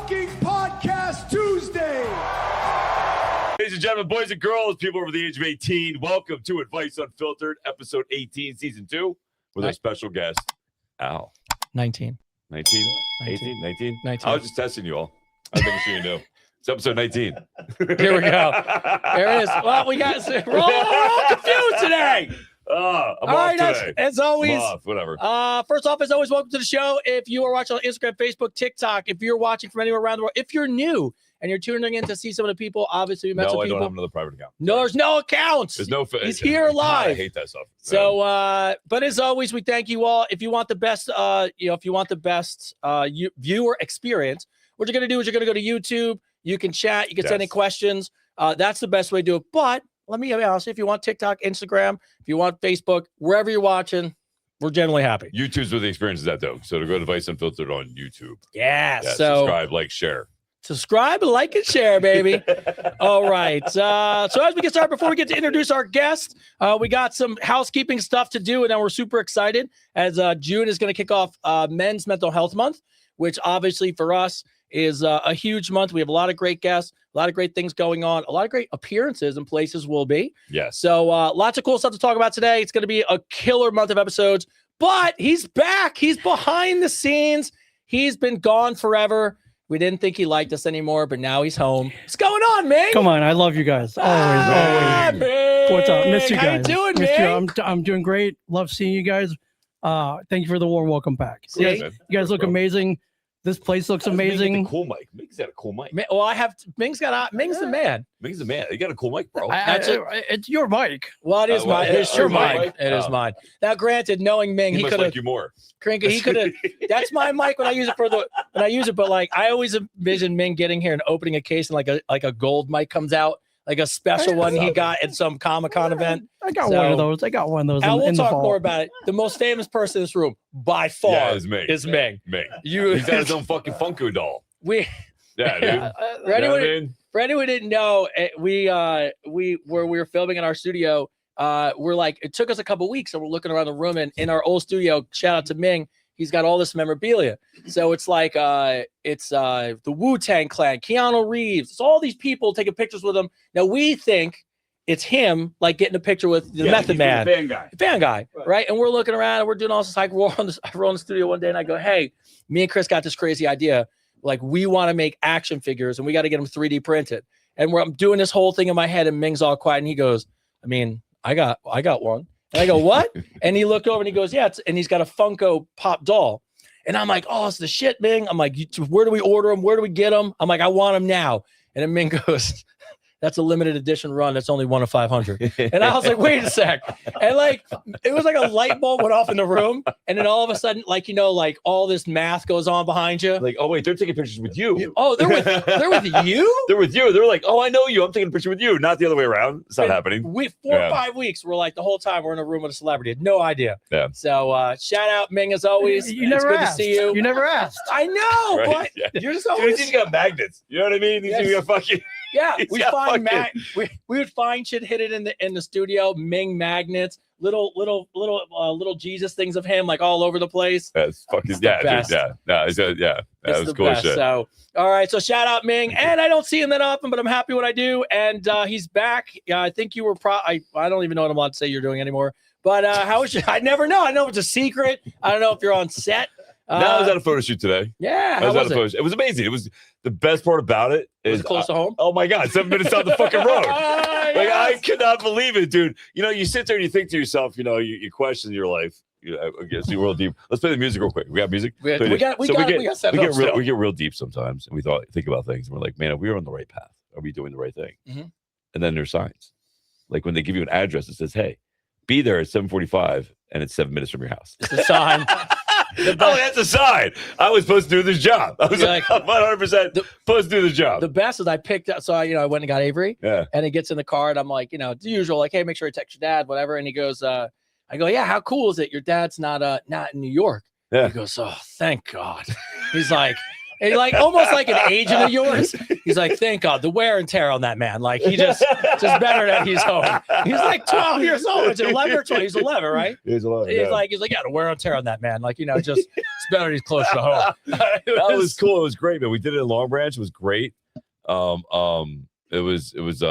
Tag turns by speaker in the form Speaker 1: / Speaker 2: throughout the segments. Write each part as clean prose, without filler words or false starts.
Speaker 1: fucking podcast Tuesday.
Speaker 2: Ladies and gentlemen, boys and girls, people over the age of 18, welcome to Advice Unfiltered, episode 18, season 2, with our special guest, Al.
Speaker 3: 19.
Speaker 2: 19? 18? 19?
Speaker 3: 19.
Speaker 2: I was just testing you all. I was making sure you knew. It's episode 19.
Speaker 3: Here we go. There it is. Well, we're all confused today.
Speaker 2: I'm
Speaker 3: all
Speaker 2: off
Speaker 3: right,
Speaker 2: today.
Speaker 3: as always.
Speaker 2: I'm off, whatever.
Speaker 3: First off, as always, welcome to the show. If you are watching on Instagram, Facebook, TikTok, if you're watching from anywhere around the world, if you're new and you're tuning in to see some of the people, obviously we met some
Speaker 2: I
Speaker 3: people.
Speaker 2: don't have another private account.
Speaker 3: No, there's no accounts.
Speaker 2: There's no.
Speaker 3: He's here live.
Speaker 2: I hate that stuff.
Speaker 3: So, but as always, we thank you all. If you want the best, viewer experience, what you're gonna do is you're gonna go to YouTube. You can chat. You can send any questions. That's the best way to do it. But let me be honest, if you want TikTok, Instagram, if you want Facebook, wherever you're watching, we're generally happy.
Speaker 2: YouTube's where the experience is at, though. So to go to Advice Unfiltered on YouTube.
Speaker 3: Yeah. So
Speaker 2: subscribe, like, share.
Speaker 3: Subscribe, like, and share, baby. All right. So as we get started, before we get to introduce our guest, we got some housekeeping stuff to do, and then we're super excited as June is going to kick off Men's Mental Health Month, which obviously for us is a huge month. We have a lot of great guests, a lot of great things going on, a lot of great appearances and places will be.
Speaker 2: Yes.
Speaker 3: So lots of cool stuff to talk about today. It's going to be a killer month of episodes, but he's back. He's behind the scenes. He's been gone forever. We didn't think he liked us anymore, but now he's home. What's going on, man?
Speaker 4: Come on, I love you guys. Always.
Speaker 3: Ming.
Speaker 4: What's up? Miss you guys.
Speaker 3: How you doing,
Speaker 4: Miss
Speaker 3: man?
Speaker 4: I'm doing great. Love seeing you guys. Thank you for the warm welcome back.
Speaker 3: See?
Speaker 4: You guys look amazing. This place looks amazing.
Speaker 2: Cool mic. Ming's got a cool mic.
Speaker 3: Well, Ming's the man.
Speaker 2: Ming's the man. You got a cool mic, bro.
Speaker 4: It's your mic.
Speaker 3: Well, it is mine. It is your mic.
Speaker 2: mic?
Speaker 3: It is mine. Now, granted, knowing Ming,
Speaker 2: he
Speaker 3: he
Speaker 2: must
Speaker 3: could have.
Speaker 2: like you more.
Speaker 3: He could have. That's my mic when I use it but like I always envision Ming getting here and opening a case and like a gold mic comes out, like a special one he got at some Comic-Con event.
Speaker 4: I got one of those.
Speaker 3: We'll talk more about it. The most famous person in this room by far is Ming.
Speaker 2: He's got his own fucking Funko doll.
Speaker 3: Dude. For anyone who didn't know, we were filming in our studio. It took us a couple weeks, and we're looking around the room, and in our old studio, shout out to Ming, he's got all this memorabilia. So it's like the Wu-Tang Clan, Keanu Reeves, it's all these people taking pictures with him. Now we think it's him, like getting a picture with the Method Man,
Speaker 2: the
Speaker 3: fan guy, right? And we're looking around and we're doing all this. Like we're on the studio one day, and I go, "Hey, me and Chris got this crazy idea. Like we want to make action figures, and we got to get them 3D printed." And I'm doing this whole thing in my head, and Ming's all quiet, and he goes, "I mean, I got one." And I go, "What?" And he looked over and he goes, "Yeah," and he's got a Funko Pop doll. And I'm like, "Oh, it's the shit, Ming." I'm like, "Where do we order them? Where do we get them?" I'm like, "I want them now." And then Ming goes, "That's a limited edition run. That's only 1 of 500. And I was like, "Wait a sec." And like, it was like a light bulb went off in the room. And then all of a sudden, like all this math goes on behind you.
Speaker 2: Like, oh wait, they're taking pictures with you.
Speaker 3: Oh, they're with you?
Speaker 2: They're with you. They're like, oh, I know you. I'm taking a picture with you. Not the other way around. It's not happening.
Speaker 3: 4 or 5 weeks. We're like the whole time we're in a room with a celebrity. Had no idea.
Speaker 2: Yeah.
Speaker 3: So shout out Ming as always.
Speaker 4: You never
Speaker 3: good
Speaker 4: asked.
Speaker 3: to see you.
Speaker 4: You never asked.
Speaker 3: I know,
Speaker 2: Right,
Speaker 3: but you're just
Speaker 2: Dude,
Speaker 3: always.
Speaker 2: he's got magnets. You know what I mean? He's got fucking.
Speaker 3: Yeah,
Speaker 2: He's
Speaker 3: we
Speaker 2: got
Speaker 3: find
Speaker 2: fucking-
Speaker 3: we would find shit hidden in the studio. Ming magnets, little Jesus things of him like all over the place.
Speaker 2: That's fucking
Speaker 3: It's the best.
Speaker 2: dude, that
Speaker 3: It's
Speaker 2: was
Speaker 3: the
Speaker 2: cool
Speaker 3: best.
Speaker 2: shit.
Speaker 3: So, all right. So shout out Ming, and I don't see him that often, but I'm happy when I do. And he's back. Yeah, I think you were I don't even know what I'm allowed to say you're doing anymore. But how was you? I never know. I know it's a secret. I don't know if you're on set.
Speaker 2: No, I was at a photo shoot today.
Speaker 3: Yeah,
Speaker 2: I was at a photo shoot. It was amazing. It was the best part about it.
Speaker 3: Was it close to home?
Speaker 2: Oh my God, 7 minutes down the fucking road. Like I could not believe it, dude. You sit there and you think to yourself, you question your life. I guess you real deep. Let's play the music real got music.
Speaker 3: We get
Speaker 2: real deep sometimes, and we think about things, and we're like, man, if we were on the right path, are we doing the right thing?
Speaker 3: Mm-hmm.
Speaker 2: And then there's signs, like when they give you an address that says, "Hey, be there at 7:45," and it's 7 minutes from your house.
Speaker 3: It's a sign.
Speaker 2: That's a sign. I was supposed to do this job. I was like 100% supposed to do this job.
Speaker 3: The best is I picked up. So I went and got Avery.
Speaker 2: Yeah.
Speaker 3: And he gets in the car, and I'm like, the usual, like, hey, make sure you text your dad, whatever. And he goes, I go, yeah, how cool is it? Your dad's not in New York.
Speaker 2: Yeah.
Speaker 3: He goes, oh, thank God. He's like, And like almost like an agent of yours. He's like, thank God, the wear and tear on that man. Like he just better that he's home. He's like 12 years old. It's 11 or 12. He's 11, right?
Speaker 2: He's 11.
Speaker 3: He's like, yeah, the wear and tear on that man. Like, just it's better he's close to home.
Speaker 2: That was cool. It was great, man. We did it in Long Branch. It was great. It was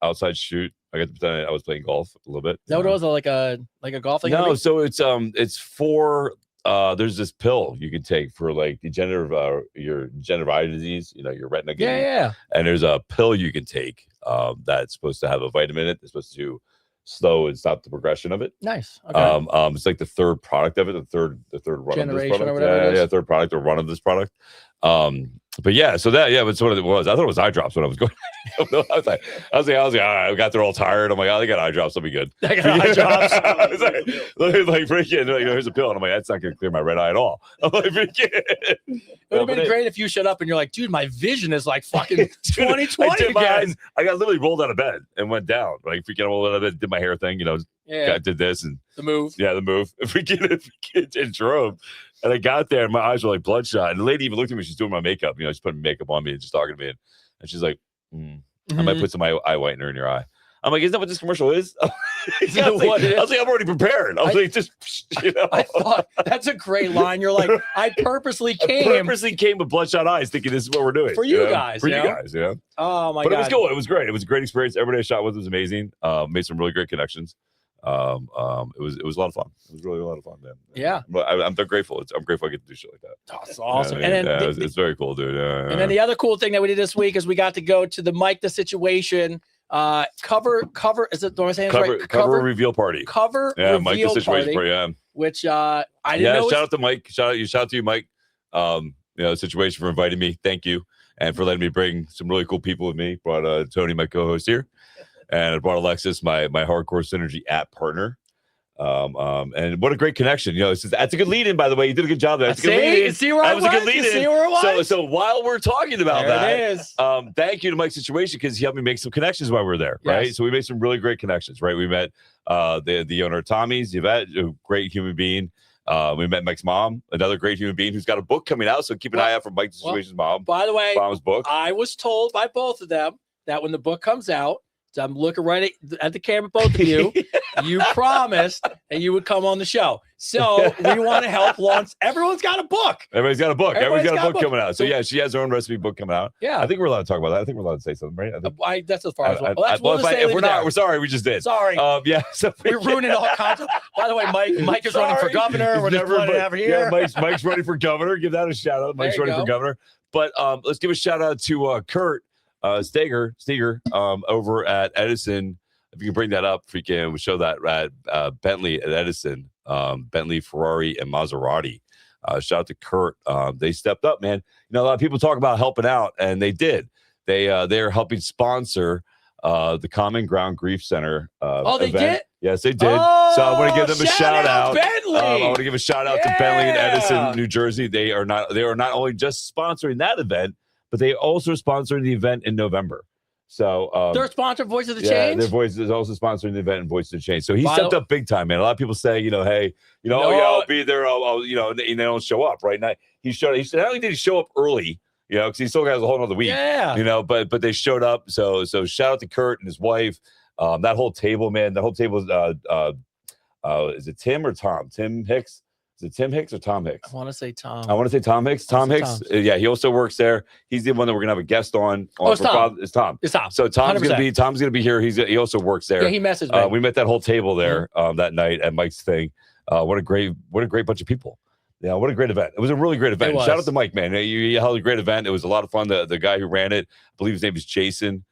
Speaker 2: outside shoot. I got to pretend I was playing golf a little bit.
Speaker 3: Is that what it was? Like a golf thing?
Speaker 2: No, so it's for there's this pill you can take for like your degenerative eye disease, your retina.
Speaker 3: Yeah.
Speaker 2: And there's a pill you can take that's supposed to have a vitamin in it. It's supposed to slow and stop the progression of it.
Speaker 3: Nice. Okay.
Speaker 2: It's like the third product of it, the third run
Speaker 3: generation
Speaker 2: of this product.
Speaker 3: Or whatever it is.
Speaker 2: Third product or run of this product. But yeah, so that's what it was. I thought it was eye drops when I was going. I was like, all right, I got there all tired. I'm like, they got eye drops. I'll be good.
Speaker 3: I got eye drops.
Speaker 2: I was like freaking, here's a pill. And I'm like, that's not going to clear my red eye at all. I'm like,
Speaker 3: it would have been great if you showed up and you're like, dude, my vision is like fucking 2020 again.
Speaker 2: I got literally rolled out of bed and went down. Like freaking rolled out of bed, did my hair thing, did this and
Speaker 3: the move.
Speaker 2: Yeah, the move. Freaking and drove. And I got there and my eyes were like bloodshot. And the lady even looked at me. She's doing my makeup. She's putting makeup on me and just talking to me. And she's like, I might put some eye whitener in your eye. I'm like, isn't that what this commercial is? I was like, I'm already prepared. I was like, just,
Speaker 3: I thought that's a great line. You're like, I purposely came
Speaker 2: with bloodshot eyes thinking this is what we're doing.
Speaker 3: For you guys.
Speaker 2: For you guys,
Speaker 3: Oh, my God.
Speaker 2: But it was cool. It was great. It was a great experience. Everybody I shot with was amazing. Made some really great connections. It was a lot of fun. It was really a lot of fun, man.
Speaker 3: Yeah.
Speaker 2: But I'm grateful. I'm grateful I get to do shit like that.
Speaker 3: That's awesome.
Speaker 2: And then it's very cool, dude.
Speaker 3: And then the other cool thing that we did this week is we got to go to the Mike the Situation cover is it, do I say it right?
Speaker 2: Cover reveal party.
Speaker 3: Cover
Speaker 2: Mike the
Speaker 3: reveal
Speaker 2: Situation
Speaker 3: party,
Speaker 2: party,
Speaker 3: which I didn't know.
Speaker 2: Shout out to Mike. Shout out to you, Mike. Situation for inviting me. Thank you. And for letting me bring some really cool people with me. Brought Tony, my co-host here. And I brought Alexis, my hardcore synergy app partner. And what a great connection. That's a good lead in, by the way. You did a good job there. That's a good lead in.
Speaker 3: See where I was?
Speaker 2: That was a good lead in.
Speaker 3: See where it was?
Speaker 2: So while we're talking about
Speaker 3: there
Speaker 2: that, thank you to Mike's Situation because he helped me make some connections while we were there. Right.
Speaker 3: Yes.
Speaker 2: So we made some really great connections, right? We met the owner of Tommy's, Yvette, a great human being. We met Mike's mom, another great human being who's got a book coming out. So keep an eye out for Mike's Situation's mom.
Speaker 3: By the way,
Speaker 2: mom's book.
Speaker 3: I was told by both of them that when the book comes out, so I'm looking right at the camera, both of you. You promised that you would come on the show. So we want to help launch. Everyone's got a book.
Speaker 2: Everybody's got a book. Everybody's got a book coming out. So yeah, she has her own recipe book coming out.
Speaker 3: Yeah.
Speaker 2: I think we're allowed to talk about that. I think we're allowed to say something, right?
Speaker 3: That's as far as if
Speaker 2: we're not, we're sorry. We just did.
Speaker 3: Sorry.
Speaker 2: Yeah. So
Speaker 3: we're ruining all kinds of. By the way, Mike is running for governor. We're never over here.
Speaker 2: Yeah, Mike's running for governor. Give that a shout out. Mike's running for governor. But let's give a shout out to Kurt Steger over at Edison. If you can bring that up, we'll show that at Bentley at Edison, Bentley, Ferrari, and Maserati. Shout out to Kurt. They stepped up, man. A lot of people talk about helping out, and they did. They're helping sponsor the Common Ground Grief Center.
Speaker 3: They
Speaker 2: event.
Speaker 3: did?
Speaker 2: Yes, they did. So I want to give them a shout out.
Speaker 3: Bentley.
Speaker 2: I want to give a shout out to Bentley and Edison, New Jersey. They are not only just sponsoring that event, but they also sponsoring the event in November. So
Speaker 3: they're sponsored Voice of the
Speaker 2: Change.
Speaker 3: Change.
Speaker 2: Their Voice is also sponsoring the event in Voice of the Change. So he stepped up big time, man. A lot of people say, hey, I'll be there. I'll and they don't show up, right? Now he showed. He said, not only did he show up early, because he still has a whole other week.
Speaker 3: Yeah.
Speaker 2: But they showed up. So shout out to Kurt and his wife. That whole table, man. That whole table is it Tim or Tom? Tim Hicks. Is it Tim Hicks or Tom Hicks?
Speaker 3: I want to say Tom.
Speaker 2: I want to say Tom Hicks. Tom Hicks. Yeah, he also works there. He's the one that we're gonna have a guest on.
Speaker 3: It's Tom.
Speaker 2: It's Tom.
Speaker 3: It's Tom.
Speaker 2: So Tom's gonna be here. He also works there.
Speaker 3: Yeah, he messaged me.
Speaker 2: We met that whole table there that night at Mike's thing. What a great bunch of people. Yeah, what a great event. It was a really great event. Shout out to Mike, man. You held a great event. It was a lot of fun. The guy who ran it, I believe his name is Jason.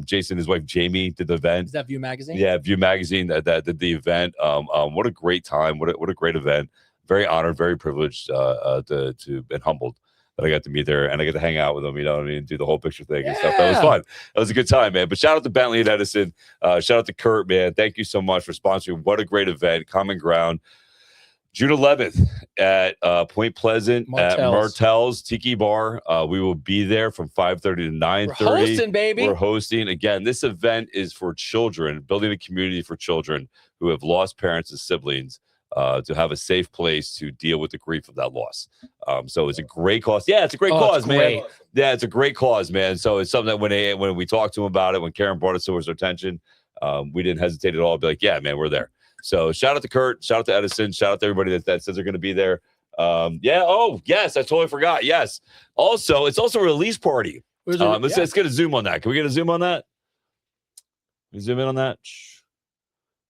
Speaker 2: Jason, his wife Jamie did the event.
Speaker 3: Is that View Magazine?
Speaker 2: Yeah, View Magazine that did the event. What a great time. What a great event. Very honored, very privileged to and humbled that I got to meet there and I get to hang out with them, do the whole picture thing and stuff. That was fun. That was a good time, man. But shout out to Bentley and Edison. Shout out to Kurt, man. Thank you so much for sponsoring. What a great event. Common Ground. June 11th at Point Pleasant at Martell's Tiki Bar. We will be there from 5:30 to 9:30.
Speaker 3: We're hosting, baby.
Speaker 2: We're hosting. Again, this event is for children, building a community for children who have lost parents and siblings to have a safe place to deal with the grief of that loss. So it's a great cause. Yeah, it's a great cause, man. Yeah, it's a great cause, man. So it's something that when we talked to him about it, when Karen brought it to his attention, we didn't hesitate at all to be like, yeah, man, we're there. So shout out to Kurt, shout out to Edison, shout out to everybody that says they're going to be there. Yeah. Oh, yes. I totally forgot. Yes. Also, it's also a release party. Let's get a zoom on that. Can we get a zoom on that? Can we zoom in on that?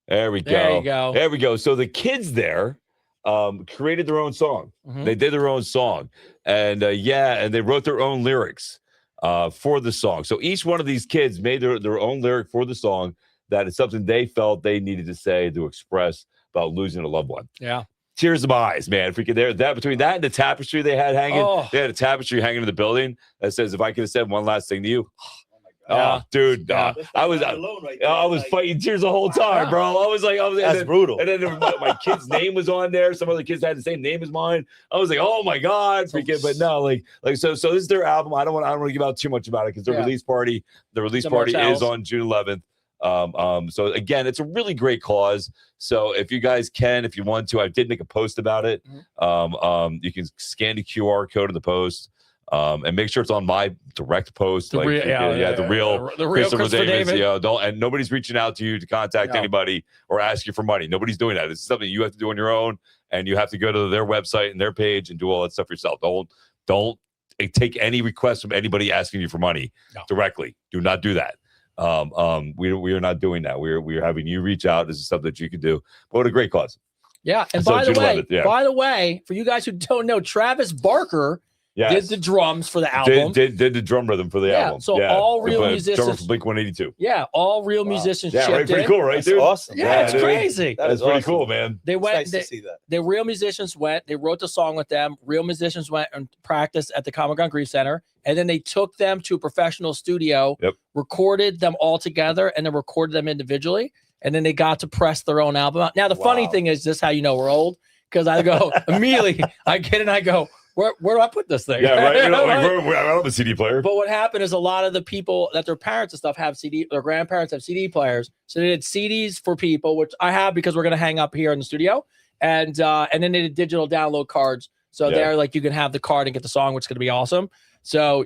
Speaker 2: There we go.
Speaker 3: There you go.
Speaker 2: There we go. So the kids there created their own song. They did their own song. And and they wrote their own lyrics for the song. So each one of these kids made their own lyric for the song that is something they felt they needed to say to express about losing a loved one.
Speaker 3: Yeah.
Speaker 2: Tears of my eyes, man. Freaking there. That between that and the tapestry they had hanging, they had a tapestry hanging in the building that says, "If I could have said one last thing to you." Oh, dude, I was fighting tears the whole time, bro. I was that's brutal. And then my kid's name was on there. Some other kids had the same name as mine. I was like, oh my god, freaking! But no, so this is their album. I don't want to give out too much about it because the release party is on June 11th. So again, it's a really great cause. So if you guys can, if you want to, I did make a post about it. You can scan the QR code of the post. And make sure it's on my direct post. The real Christopher Davis. And nobody's reaching out to you to contact anybody or ask you for money. Nobody's doing that. It's something you have to do on your own, and you have to go to their website and their page and do all that stuff yourself. Don't take any requests from anybody asking you for money directly. Do not do that. We are not doing that. We are having you reach out. This is something that you can do. But what a great cause.
Speaker 3: Yeah. And by the way, for you guys who don't know, Travis Barker did the drums for the album.
Speaker 2: Did the drum rhythm for the album.
Speaker 3: So all real musicians.
Speaker 2: Drummer for Blink-182.
Speaker 3: Yeah, all real musicians.
Speaker 2: Yeah, right. Pretty cool, right, dude?
Speaker 5: Awesome.
Speaker 3: Yeah, it's crazy.
Speaker 2: That's pretty cool, man.
Speaker 3: They went.
Speaker 5: It's nice to see that.
Speaker 3: The real musicians went. They wrote the song with them. Real musicians went and practiced at the Common Ground Grief Center, and then they took them to a professional studio, recorded them all together, and then recorded them individually, and then they got to press their own album out. Now the funny thing is, this is how you know we're old, because I go immediately. I get it, and I go, Where do I put this thing?
Speaker 2: Yeah, right. I don't have a CD player.
Speaker 3: But what happened is a lot of the people that their parents and stuff have their grandparents have CD players. So they did CDs for people, which I have because we're going to hang up here in the studio. And then they did digital download cards. So they're like, you can have the card and get the song, which is going to be awesome. So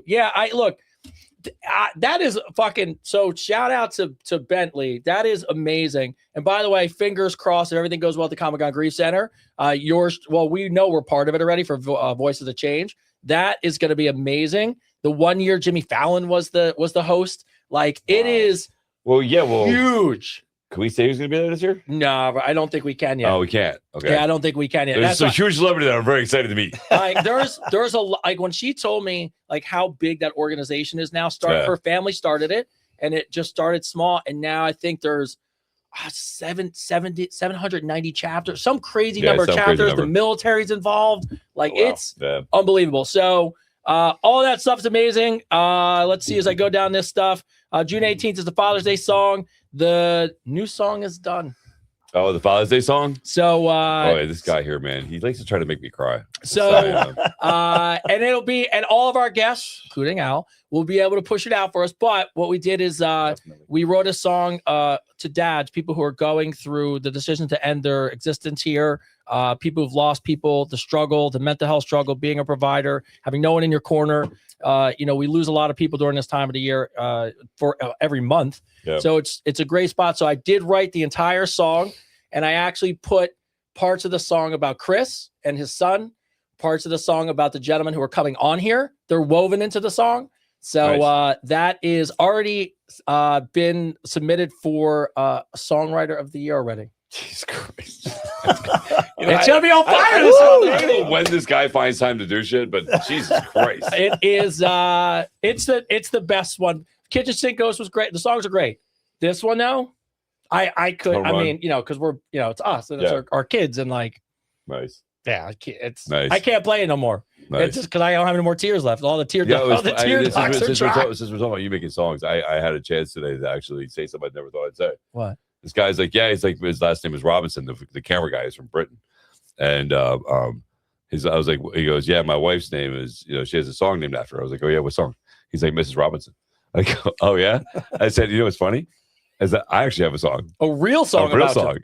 Speaker 3: that is fucking, so shout out to Bentley. That is amazing. And by the way, fingers crossed if everything goes well at the Comic Con Grief Center. We know we're part of it already for Voices of Change. That is going to be amazing. The 1 year Jimmy Fallon was the host. It is huge.
Speaker 2: Can we say who's going to be there this year?
Speaker 3: No, I don't think we can yet.
Speaker 2: Oh, we can't. Okay.
Speaker 3: Yeah, I don't think we can yet.
Speaker 2: There's a huge celebrity that I'm very excited to meet.
Speaker 3: There's when she told me how big that organization is now. Her family started it, and it just started small, and now I think there's 790 chapters, some crazy number of chapters. The military's involved. It's unbelievable. So all that stuff's amazing. Let's see as I go down this stuff. June 18th is the Father's Day song. The new song is done.
Speaker 2: Oh, the Father's Day song?
Speaker 3: So
Speaker 2: this guy here, man, he likes to try to make me cry.
Speaker 3: So and all of our guests, including Al, will be able to push it out for us. But what we did is we wrote a song to dads, people who are going through the decision to end their existence here, people who've lost people, the struggle, the mental health struggle, being a provider, having no one in your corner. We lose a lot of people during this time of the year for every month. Yep. So it's a great spot. So I did write the entire song, and I actually put parts of the song about Chris and his son, parts of the song about the gentlemen who are coming on here. They're woven into the song. So that is already been submitted for Songwriter of the Year already.
Speaker 2: Jesus Christ.
Speaker 3: It's going to be on fire
Speaker 2: I don't know when this guy finds time to do shit, but Jesus Christ.
Speaker 3: It is it's the best one. Kitchen Sink Ghost was great. The songs are great. This one though, because we're it's us and it's our kids and
Speaker 2: nice.
Speaker 3: Yeah, it's
Speaker 2: nice.
Speaker 3: I can't play it no more. Nice. It's just because I don't have any more tears left. All the tear ducts
Speaker 2: since we're talking about you making songs, I had a chance today to actually say something I never thought I'd say.
Speaker 3: What?
Speaker 2: This guy's his last name is Robinson. The camera guy is from Britain, and I was like, he goes, yeah, my wife's name is, she has a song named after her. I was like, oh yeah, what song? He's like, Mrs. Robinson. I go, oh yeah. I said, what's funny is that I actually have a song,
Speaker 3: a real song,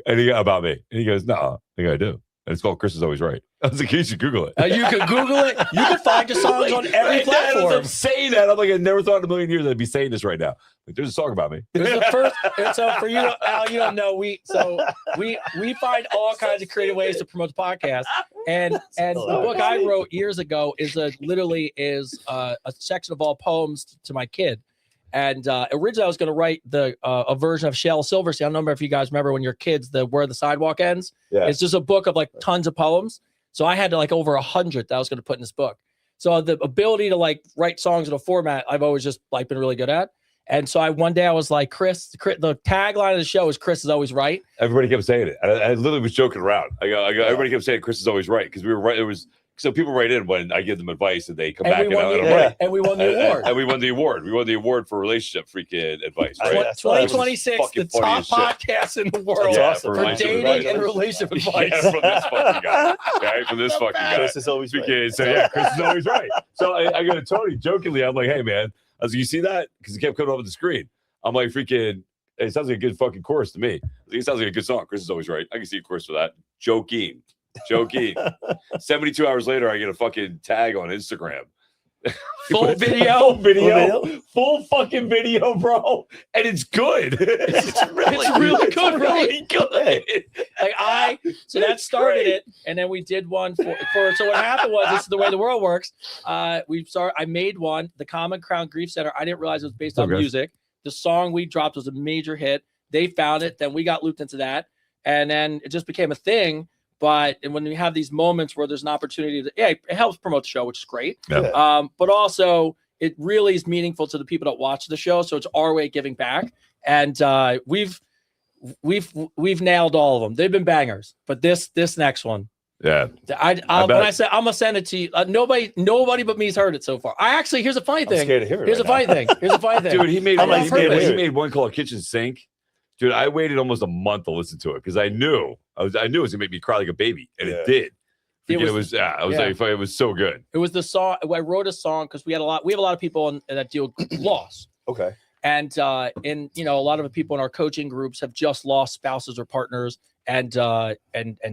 Speaker 2: and he about me, and he goes, no, I think I do. And it's called Chris is Always Right. I was like, you should Google it.
Speaker 3: You can Google it. You can find your songs on every platform.
Speaker 2: I'm saying that. I'm like, I never thought in a million years I'd be saying this right now. Like, there's a song about me.
Speaker 3: It was the first. And so for you, Al, you don't know. We find all kinds of creative ways to promote the podcast. And the book I wrote years ago is literally a section of all poems to my kid. And originally I was going to write a version of Shel Silverstein. I don't remember if you guys remember when you're kids, Where the Sidewalk Ends.
Speaker 2: Yeah.
Speaker 3: It's just a book of like tons of poems. So I had like over 100 that I was going to put in this book. So the ability to like write songs in a format, I've always just like been really good at. And so one day I was like, Chris, the tagline of the show is Chris is always right.
Speaker 2: Everybody kept saying it. I literally was joking around. Everybody kept saying Chris is always right because we were right. So people write in when I give them advice and they come back and I'm right.
Speaker 3: And we won the award.
Speaker 2: And we won the award. We won the award for relationship freaking advice. Right?
Speaker 3: 2026, the top podcast in the world for dating and relationship advice.
Speaker 2: Yeah, from this fucking guy. Okay, from this fucking guy.
Speaker 5: Chris is always right.
Speaker 2: So yeah, Chris is always right. So I go to Tony jokingly. I'm like, hey man, I was like, you see that? Because it kept coming up on the screen. I'm like, freaking. It sounds like a good fucking chorus to me. It sounds like a good song. Chris is always right. I can see a chorus for that. Joking. 72 hours later, I get a fucking tag on Instagram.
Speaker 3: Full video,
Speaker 2: full fucking video, bro. And it's good. It's really good, really good.
Speaker 3: Like so that started it, and then we did one for. So what happened was, this is the way the world works. I made one, the Common Crown Grief Center. I didn't realize it was based on music. The song we dropped was a major hit. They found it, then we got looped into that, and then it just became a thing. But when we have these moments where there's an opportunity it helps promote the show, which is great.
Speaker 2: Yeah.
Speaker 3: But also it really is meaningful to the people that watch the show. So it's our way of giving back. And we've nailed all of them. They've been bangers. But this next one.
Speaker 2: Yeah.
Speaker 3: When I said I'm gonna send it to you, nobody but me's heard it so far. Here's a funny thing.
Speaker 5: I'm scared to hear it.
Speaker 3: Here's a funny thing.
Speaker 2: Dude, he made
Speaker 3: he
Speaker 2: made one called Kitchen Sink. Dude, I waited almost a month to listen to it because I knew it was gonna make me cry like a baby, and it did. It was so good.
Speaker 3: It was the song. I wrote a song because we have a lot of people that deal with loss.
Speaker 5: Okay.
Speaker 3: And a lot of the people in our coaching groups have just lost spouses or partners and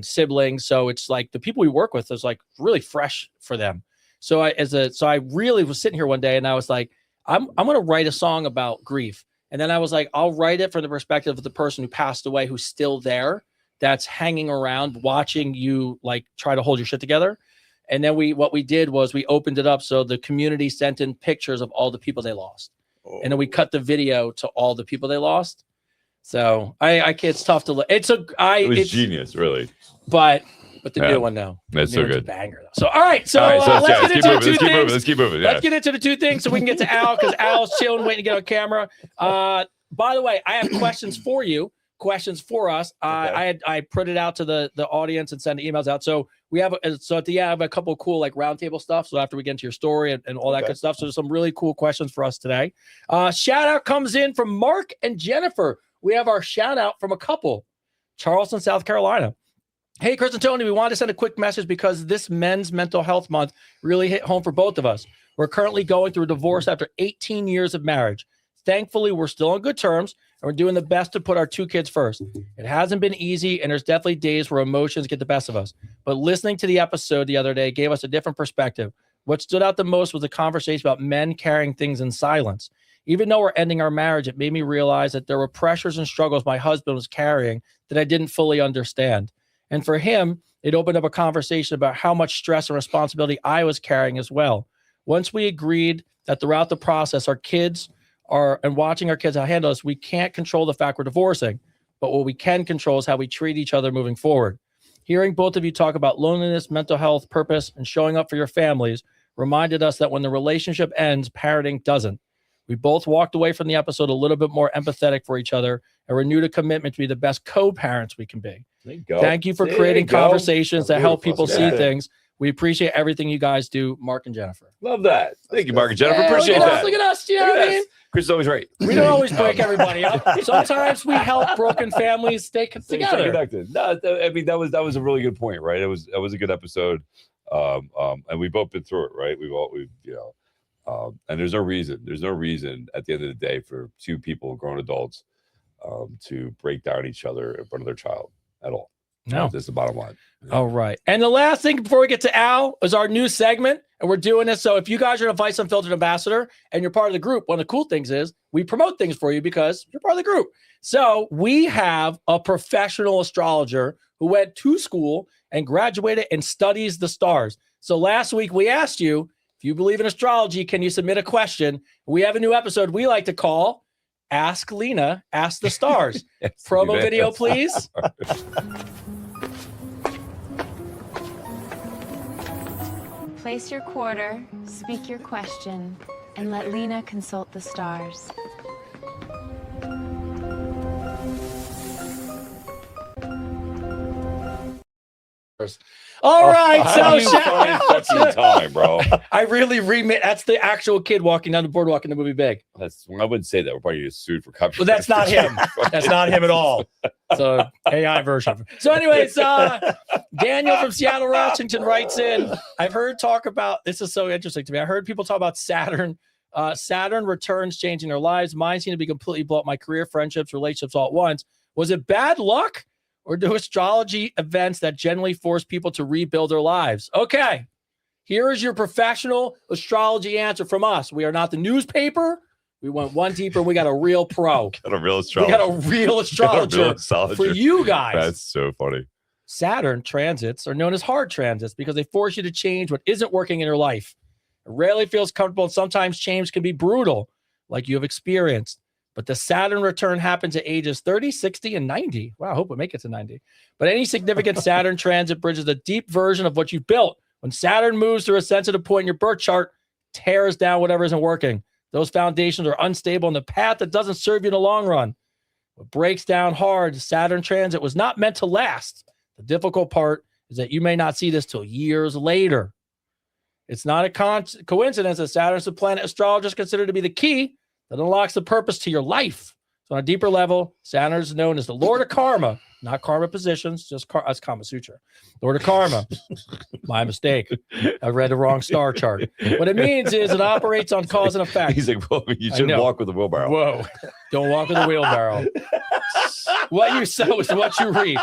Speaker 3: siblings. So it's like the people we work with is like really fresh for them. So I really was sitting here one day and I was like, I'm gonna write a song about grief. And then I was like, I'll write it from the perspective of the person who passed away, who's still there, that's hanging around, watching you like try to hold your shit together. And then what we did was we opened it up so the community sent in pictures of all the people they lost. Oh. And then we cut the video to all the people they lost. So it's tough to look. It was
Speaker 2: genius, really.
Speaker 3: But the new one now.
Speaker 2: That's so good.
Speaker 3: Banger though. So all right, so let's get into the two things.
Speaker 2: Let's keep moving.
Speaker 3: Let's get into the two things so we can get to Al because Al's chilling, waiting to get on camera. By the way, I have questions for you. Questions for us. Okay. I put it out to the audience and send emails out. So we have at the end I have a couple of cool like roundtable stuff. So after we get into your story and all that good stuff, so there's some really cool questions for us today. Shout out comes in from Mark and Jennifer. We have our shout out from a couple, Charleston, South Carolina. Hey, Chris and Tony, we wanted to send a quick message because this Men's Mental Health Month really hit home for both of us. We're currently going through a divorce after 18 years of marriage. Thankfully, we're still on good terms, and we're doing the best to put our two kids first. It hasn't been easy, and there's definitely days where emotions get the best of us. But listening to the episode the other day gave us a different perspective. What stood out the most was the conversation about men carrying things in silence. Even though we're ending our marriage, it made me realize that there were pressures and struggles my husband was carrying that I didn't fully understand. And for him, it opened up a conversation about how much stress and responsibility I was carrying as well. Once we agreed that throughout the process, our kids and watching our kids handle us, we can't control the fact we're divorcing, but what we can control is how we treat each other moving forward. Hearing both of you talk about loneliness, mental health, purpose, and showing up for your families reminded us that when the relationship ends, parenting doesn't. We both walked away from the episode a little bit more empathetic for each other and renewed a commitment to be the best co-parents we can be. Thank you for creating conversations that help people see things. We appreciate everything you guys do, Mark and Jennifer.
Speaker 2: Love that. Thank you, Mark and Jennifer. Appreciate that.
Speaker 3: Look at us. You know what I mean?
Speaker 2: Chris is always right.
Speaker 3: We don't always break everybody up. Sometimes we help broken families stay together.
Speaker 2: Stay connected. No, I mean that was a really good point, right? That was a good episode. And we've both been through it, right? And there's no reason at the end of the day for two people, grown adults, to break down each other in front of their child at all.
Speaker 3: No.
Speaker 2: That's the bottom line.
Speaker 3: All right. And the last thing before we get to Al is our new segment. And we're doing this. So if you guys are an Vice Unfiltered ambassador and you're part of the group, one of the cool things is we promote things for you because you're part of the group. So we have a professional astrologer who went to school and graduated and studies the stars. So last week we asked you, if you believe in astrology, can you submit a question? We have a new episode we like to call Ask Lena, Ask the Stars. Promo video, please.
Speaker 5: Place your quarter, speak your question, and let Lena consult the stars.
Speaker 3: All right,
Speaker 2: How do you
Speaker 3: so
Speaker 2: find fucking time, bro?
Speaker 3: I really remit. That's the actual kid walking down the boardwalk in the movie Big.
Speaker 2: I wouldn't say that. We're probably get sued for copyright.
Speaker 3: But that's not him. That's not him at all. So AI version. So anyways, Daniel from Seattle, Washington writes in, I've heard talk about, this is so interesting to me. I heard people talk about Saturn. Saturn returns changing their lives. Mine seem to be completely blow up my career, friendships, relationships all at once. Was it bad luck? Or do astrology events that generally force people to rebuild their lives? Okay, here is your professional astrology answer from us. We are not the newspaper. We went one deeper. We got a real pro.
Speaker 2: Got a real astrologer.
Speaker 3: We got a real astrologer for you guys.
Speaker 2: That's so funny.
Speaker 3: Saturn transits are known as hard transits because they force you to change what isn't working in your life. It rarely feels comfortable, and sometimes change can be brutal, like you have experienced. But the Saturn return happens at ages 30, 60, and 90. Wow, I hope we make it to 90. But any significant Saturn transit bridges a deep version of what you've built. When Saturn moves through a sensitive point in your birth chart, tears down whatever isn't working. Those foundations are unstable in the path that doesn't serve you in the long run. What breaks down hard, Saturn transit was not meant to last. The difficult part is that you may not see this till years later. It's not a coincidence that Saturn is the planet astrologers consider to be the key that unlocks the purpose to your life. So on a deeper level, Saturn is known as the Lord of Karma, not karma positions, just that's Kama Sutra. Lord of Karma. My mistake. I read the wrong star chart. What it means is it operates on cause and effect.
Speaker 2: He's like, well, you should walk with a wheelbarrow.
Speaker 3: Whoa. Don't walk with a wheelbarrow. What you sow is what you reap.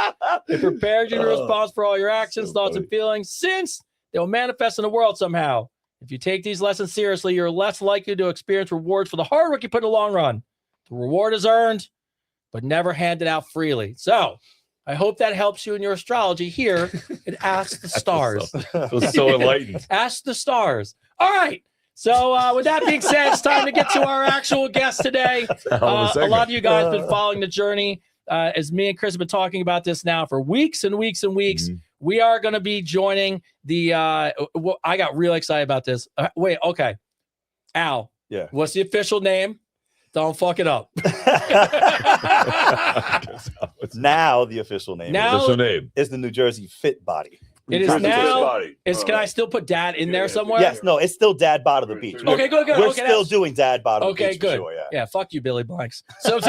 Speaker 3: It prepares you to respond for all your actions, thoughts, and feelings, since they will manifest in the world somehow. If you take these lessons seriously, you're less likely to experience rewards for the hard work you put in the long run. The reward is earned, but never handed out freely. So I hope that helps you in your astrology here at Ask the Stars.
Speaker 2: Feels so enlightened.
Speaker 3: Ask the Stars. All right. So with that being said, it's time to get to our actual guest today. A lot of you guys have been following the journey. As me and Chris have been talking about this now for weeks and weeks and weeks. Mm-hmm. We are going to be joining the I got really excited about this. Wait, okay. Al.
Speaker 6: Yeah.
Speaker 3: What's the official name? Don't fuck it up.
Speaker 6: Now the official name is the New Jersey Fit Body.
Speaker 3: It is now. Can I still put Dad in there somewhere?
Speaker 6: Yes, no, it's still Dad Bod of the Beach.
Speaker 3: Okay, good.
Speaker 6: We're still doing Dad Bod of the Beach.
Speaker 3: Okay, good.
Speaker 6: Sure,
Speaker 3: yeah, fuck you, Billy Blanks. So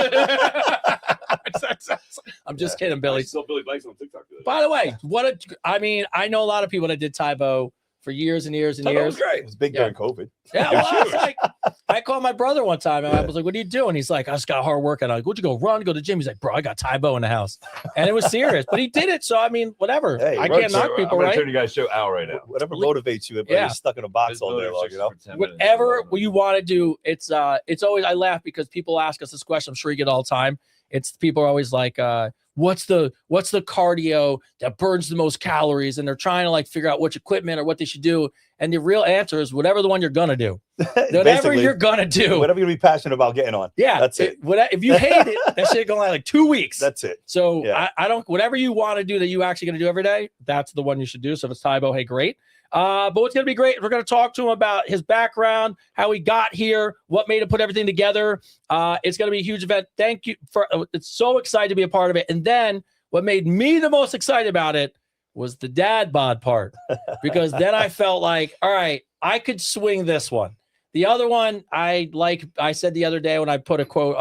Speaker 3: I'm just kidding, Billy.
Speaker 2: Still Billy Blanks on TikTok.
Speaker 3: By the way, I know a lot of people that did Tybo for years and years and years.
Speaker 6: Was great. It was big during COVID.
Speaker 3: Yeah, well, I called my brother one time and I was like, "What are you doing?" He's like, "I just got hard work." And I'm like, "Would you go run, go to the gym?" He's like, "Bro, I got Tybo in the house," and it was serious. But he did it, so I mean, whatever.
Speaker 6: Hey,
Speaker 3: I can't knock people,
Speaker 2: I'm
Speaker 3: right?
Speaker 2: turn you guys show Al right now.
Speaker 6: Whatever motivates you, you're stuck in a box all day long, you know.
Speaker 3: Whatever you want to do, it's always. I laugh because people ask us this question. I'm sure you get it all the time. It's people are always like, what's the cardio that burns the most calories? And they're trying to like figure out which equipment or what they should do. And the real answer is whatever the one you're gonna do. Whatever you're gonna do.
Speaker 6: Whatever you're gonna be passionate about getting on.
Speaker 3: Yeah,
Speaker 6: that's it.
Speaker 3: If you hate it, that shit gonna last like 2 weeks.
Speaker 6: That's it.
Speaker 3: So I don't. Whatever you want to do that you actually gonna do every day, that's the one you should do. So if it's Tybo, hey, great. But what's going to be great, we're going to talk to him about his background, how he got here, what made him put everything together. It's going to be a huge event. Thank you for it's so excited to be a part of it. And then what made me the most excited about it was the dad bod part, because then I felt like, all right, I could swing this one. The other one, I said the other day when I put a quote,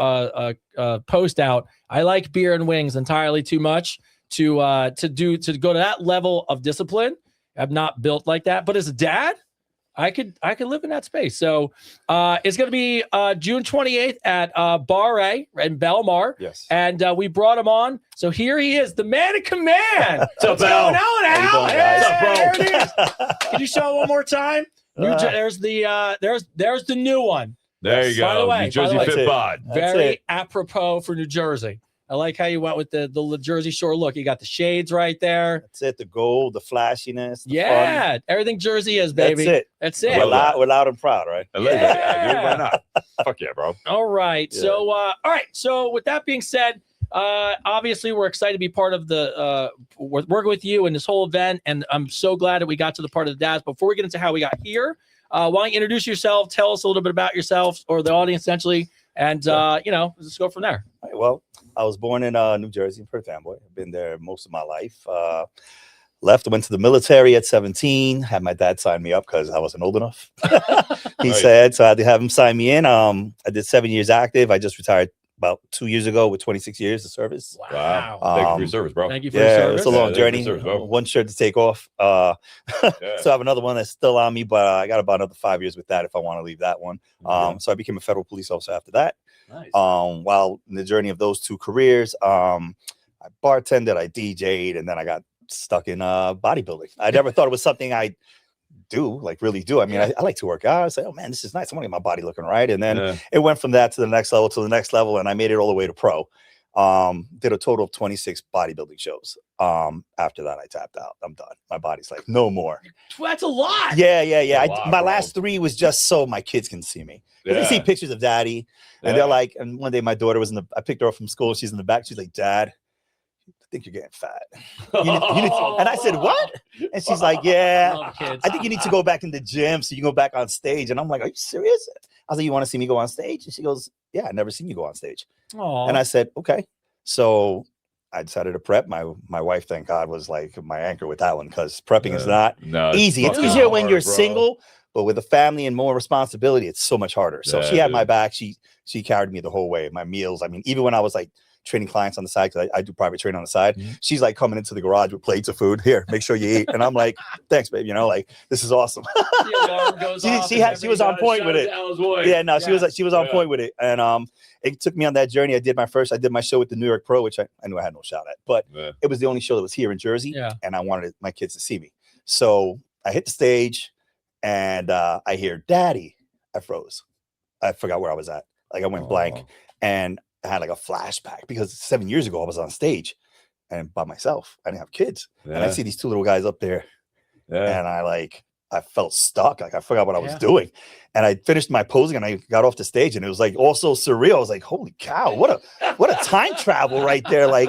Speaker 3: post out, I like beer and wings entirely too much to go to that level of discipline. I'm not built like that. But as a dad, I could live in that space. So it's going to be June 28th at Bar A in Belmar.
Speaker 6: Yes.
Speaker 3: And we brought him on. So here he is, the man in command. What's going on, Al?
Speaker 6: What's up, bro?
Speaker 3: There it is. Can you show it one more time? There's the new one.
Speaker 2: There you go.
Speaker 3: By the way,
Speaker 2: New Jersey Fit Bod.
Speaker 3: Very apropos for New Jersey. I like how you went with the Jersey Shore look. You got the shades right there.
Speaker 6: That's it. The gold, the flashiness. The
Speaker 3: Yeah,
Speaker 6: fun.
Speaker 3: everything Jersey is, baby.
Speaker 6: That's it.
Speaker 3: That's it.
Speaker 6: We're loud and proud, right?
Speaker 2: I love that. Dude, why not? Fuck yeah, bro.
Speaker 3: All right.
Speaker 6: Yeah.
Speaker 3: So, all right. So, with that being said, obviously, we're excited to be part of the working with you in this whole event, and I'm so glad that we got to the part of the dads. Before we get into how we got here, why don't you introduce yourself? Tell us a little bit about yourself or the audience, essentially, and let's go from there.
Speaker 6: All right, well, I was born in New Jersey, Perth Amboy. I've been there most of my life. Left, went to the military at 17. Had my dad sign me up because I wasn't old enough. He said, so I had to have him sign me in. I did 7 years active. I just retired about 2 years ago with 26 years of service.
Speaker 3: Wow.
Speaker 2: Thank you for your service, bro.
Speaker 3: Thank you for your service.
Speaker 6: It's a long journey.
Speaker 2: Service, bro.
Speaker 6: One shirt to take off. So I have another one that's still on me, but I got about another 5 years with that if I want to leave that one. So I became a federal police officer after that.
Speaker 3: Nice.
Speaker 6: While in the journey of those two careers, I bartended, I DJ'd, and then I got stuck in bodybuilding. I never thought it was something I really do. I mean, I like to work out. I say, oh man, this is nice. I want to get my body looking right. And then it went from that to the next level, and I made it all the way to pro. Did a total of 26 bodybuilding shows. After that, I tapped out. I'm done. My body's like, no more.
Speaker 3: That's a lot.
Speaker 6: Yeah. My last 3 was just so my kids can see me. They see pictures of daddy, and they're like, and one day my daughter was I picked her up from school. She's in the back. She's like, Dad, I think you're getting fat. And I said, what? And she's like, yeah, I think you need to go back in the gym so you can go back on stage. And I'm like, are you serious? I was like, you want to see me go on stage? And she goes, yeah, I've never seen you go on stage.
Speaker 3: Aww.
Speaker 6: And I said, okay. So I decided to prep. My wife, thank God, was like my anchor with that one, because prepping is not easy. It's easier when you're single, but with a family and more responsibility, it's so much harder. So she had my back. She carried me the whole way. My meals. I mean, even when I was like training clients on the side, because I do private training on the side, she's like coming into the garage with plates of food. Here, make sure you eat. And I'm like, thanks, babe. Like, this is awesome. She was on point with it. Yeah, no, she was on point with it. And it took me on that journey. I did my show with the New York Pro, which I knew I had no shot at, but it was the only show that was here in Jersey. And I wanted my kids to see me. So I hit the stage and I hear, Daddy. I froze. I forgot where I was at. Like, I went blank, and I had like a flashback, because 7 years ago I was on stage and by myself. I didn't have kids. And I see these 2 little guys up there, and I felt stuck. Like, I forgot what I was doing. And I finished my posing and I got off the stage, and it was like all so surreal. I was like, holy cow, what a time travel right there. Like,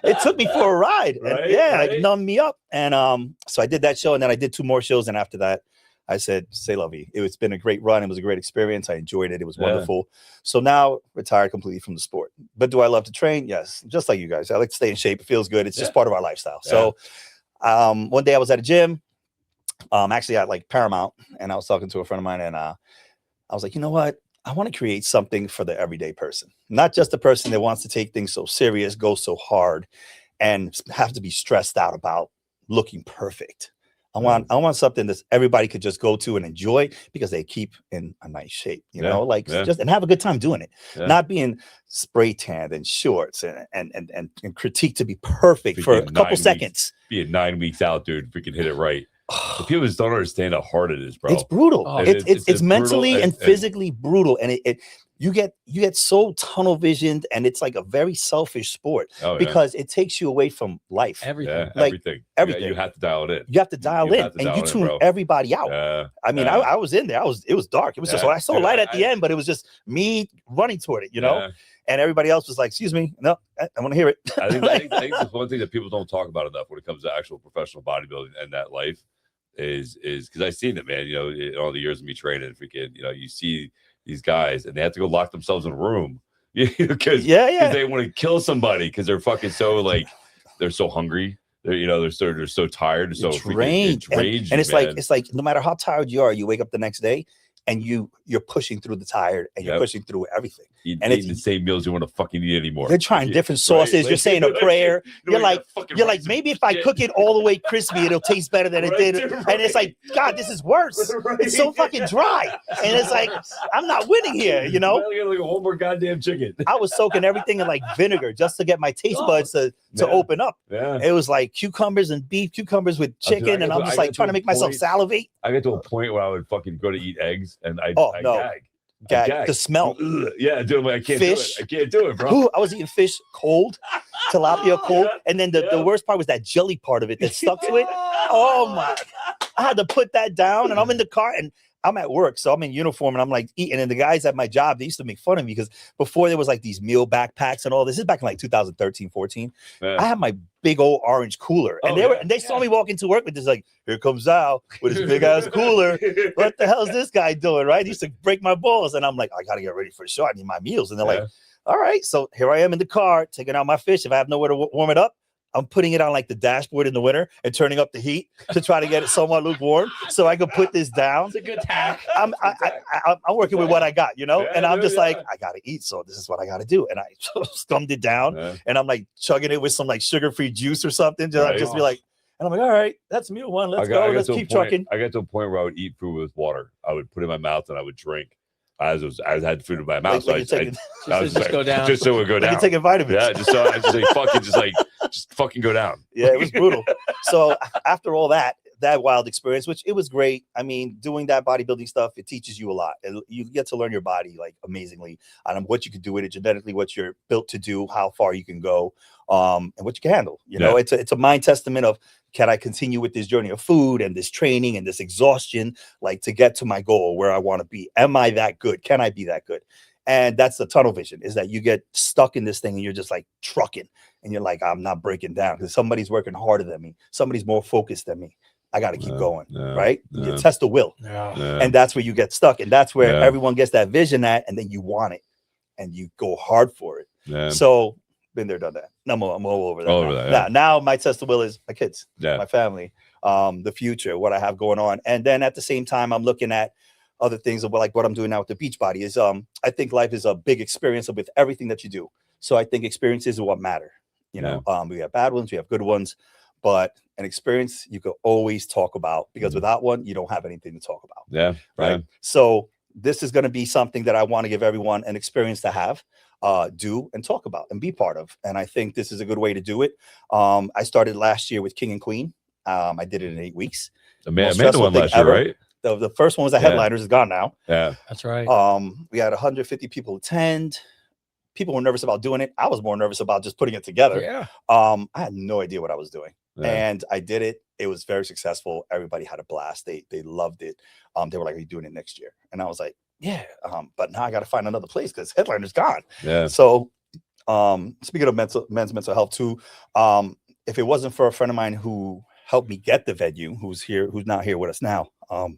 Speaker 6: it took me for a ride. And it numbed me up. And so I did that show, and then I did 2 more shows. And after that, I said, c'est la vie. It's been a great run. It was a great experience. I enjoyed it. It was wonderful. So now, retired completely from the sport. But do I love to train? Yes. Just like you guys. I like to stay in shape. It feels good. It's just part of our lifestyle. So one day I was at a gym, actually at like Paramount, and I was talking to a friend of mine, and I was like, you know what? I want to create something for the everyday person, not just the person that wants to take things so serious, go so hard, and have to be stressed out about looking perfect. I want something that everybody could just go to and enjoy, because they keep in a nice shape, just and have a good time doing it, not being spray tanned and shorts and critique to be perfect for a couple seconds.
Speaker 2: Being 9 weeks out, dude, if we can hit it right. The people just don't understand how hard it is, bro.
Speaker 6: It's brutal. It's mentally and physically brutal, and you get so tunnel visioned, and it's like a very selfish sport because it takes you away from life.
Speaker 3: Everything.
Speaker 6: Everything.
Speaker 2: You have to dial it in.
Speaker 6: You have to dial in, and you tune everybody out. I mean, I was in there. It was dark. It was just, I saw light at the end, but it was just me running toward it, and everybody else was like, excuse me, no, I want to hear it.
Speaker 2: I think that's one thing that people don't talk about enough when it comes to actual professional bodybuilding and that life is because I've seen it, man. In all the years of me training, freaking, you see these guys and they have to go lock themselves in a room because they want to kill somebody because they're fucking so they're so hungry. They're so tired, they're so
Speaker 6: drained. And it's like no matter how tired you are, you wake up the next day and you're pushing through the tired and you're pushing through everything.
Speaker 2: eating the same meals you want to fucking eat anymore.
Speaker 6: You're trying different sauces. Right? You're saying a prayer. You're like maybe if I cook it all the way crispy, it'll taste better than it did. And it's like, God, this is worse. It's so fucking dry. And it's like, I'm not winning here, you know?
Speaker 2: Like a whole more goddamn chicken.
Speaker 6: I was soaking everything in like vinegar just to get my taste buds to open up.
Speaker 2: Yeah.
Speaker 6: It was like cucumbers and beef, cucumbers with chicken, and I'm just like trying to make myself salivate.
Speaker 2: I get to a point where I would fucking go to eat eggs and I
Speaker 6: gag. The smell.
Speaker 2: Yeah, dude, I'm like, I can't
Speaker 6: fish.
Speaker 2: do it. I can't do it, bro.
Speaker 6: Ooh, I was eating fish cold, tilapia cold, and then the worst part was that jelly part of it that stuck to it. Oh my! I had to put that down, and I'm in the car, and I'm at work, so I'm in uniform, and I'm like eating. And the guys at my job, they used to make fun of me because before there was like these meal backpacks and all this. This is back in like 2013, 14.
Speaker 2: Yeah.
Speaker 6: I had my big old orange cooler, and they saw me walk into work with this like, here comes Al with his big ass cooler. What the hell is this guy doing? Right? He used to break my balls, and I'm like, I gotta get ready for the show. I need my meals, and they're like, all right. So here I am in the car taking out my fish. If I have nowhere to warm it up, I'm putting it on like the dashboard in the winter and turning up the heat to try to get it somewhat lukewarm so I can put this down.
Speaker 3: It's a good tack.
Speaker 6: I'm working with what I got, you know, and I'm just like, I gotta eat, so this is what I gotta do. And I scummed it down, and I'm like chugging it with some like sugar-free juice or something. Just be like, and I'm like, all right, that's meal one. Let's go. Let's keep trucking.
Speaker 2: I got to a point where I would eat food with water. I would put it in my mouth and I would drink. I had food in my mouth,
Speaker 6: like
Speaker 2: so I was just go down. Just so it would go down.
Speaker 6: You're taking vitamins.
Speaker 2: Yeah, just fucking go down.
Speaker 6: Yeah, it was brutal. So after all that wild experience, which it was great. I mean, doing that bodybuilding stuff, it teaches you a lot. You get to learn your body like amazingly on what you can do with it genetically, what you're built to do, how far you can go, and what you can handle. You know, it's a mind testament of, can I continue with this journey of food and this training and this exhaustion, like to get to my goal where I want to be? Am I that good? Can I be that good? And that's the tunnel vision, is that you get stuck in this thing and you're just like trucking and you're like, I'm not breaking down because somebody's working harder than me. Somebody's more focused than me. I got to keep going, right? You test the will. And that's where you get stuck. And that's where everyone gets that vision at, and then you want it and you go hard for it. So been there, done that. I'm all over that. Now my test of will is my kids, my family, the future, what I have going on. And then at the same time, I'm looking at other things of like what I'm doing now with the Beachbody is, I think life is a big experience with everything that you do. So I think experiences are what matter. You know, we have bad ones, we have good ones, but an experience you could always talk about, because without one, you don't have anything to talk about. Right. So this is going to be something that I want to give everyone an experience to have, do and talk about and be part of. And I think this is a good way to do it. I started last year with King and Queen. I did it in 8 weeks.
Speaker 2: Amanda won last year, right?
Speaker 6: The first one was the Headliners, is gone now.
Speaker 2: Yeah,
Speaker 3: that's right.
Speaker 6: We had 150 people attend. People were nervous about doing it. I was more nervous about just putting it together.
Speaker 3: Yeah.
Speaker 6: I had no idea what I was doing. And I did it. It was very successful. Everybody had a blast. They loved it. They were like, are you doing it next year? And I was like, yeah. But now I got to find another place because Headliner's gone.
Speaker 2: Yeah.
Speaker 6: So speaking of men's mental health too, if it wasn't for a friend of mine who helped me get the venue, who's not here with us now, I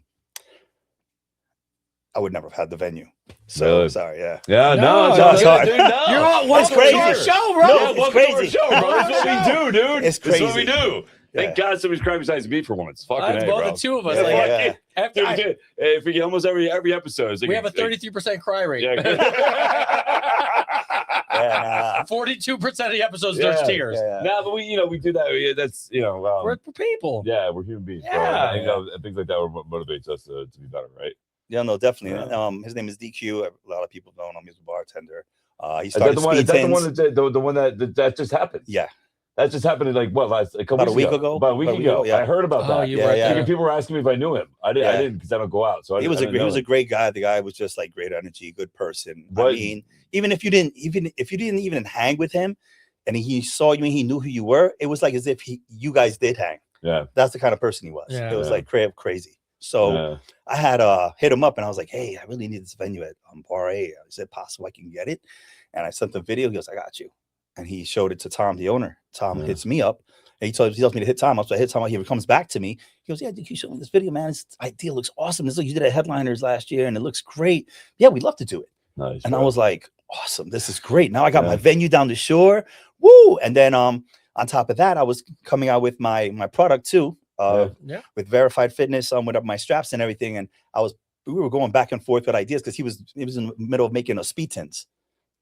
Speaker 6: would never have had the venue. So
Speaker 2: really?
Speaker 6: Sorry, yeah.
Speaker 2: Yeah, no,
Speaker 6: it's hard.
Speaker 3: Dude, no. You're on welcome to our show, bro.
Speaker 6: No, it's crazy.
Speaker 2: Show, bro. That's what we do, dude.
Speaker 6: It's crazy.
Speaker 2: That's what we do. Thank God somebody's crying besides me for once. Fucking
Speaker 3: both
Speaker 2: bro.
Speaker 3: the two of us.
Speaker 2: Dude, if we get almost every episode,
Speaker 3: we have a 33% cry rate.
Speaker 2: Yeah.
Speaker 3: 42% of the episodes there's tears.
Speaker 2: No, but we do that. That's
Speaker 3: we're people.
Speaker 2: Yeah, we're human beings.
Speaker 3: Yeah.
Speaker 2: Bro. Things like that motivates us to be better, right?
Speaker 6: Yeah, no, definitely. His name is DQ. A lot of people know him. He's a bartender. He started
Speaker 2: is that the one that just happened?
Speaker 6: Yeah.
Speaker 2: That just happened like a couple
Speaker 6: about a week ago.
Speaker 2: About a week ago. Yeah. I heard about that.
Speaker 6: Yeah.
Speaker 2: People were asking me if I knew him. I didn't because I don't go out. So
Speaker 6: he was a great guy. The guy was just like great energy, good person. I mean, even if you didn't even hang with him, and he saw you and he knew who you were, it was like as if you guys did hang.
Speaker 2: Yeah,
Speaker 6: that's the kind of person he was. It was like crazy. So I had hit him up and I was like, hey, I really need this venue at Bar A. Is it possible I can get it? And I sent the video. He goes, I got you. And he showed it to Tom, the owner. Tom hits me up. And he tells me to hit Tom up. So I hit Tom up. He comes back to me. He goes, yeah, you showed me this video, man. This idea looks awesome. You did a Headliners last year and it looks great. Yeah, we'd love to do it.
Speaker 2: Nice,
Speaker 6: and I was like, awesome. This is great. Now I got my venue down the shore. Woo. And then on top of that, I was coming out with my product too. With Verified Fitness, with my straps and everything. And we were going back and forth with ideas because he was in the middle of making a speed tins.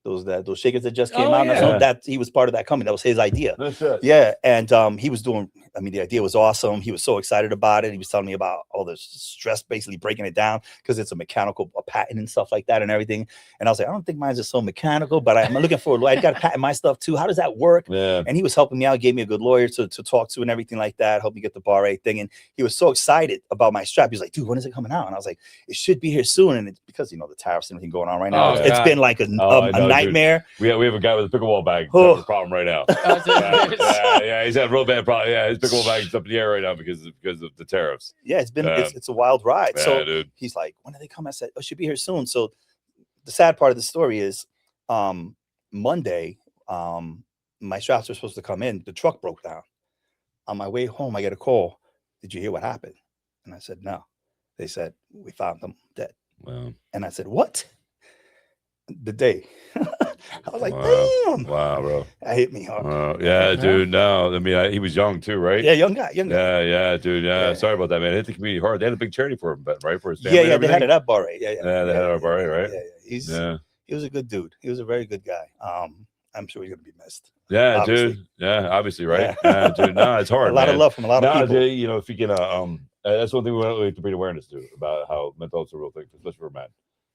Speaker 6: those shakers that just came out.
Speaker 3: Yeah.
Speaker 6: So that he was part of that company. That was his idea.
Speaker 2: That's it.
Speaker 6: Yeah, and he was doing. I mean, the idea was awesome. He was so excited about it. He was telling me about all the stress, basically breaking it down because it's a patent and stuff like that and everything. And I was like, I don't think mine's just so mechanical, but I'm looking for. I got to patent my stuff too. How does that work?
Speaker 2: Yeah.
Speaker 6: And he was helping me out. Gave me a good lawyer to talk to and everything like that. Helped me get the bar A thing. And he was so excited about my strap. He was like, dude, when is it coming out? And I was like, it should be here soon. And it's because the tariffs and everything going on right now. It's been like a nightmare.
Speaker 2: Dude. We have a guy with a pickleball bag. That's the problem right now. Yeah, he's had a real bad problem. Yeah, his pickleball bag is up in the air right now because of the tariffs.
Speaker 6: Yeah, it's a wild ride.
Speaker 2: Yeah,
Speaker 6: so
Speaker 2: dude.
Speaker 6: He's like, when do they come? I said, oh, should be here soon. So the sad part of the story is Monday, my straps were supposed to come in. The truck broke down. On my way home, I get a call. Did you hear what happened? And I said, no. They said, we found them dead.
Speaker 2: Wow.
Speaker 6: And I said, what? The day. I was like,
Speaker 2: wow.
Speaker 6: damn.
Speaker 2: Wow, bro.
Speaker 6: That hit me hard.
Speaker 2: Yeah, dude. No, I mean, he was young too, right?
Speaker 6: Yeah, young guy.
Speaker 2: Yeah, dude. Yeah. Sorry about that, man. It hit the community hard. They had a big charity for him, right? For his family.
Speaker 6: Yeah, they had it at Bar A. Yeah,
Speaker 2: they had it at Bar A, right?
Speaker 6: Yeah. He was a good dude. He was a very good guy. I'm sure he's gonna be missed.
Speaker 2: Yeah,
Speaker 6: obviously.
Speaker 2: Dude. Yeah, obviously, right? Yeah, dude. No, it's hard.
Speaker 6: A lot of love from a lot of people.
Speaker 2: Dude, you know, if you can, that's one thing we want to bring awareness to about how mental health is a real thing, especially for men.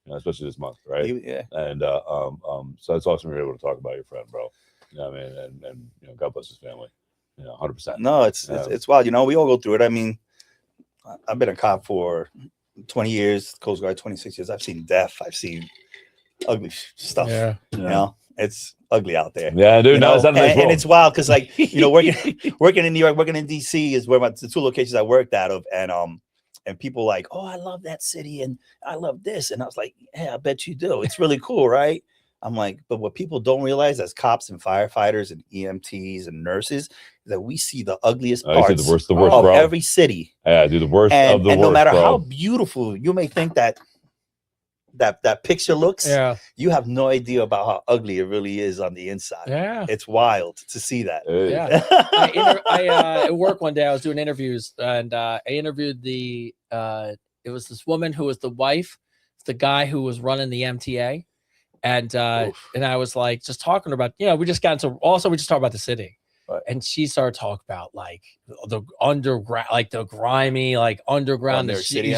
Speaker 2: You know, especially this month, right?
Speaker 6: Yeah.
Speaker 2: And so it's awesome you're able to talk about your friend, bro. You know what I mean? And you know, God bless his family. You know, 100%.
Speaker 6: No, it's wild. You know, we all go through it. I mean, I've been a cop for 20 years, Coast Guard 26 years. I've seen death. I've seen ugly stuff.
Speaker 3: Yeah.
Speaker 6: You know, it's ugly out there.
Speaker 2: Yeah, dude.
Speaker 6: No,
Speaker 2: it's not a nice
Speaker 6: and it's wild because, like, you know, working in New York, working in DC is where the two locations I worked out of, and people like, oh, I love that city and I love this, and I was like, yeah, I bet you do. It's really cool, right? I'm like, but what people don't realize as cops and firefighters and EMTs and nurses is that we see the ugliest parts
Speaker 2: the worst,
Speaker 6: of
Speaker 2: bro.
Speaker 6: every city.
Speaker 2: Yeah, dude, the worst of the worst.
Speaker 6: And no matter
Speaker 2: bro.
Speaker 6: how beautiful you may think that picture looks, you have no idea about how ugly it really is on the inside.
Speaker 3: Yeah,
Speaker 6: it's wild to see that.
Speaker 3: Yeah, at work one day I was doing interviews, and I interviewed it was this woman who was the wife of the guy who was running the MTA, and I was like just talking about, you know, we just talked about the city. Right. And she started talking about like the underground, like the grimy, like underground
Speaker 6: their city.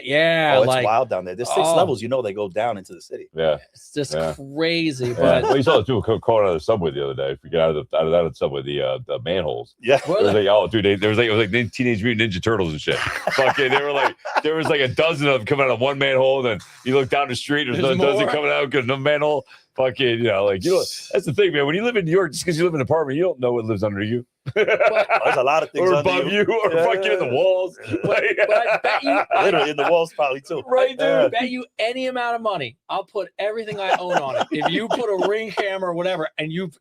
Speaker 3: Yeah,
Speaker 6: oh, it's wild down there. There's 6 levels. You know, they go down into the city.
Speaker 2: Yeah,
Speaker 3: it's just crazy.
Speaker 2: Yeah.
Speaker 3: But
Speaker 2: well, you saw the people caught out of the subway the other day. If you get out of the subway, the manholes.
Speaker 6: Yeah,
Speaker 2: it was like, oh, dude, it was like Teenage Mutant Ninja Turtles and shit. Fucking, they were like, there was like a dozen of them coming out of one manhole. Then you look down the street, there's another dozen coming out because another manhole. Fucking, you know, like, you know, that's the thing, man. When you live in New York, just because you live in an apartment, you don't know what lives under you.
Speaker 6: There's a lot of things
Speaker 2: or above you, or fucking in the walls.
Speaker 3: But I bet you,
Speaker 6: literally in the walls, probably too.
Speaker 3: Right, dude. I bet you any amount of money, I'll put everything I own on it. If you put a Ring camera or whatever, and you,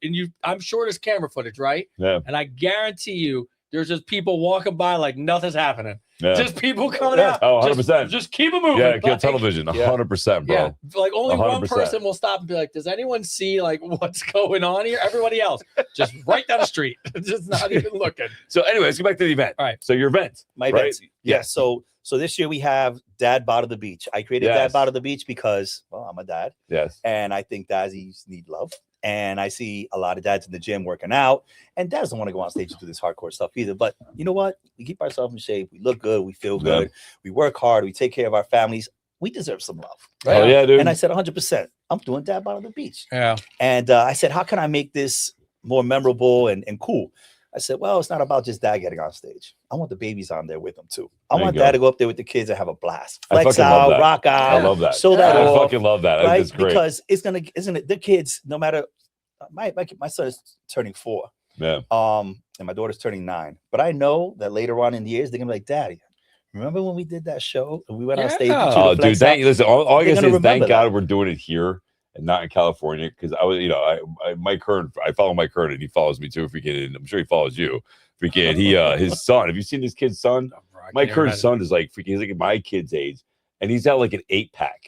Speaker 3: I'm sure there's camera footage, right?
Speaker 2: Yeah.
Speaker 3: And I guarantee you, there's just people walking by like nothing's happening.
Speaker 2: Yeah.
Speaker 3: Just people coming out.
Speaker 2: Oh, 100%.
Speaker 3: Just keep it moving.
Speaker 2: Yeah, kill television. 100%, bro.
Speaker 3: Yeah. Like only
Speaker 2: 100%.
Speaker 3: one person will stop and be like, does anyone see like what's going on here? Everybody else, just right down the street. Just not even looking.
Speaker 2: So anyway, let's get back to the event.
Speaker 3: All right.
Speaker 2: So your event.
Speaker 6: My event. Yeah. So this year we have Dad Bod of the Beach. I created Dad Bod of the Beach because, well, I'm a dad.
Speaker 2: Yes.
Speaker 6: And I think daddies need love. And I see a lot of dads in the gym working out, and dads don't want to go on stage and do this hardcore stuff either. But you know what? We keep ourselves in shape. We look good. We feel good. We work hard. We take care of our families. We deserve some love. Right?
Speaker 2: Oh, yeah, dude.
Speaker 6: And I said 100%. I'm doing Dad Bod on the Beach.
Speaker 3: Yeah.
Speaker 6: And I said, how can I make this more memorable and cool? I said, well, it's not about just dad getting on stage. I want the babies on there with them too. I want dad to go up there with the kids and have a blast. Flex out, rock out.
Speaker 2: I love that.
Speaker 6: Show that off.
Speaker 2: I fucking love that.
Speaker 6: Right?
Speaker 2: That's great.
Speaker 6: Because isn't it? The kids, no matter. My son is turning 4.
Speaker 2: Yeah.
Speaker 6: And my daughter's turning 9. But I know that later on in the years they're gonna be like, Daddy, remember when we did that show and we went on stage?
Speaker 2: Oh, dude, listen. All I can say is thank God
Speaker 6: that.
Speaker 2: we're doing it here and not in California, because I was, you know, Mike Kern, I follow Mike Kern and he follows me too. If we can, I'm sure he follows you. If we can, his son. Have you seen this kid's son? Mike Kern's son is like freaking. He's like my kid's age. And he's got like an 8-pack.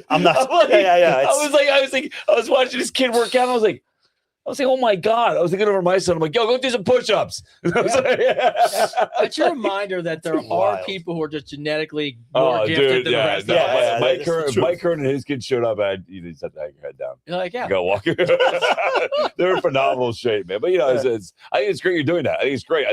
Speaker 2: I'm
Speaker 6: not.
Speaker 2: like,
Speaker 6: yeah.
Speaker 2: I was watching this kid work out. And I was I was like, oh my God. I was thinking over my son. I'm like, yo, go do some push-ups.
Speaker 3: That's your reminder that there are people who are just genetically more gifted than the rest of us.
Speaker 2: Mike Kern and his kids showed up, and you just have to hang your head down.
Speaker 3: You're like, yeah.
Speaker 2: Go walk. They're in phenomenal shape, man. But, you know, I think it's great you're doing that. I think it's great.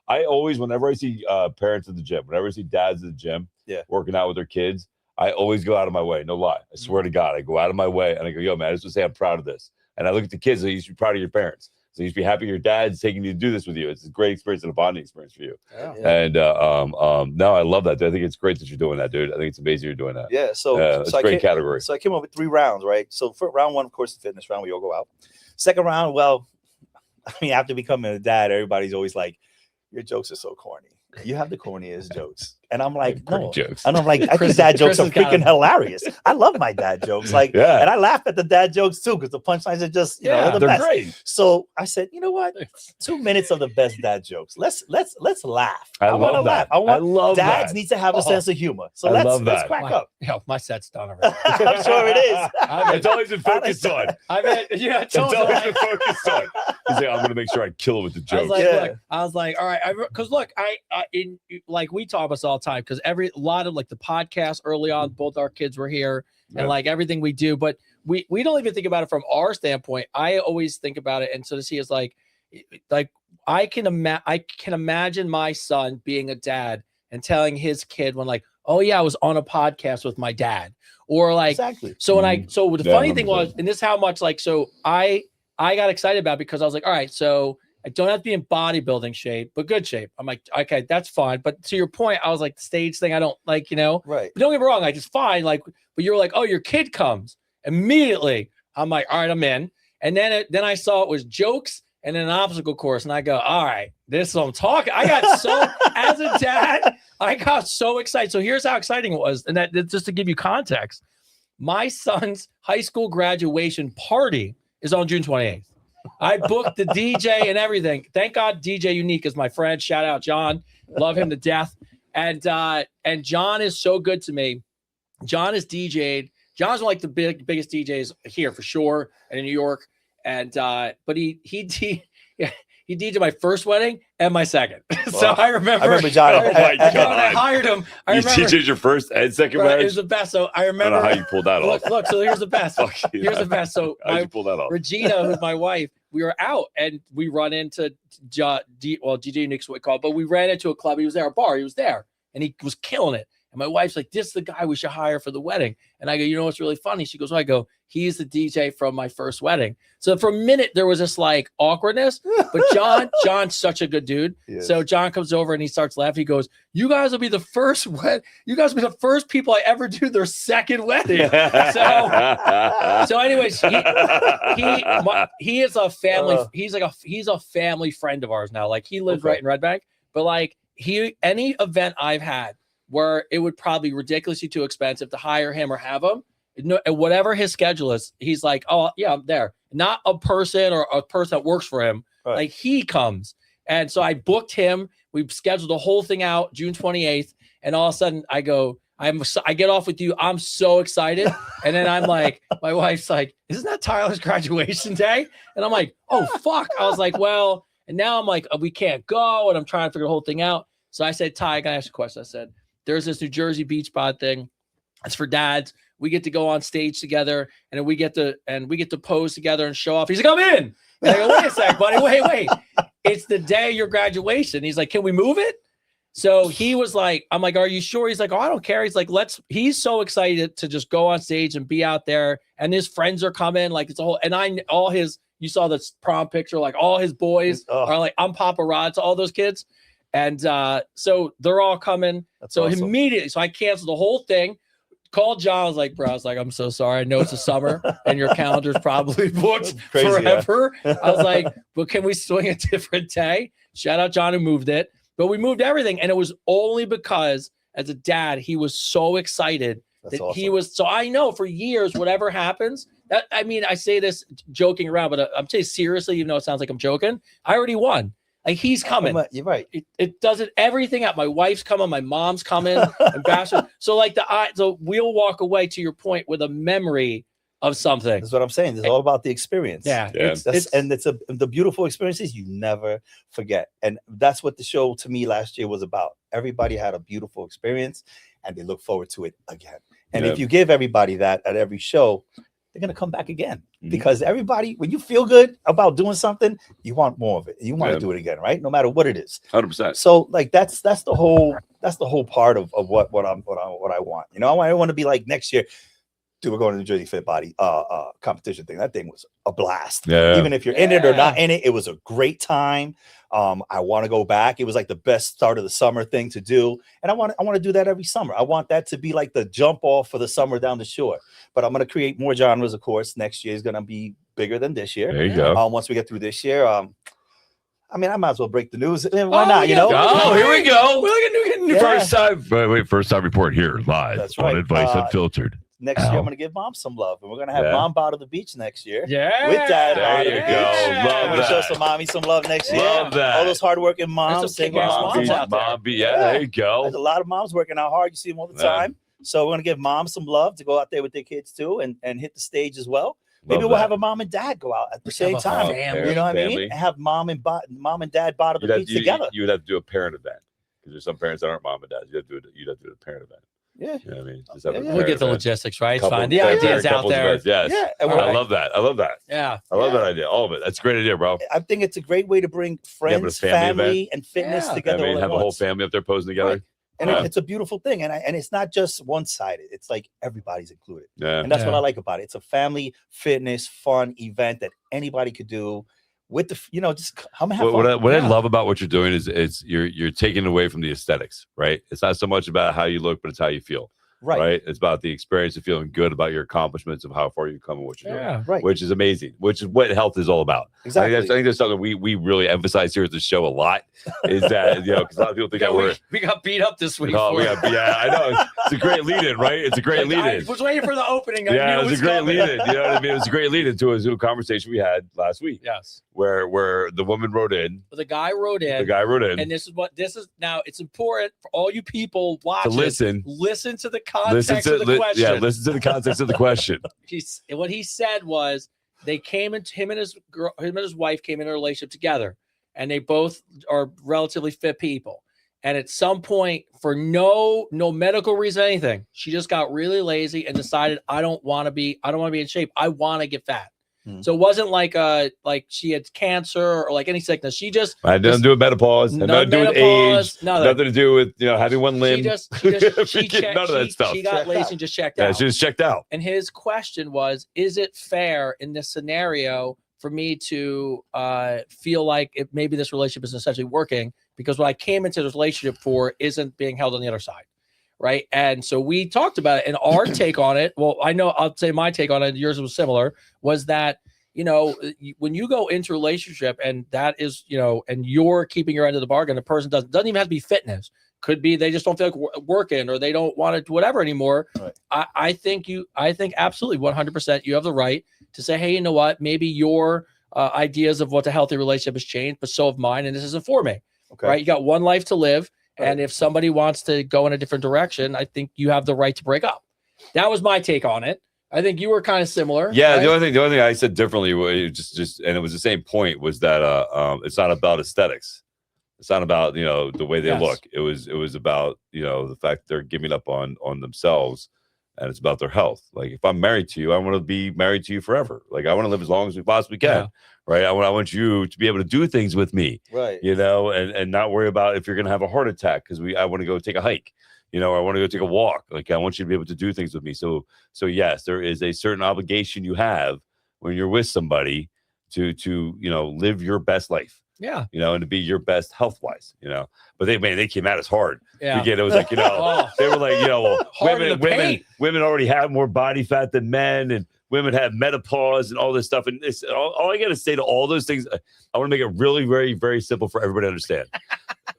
Speaker 2: I always, whenever I see parents at the gym, whenever I see dads at the gym working out with their kids, I always go out of my way. No lie. I swear to God, I go out of my way, and I go, yo, man, I just want to say I'm proud of this. And I look at the kids, and you should be proud of your parents. So you should be happy your dad's taking you to do this with you. It's a great experience and a bonding experience for you. Yeah. And no, I love that. I think it's great that you're doing that, dude. I think it's amazing you're doing that.
Speaker 6: Yeah. So
Speaker 2: it's a great category.
Speaker 6: So I came up with 3 rounds, right? So for round 1, of course, the fitness round, we all go out. Second round, well, I mean, after becoming a dad, everybody's always like, your jokes are so corny. You have the corniest jokes. And I'm like, no. Jokes. And I'm like, I think dad jokes are freaking hilarious. I love my dad jokes. Like, and I laugh at the dad jokes too, because the punchlines are just, you know, the
Speaker 2: they're
Speaker 6: best.
Speaker 2: Great.
Speaker 6: So I said, you know what? 2 minutes of the best dad jokes. Let's laugh. I want to laugh. I love dads need to have a sense of humor. So let's crack up.
Speaker 3: Yo, my set's done already.
Speaker 6: I'm sure it is.
Speaker 2: It's always been focused on. It's always been focused on. He's like, I'm gonna make sure I kill it with the jokes.
Speaker 3: I was like, all right, because look, like we talk about this all the time, because a lot of like the podcast early on, both our kids were here, and like everything we do, but we don't even think about it from our standpoint. I always think about it, and so to see is like I can imagine my son being a dad and telling his kid when like, oh yeah, I was on a podcast with my dad, or like so when so the funny thing was, and this is how much like, so I got excited about it, because I was like, all right, so I don't have to be in bodybuilding shape, but good shape. I'm like, okay, that's fine. But to your point, I was like, the stage thing, I don't like, you know,
Speaker 6: right.
Speaker 3: But don't get me wrong, like, it's fine. Like, but you're like, oh, your kid comes immediately. I'm like, all right, I'm in. And then I saw it was jokes and then an obstacle course. And I go, all right, this is what I'm talking. I got so, as a dad, I got so excited. So here's how exciting it was. And that just to give you context, my son's high school graduation party is on June 28th. I booked the DJ and everything. Thank God DJ Unique is my friend. Shout out John. Love him to death. And John is so good to me. John is DJ'd. John's one of like the biggest DJs here for sure, and in New York. And but he DJ'd my first wedding and my second. So I remember
Speaker 6: John.
Speaker 2: Oh my God.
Speaker 3: I hired him.
Speaker 2: You DJ'd your first and second marriage?
Speaker 3: It was the best. So I remember.
Speaker 2: I don't know how you pulled that off.
Speaker 3: Look, so here's the best. Here's the best. So
Speaker 2: how'd you pull that off?
Speaker 3: Regina, who's my wife, we were out and we run into DJ Nick's what we call it, but we ran into a club. He was there, a bar. He was there and he was killing it. And my wife's like, this is the guy we should hire for the wedding. And I go, you know what's really funny? She goes, I go, he's the DJ from my first wedding. So for a minute, there was this like awkwardness. But John's such a good dude. Yes. So John comes over and he starts laughing. He goes, you guys will be the first people I ever do their second wedding. So anyways, he is a family. He's a family friend of ours now. Like he lives right in Red Bank. But like any event I've had where it would probably be ridiculously too expensive to hire him or have him, whatever his schedule is, he's like, oh yeah, I'm there. Not a person or a person that works for him. Right. Like he comes. And so I booked him. We scheduled the whole thing out June 28th. And all of a sudden I go, I get off with you. I'm so excited. And then I'm like, my wife's like, isn't that Tyler's graduation day? And I'm like, oh fuck. I was like, well, and now I'm like, we can't go. And I'm trying to figure the whole thing out. So I said, Ty, I gotta ask you a question. I said, there's this New Jersey beach bod thing. It's for dads. We get to go on stage together and then we get to pose together and show off. He's like, I'm in. And I go, wait a sec, buddy. Wait. It's the day of your graduation. He's like, can we move it? So he was like, I'm like, are you sure? He's like, oh, I don't care. He's like, he's so excited to just go on stage and be out there. And his friends are coming. Like it's a whole, and you saw this prom picture, like all his boys are like, I'm Papa Rod to all those kids. And so they're all coming. That's so awesome. Immediately, so I canceled the whole thing. Called John. I was like, bro, I'm so sorry. I know it's the summer and your calendar's probably booked crazy, forever. Yeah. I was like, but can we swing a different day? Shout out John who moved it. But we moved everything. And it was only because as a dad, he was so excited that awesome. He was. So I know for years, whatever happens, I say this joking around, but I'm saying seriously, even though it sounds like I'm joking, I already won. Like he's coming.
Speaker 6: You're right.
Speaker 3: It does it everything out. My wife's coming. My mom's coming. Ambassador. So like so we'll walk away to your point with a memory of something.
Speaker 6: That's what I'm saying. It's all about the experience.
Speaker 3: Yeah.
Speaker 6: The beautiful experiences you never forget. And that's what the show to me last year was about. Everybody had a beautiful experience and they look forward to it again. And if you give everybody that at every show, they're going to come back again because everybody, when you feel good about doing something, you want more of it. You want to do it again, right? No matter what it is.
Speaker 2: 100%.
Speaker 6: So like, that's the whole part of what I want. You know, I want to be like next year. Dude, we're going to New Jersey Fit Body competition thing. That thing was a blast.
Speaker 2: Yeah.
Speaker 6: Even if you're in it or not in it, it was a great time. I want to go back. It was like the best start of the summer thing to do. And I want to do that every summer. I want that to be like the jump off for the summer down the shore. But I'm going to create more genres, of course. Next year is going to be bigger than this year.
Speaker 2: There you go.
Speaker 6: Once we get through this year, I mean, I might as well break the news. Why not? You know?
Speaker 2: Oh, here we go.
Speaker 3: We're looking new
Speaker 2: First time report here live.
Speaker 6: That's right.
Speaker 2: On Advice Unfiltered.
Speaker 6: Next year, I'm going to give mom some love, and we're going to have mom out of the beach next year.
Speaker 3: Yeah,
Speaker 6: with dad.
Speaker 2: There you go. Love
Speaker 6: I'm going to show some mommy some love next year.
Speaker 2: Love that.
Speaker 6: All those hardworking moms,
Speaker 3: single moms out there.
Speaker 2: There you go.
Speaker 6: There's a lot of moms working out hard. You see them all the time. So we're going to give mom some love to go out there with their kids too, and hit the stage as well. Maybe we'll have a mom and dad go out at the same time. You know what I mean? And have mom and dad bottom the beach together.
Speaker 2: You would have to do a parent event because there's some parents that aren't mom and dad. You'd have to do a parent event.
Speaker 6: Yeah,
Speaker 2: you know what I mean, just have
Speaker 3: we'll get the logistics right. It's fine. The idea's out there.
Speaker 2: Yes, I love that. I love that.
Speaker 3: Yeah,
Speaker 2: I love that idea. All of it. That's a great idea, bro.
Speaker 6: I think it's a great way to bring friends, family, and fitness together.
Speaker 2: I mean, have a whole family up there posing together.
Speaker 6: Right. And it's a beautiful thing, and it's not just one-sided. It's like everybody's included, and that's what I like about it. It's a family fitness fun event that anybody could do. With the, just come and have fun.
Speaker 2: What I love about what you're doing is you're taking away from the aesthetics, right? It's not so much about how you look, but it's how you feel. Right. It's about the experience of feeling good about your accomplishments of how far you've come and what you're doing.
Speaker 6: Right.
Speaker 2: Which is amazing, which is what health is all about.
Speaker 6: Exactly.
Speaker 2: I think that's something we really emphasize here at the show a lot is that, because a lot of people think that
Speaker 3: we got beat up this week.
Speaker 2: Oh, I know. It's a great lead-in, right? It's a great lead-in.
Speaker 3: I was waiting for the opening.
Speaker 2: It was a great lead-in. You know what I mean? It was a great lead-in to a conversation we had last week.
Speaker 3: Yes.
Speaker 2: Where the woman wrote in.
Speaker 3: The guy wrote in. And this is now it's important for all you people watching
Speaker 2: to listen
Speaker 3: to the context of the question.
Speaker 2: Yeah, listen to the context of the question.
Speaker 3: What he said was they came into him and his wife came into a relationship together, and they both are relatively fit people. And at some point, for no medical reason, anything, she just got really lazy and decided, I don't want to be in shape. I want to get fat. So it wasn't like she had cancer or like any sickness. She just
Speaker 2: nothing to do with menopause, nothing to do with age, nothing to do with having one limb.
Speaker 3: She checked,
Speaker 2: none of that stuff.
Speaker 3: She got lazy and just checked out.
Speaker 2: Yeah, she just checked out.
Speaker 3: And his question was, is it fair in this scenario for me to feel like maybe this relationship is essentially working because what I came into this relationship for isn't being held on the other side? Right. And so we talked about it, and our take on it. Well, I'll say my take on it. Yours was similar, was that, when you go into a relationship and that is, and you're keeping your end of the bargain, the person doesn't even have to be fitness. Could be they just don't feel like working or they don't want to do whatever anymore. Right. I think absolutely 100% you have the right to say, hey, you know what? Maybe your ideas of what a healthy relationship has changed, but so have mine. And this isn't for me. Okay. Right. You got one life to live. And if somebody wants to go in a different direction, I think you have the right to break up. That was my take on it. I think you were kind of similar.
Speaker 2: Yeah.
Speaker 3: Right?
Speaker 2: The only thing I said differently was and it was the same point was that it's not about aesthetics. It's not about, the way they look. It was about, the fact they're giving up on themselves, and it's about their health. Like if I'm married to you, I want to be married to you forever. Like I want to live as long as we possibly can. Yeah. Right. I want you to be able to do things with me,
Speaker 6: right?
Speaker 2: And not worry about if you're going to have a heart attack because I want to go take a hike, or I want to go take a walk. Like I want you to be able to do things with me. So yes, there is a certain obligation you have when you're with somebody to live your best life.
Speaker 3: Yeah.
Speaker 2: And to be your best health wise, but they came at us hard.
Speaker 3: Yeah.
Speaker 2: Again, it was like, they were like, women already have more body fat than men, and women have menopause and all this stuff. And all I got to say to all those things, I want to make it really, very, very simple for everybody to understand.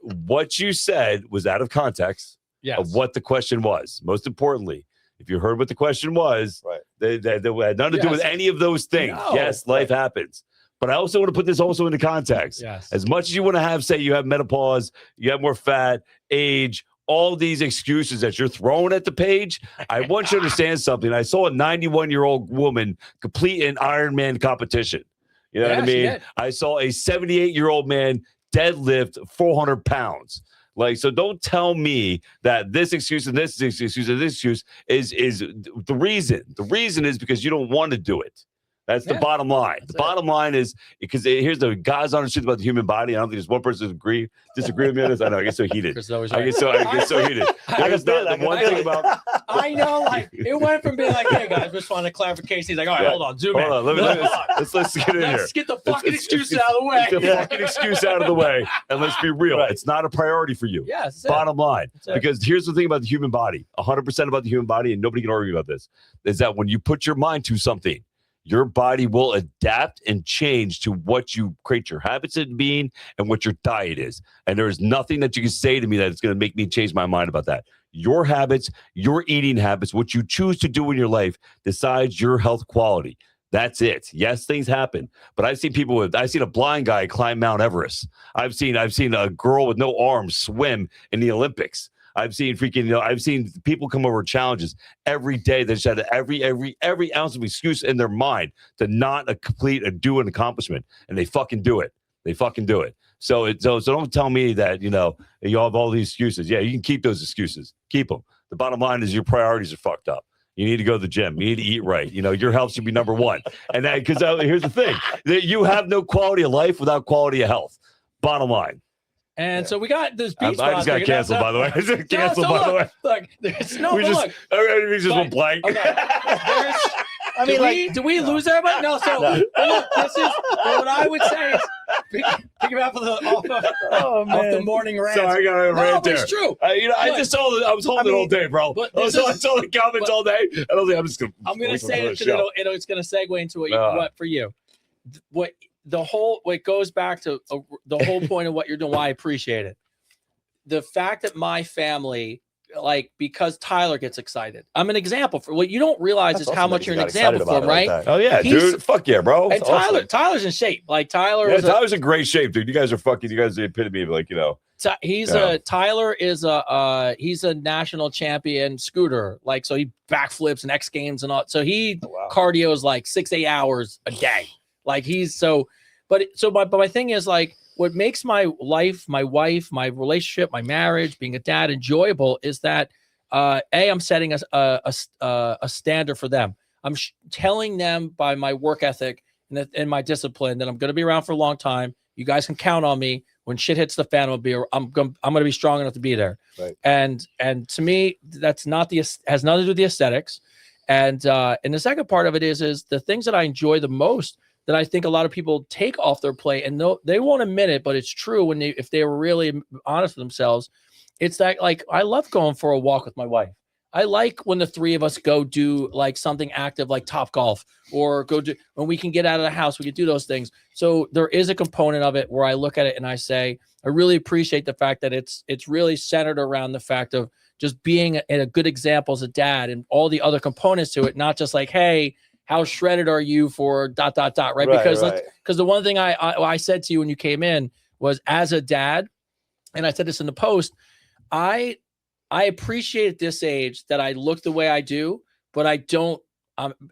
Speaker 2: What you said was out of context of what the question was. Most importantly, if you heard what the question was, they had nothing to do with any of those things. No. Yes, life happens. But I also want to put this also into context.
Speaker 3: Yes.
Speaker 2: As much as you want to say you have menopause, you have more fat, age, all these excuses that you're throwing at the page. I want you to understand something. I saw a 91-year-old woman complete an Ironman competition. You know what I mean? I saw a 78-year-old man deadlift 400 pounds. Like, so don't tell me that this excuse and this excuse and this excuse is the reason. The reason is because you don't want to do it. That's the bottom line. The bottom line is because here's the God's honest truth about the human body. I don't think there's one person who disagree with me on this. I know I get so heated. I get so heated. There's not the one thing about.
Speaker 3: I know, like it went from being like, "Hey guys, just want a clarification." He's like, "All right, hold on, zoom in.
Speaker 2: Let's get in here.
Speaker 3: Let's get the fucking excuse out of the way.
Speaker 2: Get the fucking excuse out of the way, and let's be real. It's not a priority for you.
Speaker 3: Yeah,
Speaker 2: bottom line. Because here's the thing about the human body. 100% about the human body, and nobody can argue about this. Is that when you put your mind to something, your body will adapt and change to what you create your habits in being and what your diet is. And there is nothing that you can say to me that is going to make me change my mind about that. Your habits, your eating habits, what you choose to do in your life decides your health quality. That's it. Yes, things happen. But I've seen a blind guy climb Mount Everest. I've seen a girl with no arms swim in the Olympics. I've seen I've seen people come over challenges every day that had every ounce of excuse in their mind to not do an accomplishment, and they fucking do it. So don't tell me that you have all these excuses. Yeah, you can keep those excuses. Keep them. The bottom line is your priorities are fucked up. You need to go to the gym. You need to eat right. Your health should be number one. And that because here's the thing: that you have no quality of life without quality of health. Bottom line.
Speaker 3: And so we got this beach.
Speaker 2: I just got canceled, by the way.
Speaker 3: Look, there's no look.
Speaker 2: Everything just went blank.
Speaker 3: Okay. Do we lose everybody? No. So look, this is what I would say. Think about off the morning rant.
Speaker 2: Sorry, I got a rant there.
Speaker 3: It's true.
Speaker 2: I was holding it all day, bro. I saw the comments all day, and I was like, I'm going to
Speaker 3: say it because it's going to segue into what for you. It goes back to the whole point of what you're doing, why I appreciate it. The fact that my family, because Tyler gets excited. I'm an example for what you don't realize is how much you're an example for him, right?
Speaker 2: Oh yeah, dude. Fuck yeah, bro.
Speaker 3: And Tyler's in shape.
Speaker 2: Tyler's in great shape, dude. You guys are the epitome of
Speaker 3: Tyler is he's a national champion scooter. So he backflips and X Games and all. So he cardios 6-8 hours a day. But my thing is what makes my life, my wife, my relationship, my marriage, being a dad enjoyable is that I'm setting a standard for them. I'm telling them by my work ethic and my discipline that I'm going to be around for a long time. You guys can count on me. When shit hits the fan, I'm going to be strong enough to be there.
Speaker 6: Right.
Speaker 3: And to me, that's has nothing to do with the aesthetics. And the second part of it is the things that I enjoy the most that I think a lot of people take off their plate, and they won't admit it, but it's true if they were really honest with themselves. It's that I love going for a walk with my wife. I like when the three of us go do something active like Top Golf, or when we can get out of the house, we can do those things. So there is a component of it where I look at it and I say, I really appreciate the fact that it's really centered around the fact of just being a good example as a dad and all the other components to it, not just hey, how shredded are you for ... right? Because the one thing I said to you when you came in was, as a dad, and I said this in the post, I appreciate at this age that I look the way I do, but I don't.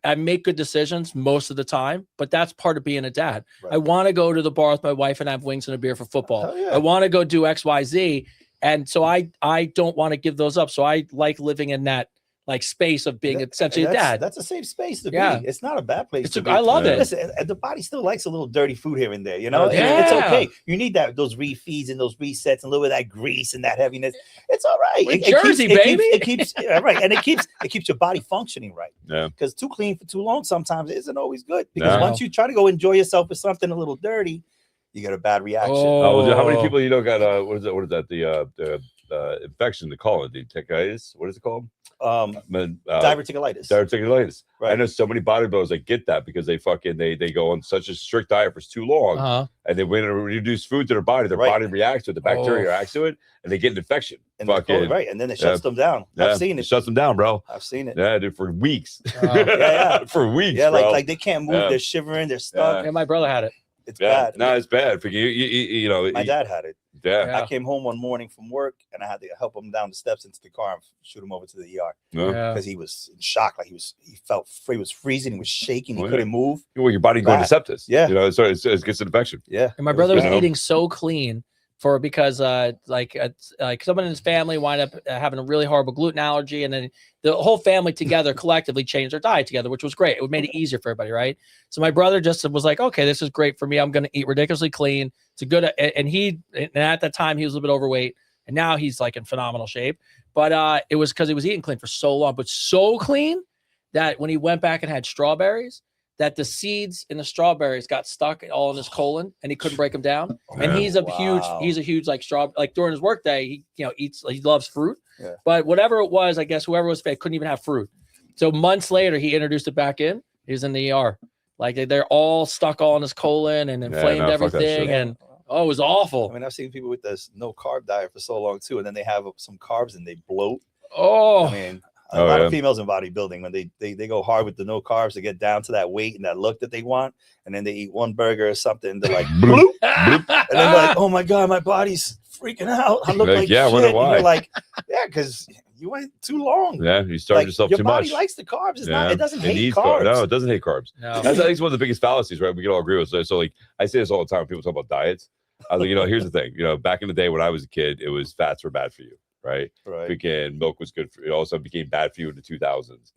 Speaker 3: I make good decisions most of the time, but that's part of being a dad. Right. I want to go to the bar with my wife and have wings and a beer for football. Yeah. I want to go do X, Y, Z, and so I don't want to give those up. So I like living in that space of being essentially a dad.
Speaker 6: That's a safe space to be. It's not a bad place to be.
Speaker 3: I love it.
Speaker 6: Listen, the body still likes a little dirty food here and there, It's okay. You need those refeeds and those resets and a little bit of that grease and that heaviness. It's all right. It keeps right, and it keeps your body functioning right. Yeah. Because too clean for too long sometimes isn't always good. Because once you try to go enjoy yourself with something a little dirty, you get a bad reaction.
Speaker 2: How many people got what is that? The infection, they call it the tickitis. What is it called?
Speaker 6: Diverticulitis.
Speaker 2: Right. I know so many bodybuilders that get that because they go on such a strict diet for too long, and they when reduce food to their body reacts to it, the bacteria reacts to it, and they get an infection.
Speaker 6: And and then it shuts them down. I've seen it.
Speaker 2: Shuts them down, bro.
Speaker 6: I've seen it.
Speaker 2: Yeah, dude, for weeks.
Speaker 6: For
Speaker 2: weeks.
Speaker 6: Yeah,
Speaker 2: bro.
Speaker 6: like they can't move. They're shivering. They're stuck.
Speaker 3: Yeah, my brother had it.
Speaker 6: It's bad.
Speaker 2: No, it's bad for you.
Speaker 6: My dad had it.
Speaker 2: Yeah.
Speaker 6: I came home one morning from work and I had to help him down the steps into the car and shoot him over to the ER because he was in shock. Like he felt free, he was freezing, he was shaking, he couldn't move.
Speaker 2: Well, your body going to sepsis.
Speaker 6: Yeah.
Speaker 2: You know, so it gets an infection.
Speaker 6: Yeah.
Speaker 3: And my brother was eating so clean because like someone in his family wind up having a really horrible gluten allergy, and then the whole family together collectively changed their diet together, which was great. It made it easier for everybody, right? So my brother just was like, okay, this is great for me. I'm going to eat ridiculously clean. It's a good, and at that time he was a little bit overweight, and now he's like in phenomenal shape. But it was because he was eating clean for so long, but so clean that when he went back and had strawberries, that the seeds in the strawberries got stuck all in his colon and he couldn't break them down. And he's a huge like during his workday, he eats, he loves fruit, but whatever it was, I guess whoever was fed couldn't even have fruit. So months later, he introduced it back in. He was in the ER. Like they're all stuck all in his colon and inflamed everything. And it was awful.
Speaker 6: I mean, I've seen people with this no carb diet for so long too, and then they have some carbs and they bloat.
Speaker 3: Oh,
Speaker 6: I mean, a lot of females in bodybuilding, when they go hard with the no carbs to get down to that weight and that look that they want, and then they eat one burger or something, they're like, bloop, bloop, and then like, oh my god, my body's freaking out. I look like
Speaker 2: yeah,
Speaker 6: shit.
Speaker 2: wonder why.
Speaker 6: And you're like, yeah, because you went too long.
Speaker 2: Yeah, you started yourself too much.
Speaker 6: Your body likes the carbs. It's not. It doesn't hate carbs.
Speaker 2: No, it doesn't hate carbs.
Speaker 3: No.
Speaker 2: That's I think it's one of the biggest fallacies, right? We can all agree with. So like I say this all the time when people talk about diets. I was like, here's the thing. Back in the day when I was a kid, it was fats were bad for you. Right. Freaking milk was good for it. Also became bad for you in the 2000s.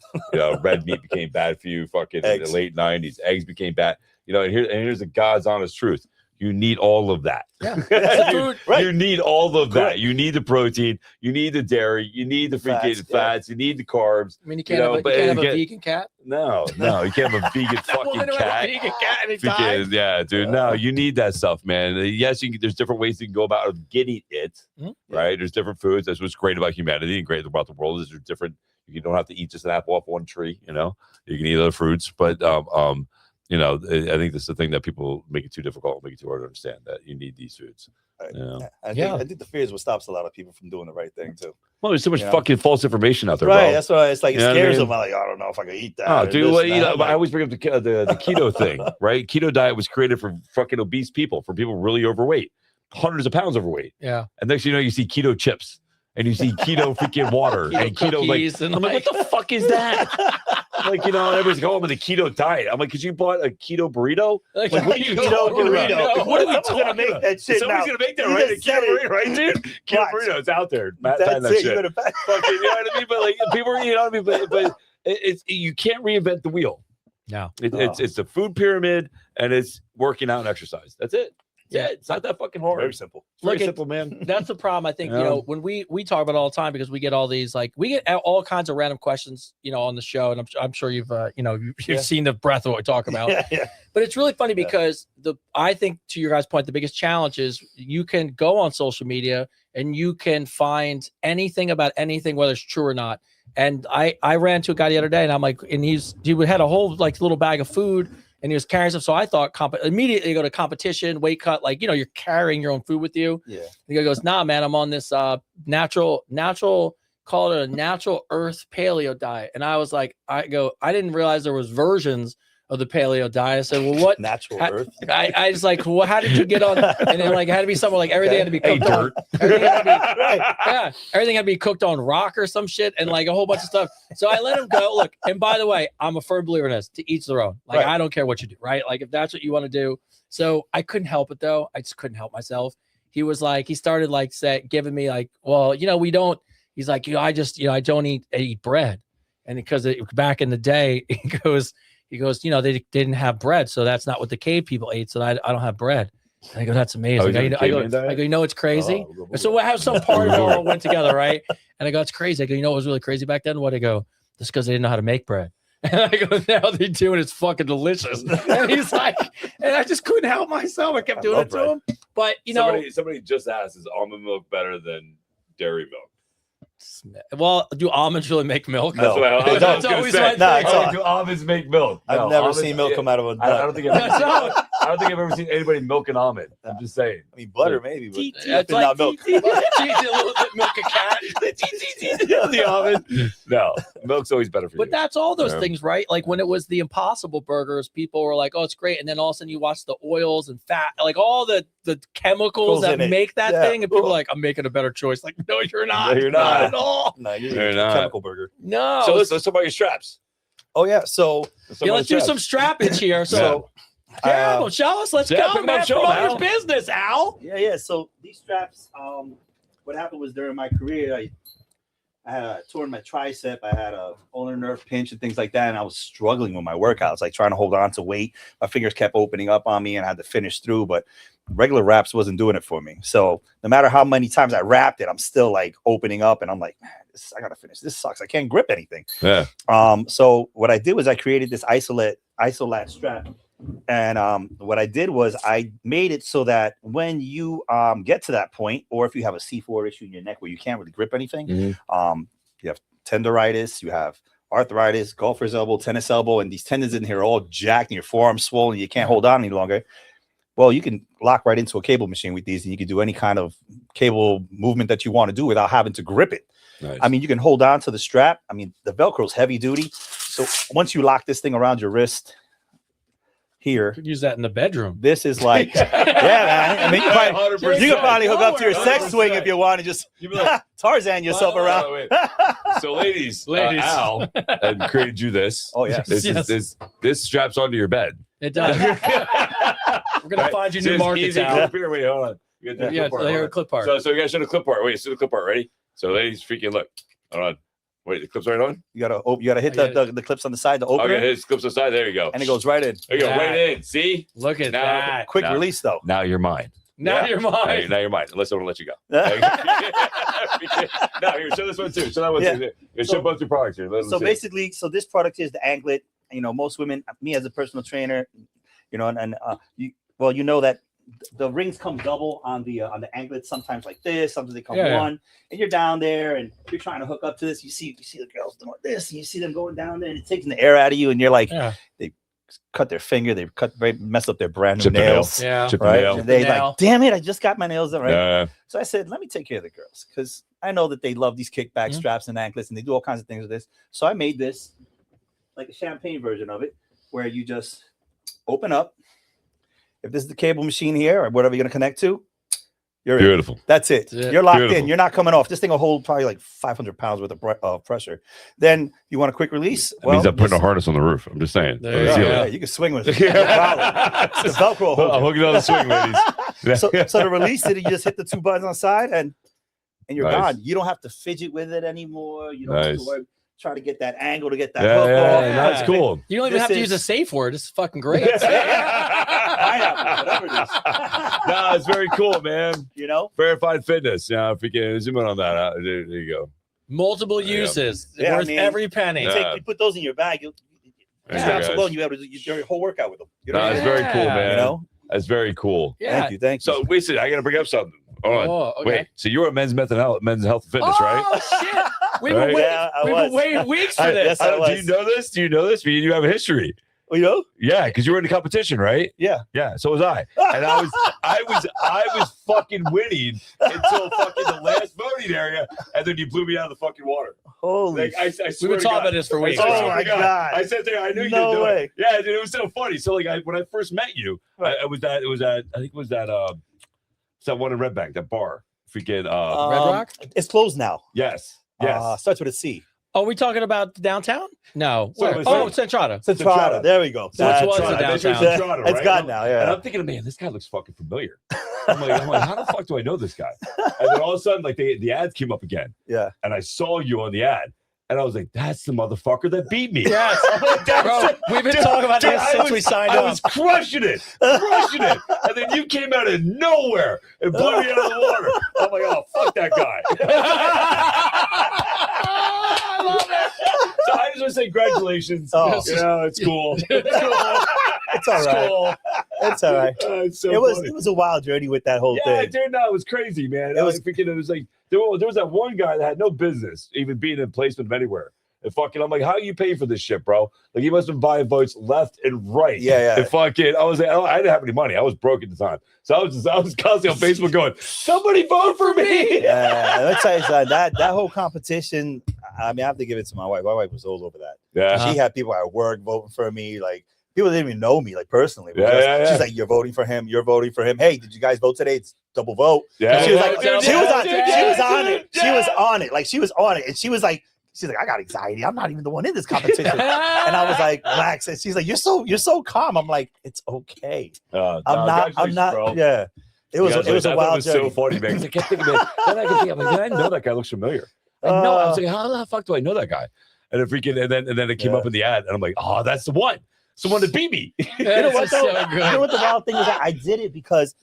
Speaker 2: Red meat became bad for you. Fucking in the late 90s, eggs became bad. And here's the God's honest truth. You need all of that.
Speaker 3: Yeah.
Speaker 2: You need all of that. You need the protein. You need the dairy. You need the freaking fats. You need the carbs.
Speaker 3: I mean, you can't have a vegan cat.
Speaker 2: No, you can't have a vegan fucking cat.
Speaker 3: Vegan cat anytime.
Speaker 2: Yeah, dude. No, you need that stuff, man. Yes, there's different ways you can go about getting it. Right? There's different foods. That's what's great about humanity and great about the world is there's different. You don't have to eat just an apple off one tree. You can eat other fruits, but I think that's the thing that people make it too difficult, make it too hard to understand that you need these foods.
Speaker 6: I think the fear is what stops a lot of people from doing the right thing too.
Speaker 2: Well, there's so much fucking false information out there,
Speaker 6: right?
Speaker 2: Bro.
Speaker 6: That's why it's like it scares them. I'm like, I don't know if I can eat that.
Speaker 2: Oh, dude, I always bring up the keto thing, right? Keto diet was created for fucking obese people, for people really overweight, hundreds of pounds overweight.
Speaker 3: Yeah.
Speaker 2: And next thing you know, you see keto chips. And you see keto freaking water and keto
Speaker 3: I'm
Speaker 2: like, what the fuck is that? Everybody's going with the keto diet. I'm like, because you bought a keto burrito? Like what are you keto burrito? What are we gonna make that shit? Somebody's gonna make that, right? A keto burrito, right, dude? Keto burrito, it's out there. Matt, that's it. You're gonna fucking, you know what I mean? But like people, you know what I mean? But it's you can't reinvent the wheel.
Speaker 3: No,
Speaker 2: it's the food pyramid and it's working out and exercise. That's it. Yeah, it's not that fucking hard.
Speaker 6: Very simple.
Speaker 2: Very simple, man.
Speaker 3: That's the problem. I think, when we talk about it all the time, because we get all these, we get all kinds of random questions, on the show. And I'm sure you've, you've seen the breadth of what we talk about. But it's really funny because I think, to your guys' point, the biggest challenge is you can go on social media and you can find anything about anything, whether it's true or not. And I ran to a guy the other day and I'm like, and he had a whole little bag of food. And he was carrying stuff. So I thought immediately you go to competition, weight cut, you're carrying your own food with you. Yeah. The guy goes, nah, man, I'm on this natural, call it a natural earth paleo diet. And I was like, I didn't realize there was versions of the paleo diet. I said, well, what
Speaker 6: natural earth?
Speaker 3: I was like, well, how did you get on? And then it had to be somewhere everything had to be cooked on. Everything had to be cooked on rock or some shit and a whole bunch of stuff. So I let him go. Look, and by the way, I'm a firm believer in this, to each their own. I don't care what you do, right? If that's what you want to do. So I couldn't help it though. I just couldn't help myself. He was he started giving me well, we don't, he's like, I don't eat bread. And because back in the day, he goes, they didn't have bread, so that's not what the cave people ate. So I don't have bread. And I go, that's amazing. I go, it's crazy. So how some part of it all went together, right? And I go, it's crazy. I go, what was really crazy back then? What? I go, just because they didn't know how to make bread. And I go, now they do, and it's fucking delicious. And he's like, and I just couldn't help myself. I kept doing it to him. But
Speaker 2: somebody just asked, is almond milk better than dairy milk?
Speaker 3: Well, do almonds really make milk?
Speaker 2: No. That's always my thing. Do almonds make milk?
Speaker 6: I've never seen milk come out of a nut.
Speaker 2: I don't think I've ever seen anybody milk an almond. I'm just saying.
Speaker 6: I mean, butter maybe, but
Speaker 3: it's
Speaker 6: not milk.
Speaker 3: A little bit milk a cat.
Speaker 2: The almond. No, milk's always better for you.
Speaker 3: But that's all those things, right? When it was the Impossible Burgers, people were like, "Oh, it's great," and then all of a sudden you watch the oils and fat, all the the chemicals that make that thing, and people are like, I'm making a better choice. Like, no, you're not.
Speaker 2: No, you're not
Speaker 3: at all.
Speaker 6: No, you're not. A chemical burger.
Speaker 3: No.
Speaker 2: So let's talk about your straps.
Speaker 6: Oh yeah. So
Speaker 3: let's do some strappage here. So Al, show us. Let's go, man. Promote your business, Al.
Speaker 6: Yeah. So these straps, what happened was during my career, I had torn my tricep. I had a ulnar nerve pinch and things like that. And I was struggling with my workouts, like trying to hold on to weight. My fingers kept opening up on me and I had to finish through, but regular wraps wasn't doing it for me. So no matter how many times I wrapped it, I'm still like opening up and I'm like, man, I got to finish. This sucks. I can't grip anything.
Speaker 2: Yeah.
Speaker 6: So what I did was I created this isolat strap. And what I did was I made it so that when you get to that point, or if you have a C4 issue in your neck where you can't really grip anything, you have tendonitis, you have arthritis, golfer's elbow, tennis elbow, and these tendons in here are all jacked and your forearm's swollen, you can't hold on any longer. Well, you can lock right into a cable machine with these and you can do any kind of cable movement that you want to do without having to grip it.
Speaker 2: Nice.
Speaker 6: I mean, you can hold on to the strap. I mean, the Velcro is heavy duty. So once you lock this thing around your wrist, here,
Speaker 3: could use that in the bedroom.
Speaker 6: This is like, yeah, man. I mean, you could probably hook up to your sex swing if you want to just like, Tarzan yourself around.
Speaker 2: So, ladies, Al created you this.
Speaker 6: Oh yeah,
Speaker 2: this straps onto your bed.
Speaker 3: It does. We're gonna find you new markets, Al.
Speaker 2: Wait, hold on.
Speaker 3: Yeah, here a clip part.
Speaker 2: So you guys show the clip part. Wait, see the clip part. Ready? So, ladies, freaking look. Hold on. Wait, the clip's right on?
Speaker 6: You gotta hit the clips on the side to open it.
Speaker 2: Okay, hit clips on the side. There you go.
Speaker 6: And it goes right in.
Speaker 2: There you go, right in. See?
Speaker 3: Look at that.
Speaker 6: Quick release though.
Speaker 2: Now you're mine.
Speaker 3: Now you're mine.
Speaker 2: Now you're mine. Unless I want to let you go. No, here, show this one too. Show that one too. Show both your products here.
Speaker 6: Basically, this product is the anklet. You know, most women, me as a personal trainer, you know, you know that the rings come double on the anklet, sometimes like this, sometimes they come one, and you're down there and you're trying to hook up to this. You see the girls doing this, and you see them going down there, and it's taking the air out of you, and you're like, they cut their finger, they mess up their brand new nails, right? They like, damn it, I just got my nails done, right? So I said, let me take care of the girls because I know that they love these kickback straps and anklets, and they do all kinds of things with this. So I made this like a champagne version of it, where you just open up. If this is the cable machine here or whatever you're going to connect to, you're
Speaker 2: beautiful.
Speaker 6: In. That's it. You're locked in. You're not coming off. This thing will hold probably like 500 pounds worth of pressure. Then you want a quick release?
Speaker 2: Well, means I'm putting a harness on the roof. I'm just saying.
Speaker 6: You can swing with it. It's the Velcro holder.
Speaker 2: I'm hooking on the swing, ladies.
Speaker 6: So to release it, you just hit the two buttons on the side and you're gone. You don't have to fidget with it anymore. You don't have to worry. Try to get that angle to get that hook off.
Speaker 2: That's cool.
Speaker 3: You don't even have to use a safe word. It's fucking great.
Speaker 6: Whatever it is.
Speaker 2: No, it's very cool, man.
Speaker 6: You know,
Speaker 2: verified fitness. Yeah, if we can zoom in on that, there you go.
Speaker 3: Multiple uses. Worth every penny.
Speaker 6: You put those in your bag. You alone, you have to do your whole workout with them. You know
Speaker 2: that's very cool, man.
Speaker 6: You know,
Speaker 2: that's very cool.
Speaker 6: Yeah. Thank you.
Speaker 2: So wait, I got to bring up something. Hold on.
Speaker 3: Okay.
Speaker 2: Wait. So you were a men's health and fitness, right?
Speaker 3: Oh shit! We've been waiting weeks for this.
Speaker 2: Do you know this? Do you know this? You have a history.
Speaker 6: Oh, you know?
Speaker 2: Yeah, because you were in the competition, right?
Speaker 6: Yeah.
Speaker 2: So was I. And I was fucking winning until fucking the last voting area, and then you blew me out of the fucking water.
Speaker 6: Holy!
Speaker 2: Like, I swear
Speaker 3: we've been talking about this for weeks.
Speaker 6: Oh my god!
Speaker 2: I sat there. I knew you
Speaker 6: no
Speaker 2: could do
Speaker 6: way.
Speaker 2: it. Yeah, dude, it was so funny. So like, when I first met you, it was that one in Red Bank, that bar. Freaking
Speaker 3: Red Rock.
Speaker 6: It's closed now.
Speaker 2: Yes.
Speaker 6: Starts with a C.
Speaker 3: Are we talking about downtown? No. Centrata.
Speaker 6: Centrata. There we go.
Speaker 3: Which was the downtown?
Speaker 6: It's gone now. Yeah.
Speaker 2: And I'm thinking, man, this guy looks fucking familiar. I'm like, how the fuck do I know this guy? And then all of a sudden, like the ads came up again.
Speaker 6: Yeah.
Speaker 2: And I saw you on the ad. And I was like, that's the motherfucker that beat me.
Speaker 3: Yes. Bro, we've been talking about this since we signed up.
Speaker 2: I was crushing it. And then you came out of nowhere and blew me out of the water. I'm like, oh, fuck that guy.
Speaker 3: I love it.
Speaker 2: So I just want to say congratulations. It's cool.
Speaker 6: It's all right.
Speaker 2: Cool.
Speaker 6: It's all right.
Speaker 2: It's so
Speaker 6: it was a wild journey with that whole thing.
Speaker 2: Yeah, it was crazy, man. It was like there was that one guy that had no business even being in placement of anywhere. And fucking, I'm like, how you pay for this shit, bro? Like, you must have been buying votes left and right.
Speaker 6: Yeah.
Speaker 2: And fucking, I was like, I didn't have any money. I was broke at the time, so I was constantly on Facebook going, somebody vote for me.
Speaker 6: Yeah, let's tell you something. That whole competition. I mean, I have to give it to my wife. My wife was all over that.
Speaker 2: Yeah,
Speaker 6: she had people at work voting for me, like people didn't even know me like personally. She's like, you're voting for him. You're voting for him. Hey, did you guys vote today? It's double vote.
Speaker 2: Yeah.
Speaker 6: She was like, she was on it. She was on it. Like she was on it. And she's like, I got anxiety. I'm not even the one in this competition. And I was like, relax. And she's like, you're so calm. I'm like, it's okay. I'm not. Bro. Yeah. It was a wild journey.
Speaker 2: So funny, man. I kept thinking, I'm like, I know that guy looks familiar. I was like, how the fuck do I know that guy? And it freaking, and then it came up in the ad, and I'm like, oh, that's the one. It's the one that beat me.
Speaker 6: You know what? So you know what the wild thing is? That I did it because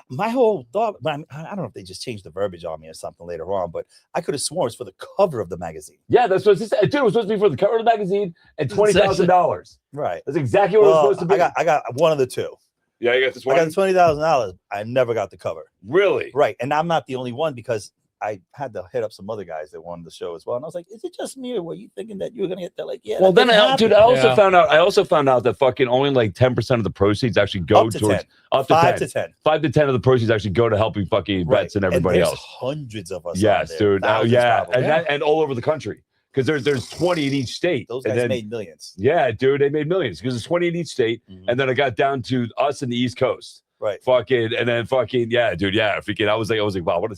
Speaker 6: my whole thought. I don't know if they just changed the verbiage on me or something later on, but I could have sworn it's for the cover of the magazine.
Speaker 2: Yeah, that's what it said. Dude, it was supposed to be for the cover of the magazine and $20,000.
Speaker 6: Right.
Speaker 2: That's exactly what it was supposed to be.
Speaker 6: I got one of the two.
Speaker 2: Yeah, you got this one.
Speaker 6: I got the $20,000. I never got the cover.
Speaker 2: Really?
Speaker 6: Right. And I'm not the only one because I had to hit up some other guys that wanted the show as well. And I was like, is it just me or were you thinking that you were gonna get that? Like, yeah.
Speaker 2: Well, then I also found out that fucking only like 10% of the proceeds actually go towards up to 5 to 10. 5 to 10 of the proceeds actually go to helping fucking vets and everybody else.
Speaker 6: Hundreds of us.
Speaker 2: Yes, dude. And all over the country. Because there's 20 in each state.
Speaker 6: Those guys made millions.
Speaker 2: Yeah, dude, they made millions because there's 20 in each state. And then it got down to us in the East Coast.
Speaker 6: Right.
Speaker 2: Fucking, and then fucking, yeah, dude, yeah. Freaking, I was like, wow, what a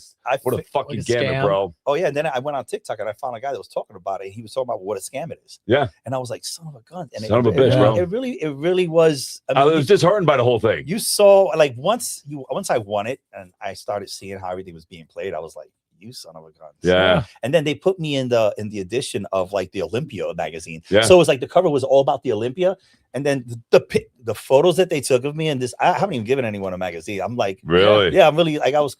Speaker 2: fucking scam, bro.
Speaker 6: Oh, yeah. And then I went on TikTok and I found a guy that was talking about it. And he was talking about what a scam it is.
Speaker 2: Yeah.
Speaker 6: And I was like, son of a gun. And
Speaker 2: son of a bitch, bro.
Speaker 6: It really was.
Speaker 2: I was disheartened by the whole thing.
Speaker 6: You saw, like, once I won it and I started seeing how everything was being played, I was like, you son of a gun.
Speaker 2: Yeah.
Speaker 6: And then they put me in the edition of like the Olympia magazine.
Speaker 2: Yeah.
Speaker 6: So it was like the cover was all about the Olympia. And then the photos that they took of me and this, I haven't even given anyone a magazine. I'm like,
Speaker 2: really?
Speaker 6: Yeah, I'm really like I was